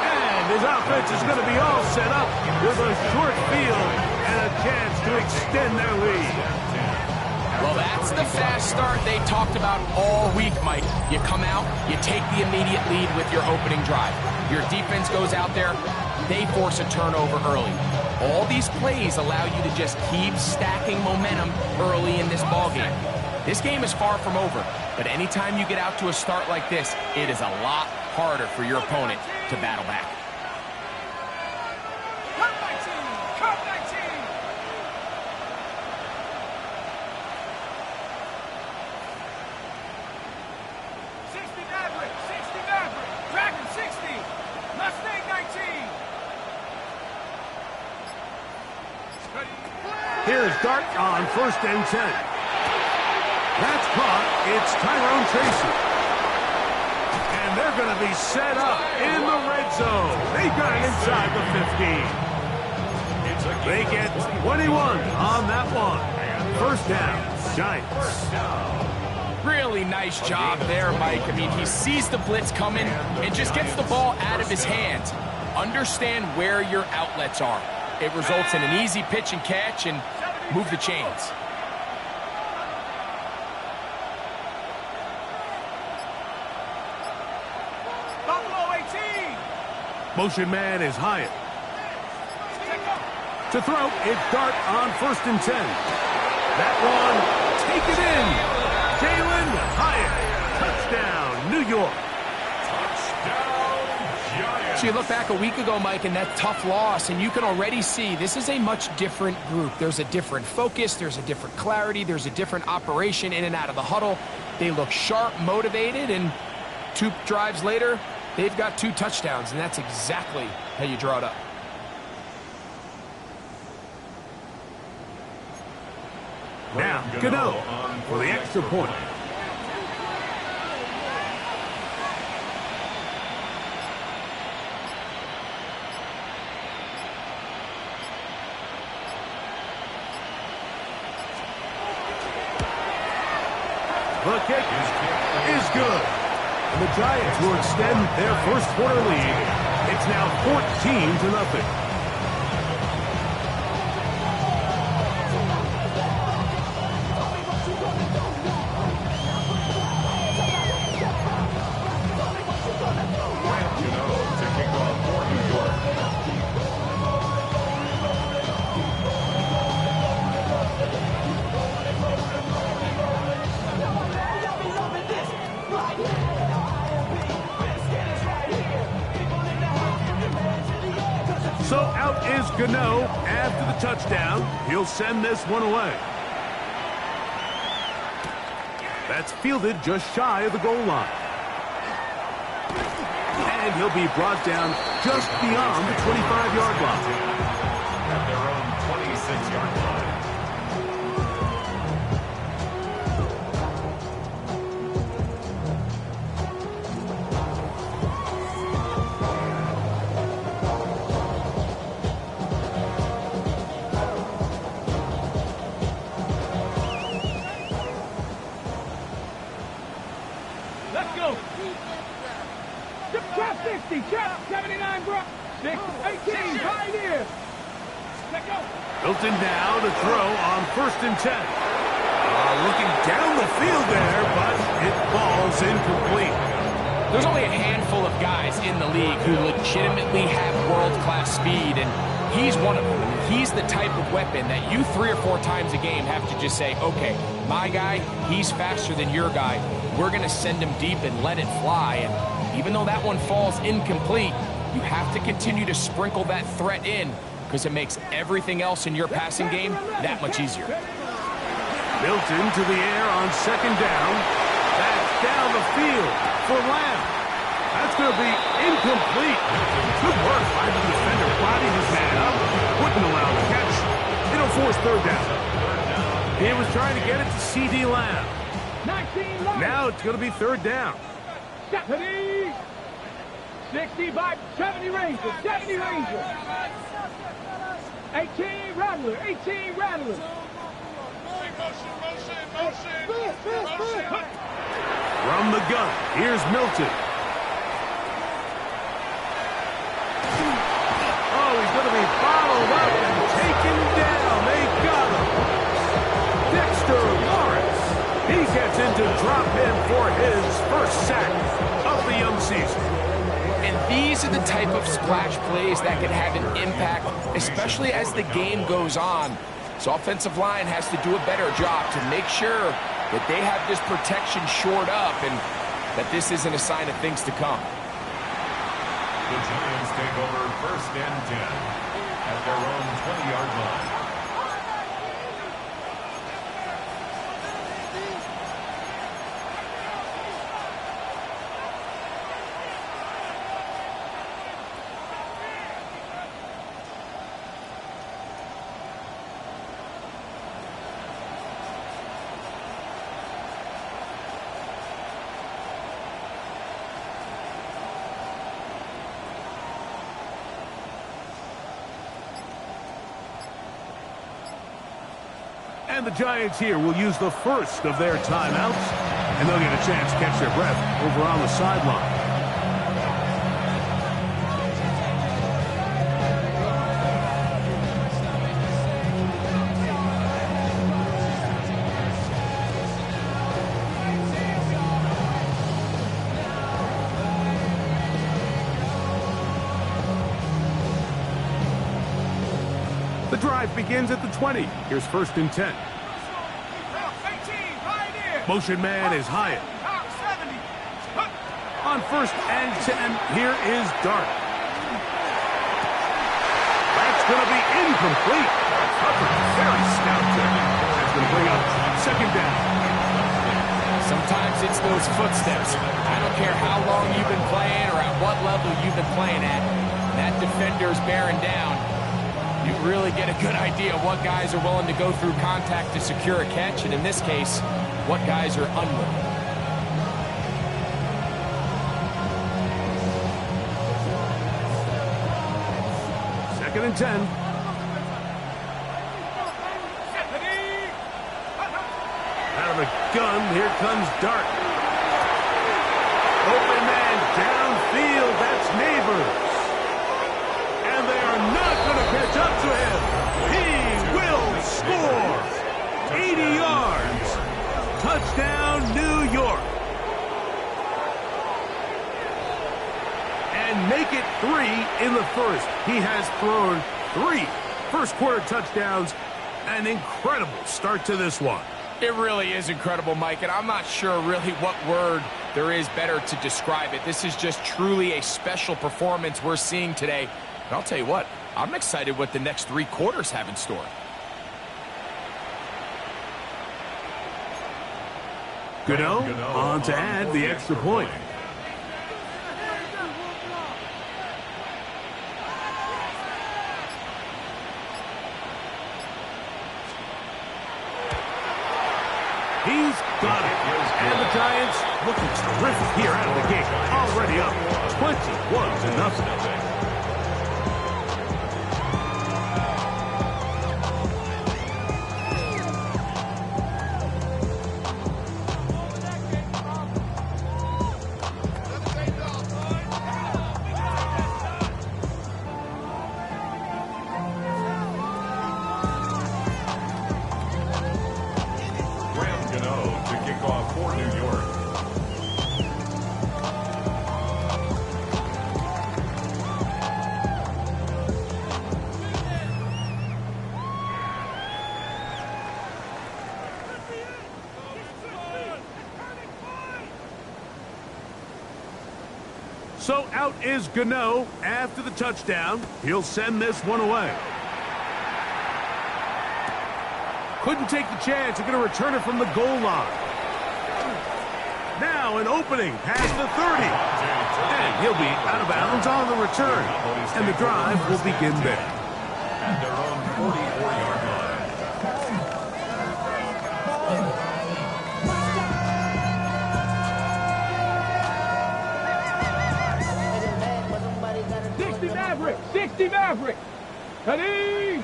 And his offense is going to be all set up with a short field and a chance to extend their lead. Well, that's the fast start they talked about all week, Mike. You come out, you take the immediate lead with your opening drive. Your defense goes out there, they force a turnover early. All these plays allow you to just keep stacking momentum early in this ballgame. This game is far from over, but anytime you get out to a start like this, it is a lot harder for your opponent to battle back. Cut 19. Dragon 60, Mustang 19. Here's Dart on 1st and 10. That's caught. It's Tyrone Tracy. And they're going to be set up in the red zone. They got it inside the 15. They get 21 on that one. 1st down, Giants. Really nice job there, Mike. I mean, he sees the blitz coming and just gets the ball out of his hands. Understand where your outlets are. It results in an easy pitch and catch and move the chains. Buffalo 18. Motion man is Hyatt. To throw, it's Dart on 1st and 10. That one, take it in. Jalen Hyatt. Touchdown, New York. So you look back a week ago, Mike, and that tough loss, and you can already see this is a much different group. There's a different focus, there's a different clarity, there's a different operation in and out of the huddle. They look sharp, motivated, and 2 drives later, they've got 2 touchdowns, and that's exactly how you draw it up. Now, Gano for the extra point. The kick is good. And the Giants will extend their first quarter lead. It's now 14-0. So out is Gano after the touchdown. He'll send this one away. That's fielded just shy of the goal line. And he'll be brought down just beyond the 25-yard line. At their own 26-yard line. Let's go. Trap 60, trap 79, bro. 6, 18, Pioneer. Let's go. Hilton now to throw on 1st and 10. Looking down the field there, but it falls incomplete. There's only a handful of guys in the league who legitimately have world-class speed, and he's one of them. I mean, he's the type of weapon that you 3 or 4 times a game have to just say, okay, my guy, he's faster than your guy. We're going to send him deep and let it fly. And even though that one falls incomplete, you have to continue to sprinkle that threat in because it makes everything else in your passing game that much easier. Milton to the air on 2nd down. That's down the field for Lamb. That's going to be incomplete. Good work by the defender. Bodied his man up. Wouldn't allow the catch. It'll force 3rd down. He was trying to get it to C.D. Lamb. Now it's going to be 3rd down. 70. 65, 70 Rangers, 70 Rangers. 18 Rattler, 18 Rattler. From the gun, here's Milton. Oh, he's going to be bottled up and taken down. They got him. Dexter Lawrence. He gets into drop in for his first sack of the young season. And these are the type of splash plays that can have an impact, especially as the game goes on. So offensive line has to do a better job to make sure that they have this protection shored up and that this isn't a sign of things to come. The Giants take over 1st and 10 at their own 20-yard line. And the Giants here will use the first of their timeouts, and they'll get a chance to catch their breath over on the sideline. The drive begins at the 20. Here's 1st and 10. Motion man is Hyatt. On 1st and 10, here is Dart. That's going to be incomplete. Covered very stout there. That's going to bring up 2nd down. Sometimes it's those footsteps. I don't care how long you've been playing or at what level you've been playing at. That defender's bearing down. You really get a good idea of what guys are willing to go through contact to secure a catch, and in this case, what guys are unwilling. Second and 10. Out of the shotgun. Here comes Dart. Open man downfield. That's Neighbors. And they are not going to catch up to him. He will score. 80 yards. Touchdown, New York. And make it 3 in the first. He has thrown 3 first-quarter touchdowns. An incredible start to this one. It really is incredible, Mike, and I'm not sure really what word there is better to describe it. This is just truly a special performance we're seeing today. And I'll tell you what, I'm excited what the next 3 quarters have in store. Gano on to add the extra point. He's got it. And the Giants looking terrific here out of the gate. Already up 21-0. So out is Gano after the touchdown. He'll send this one away. Couldn't take the chance. They're going to return it from the goal line. Now an opening past the 30. And he'll be out of bounds on the return. And the drive will begin there. At their own 44-yard line. Maverick, 60 Maverick. Ready?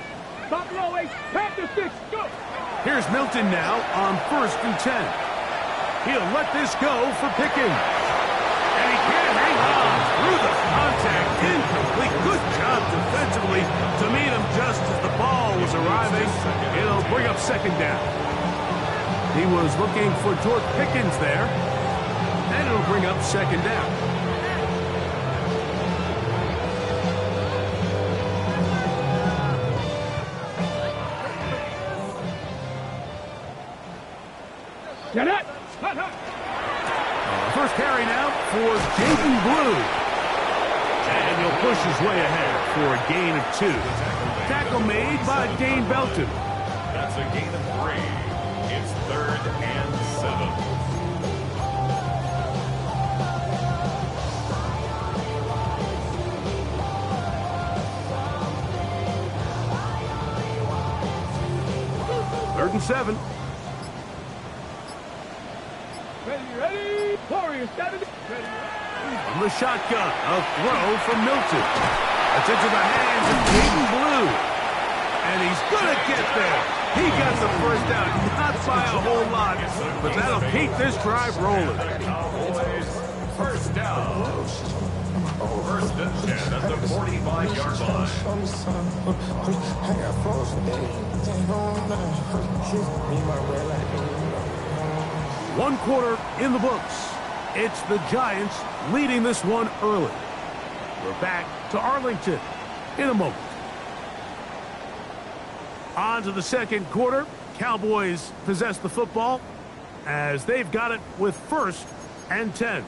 Buffalo 8, Panther 6, go. Here's Milton now on 1st and 10. He'll let this go for Pickens. And he can't hang on through the contact. Incomplete. Good job defensively to meet him just as the ball was arriving. It'll bring up 2nd down. He was looking for George Pickens there. And it'll bring up 2nd down. Get it! First carry now for Jaden Blue. And he'll push his way ahead for a gain of 2. Tackle made by Dane Belton. That's a gain of 3. It's 3rd and 7. Third and 7. Ready? Warriors, got it. From the shotgun, a throw from Milton. It's into the hands of Jaden Blue. And he's going to get there. He got the first down, not by a whole lot, but that'll keep this drive rolling. First down. 1st and 10 at the 45-yard line. 1 quarter in the books. It's the Giants leading this one early. We're back to Arlington in a moment. On to the 2nd quarter. Cowboys possess the football as they've got it with 1st and 10.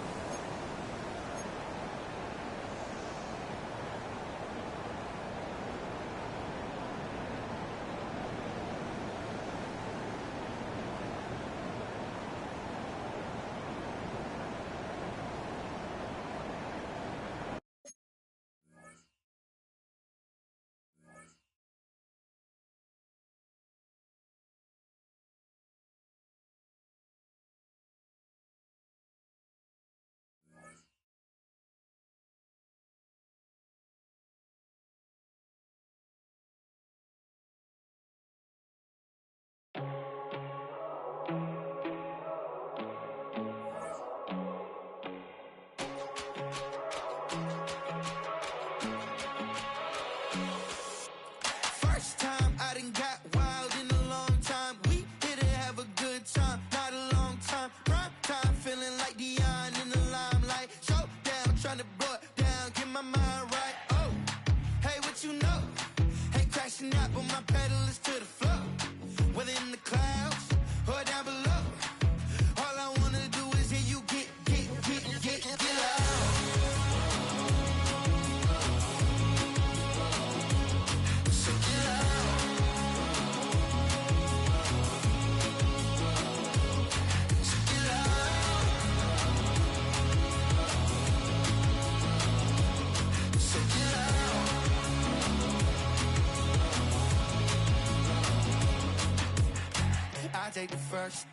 take the first.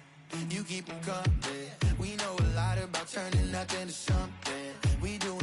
You keep them coming. We know a lot about turning nothing to something. We doing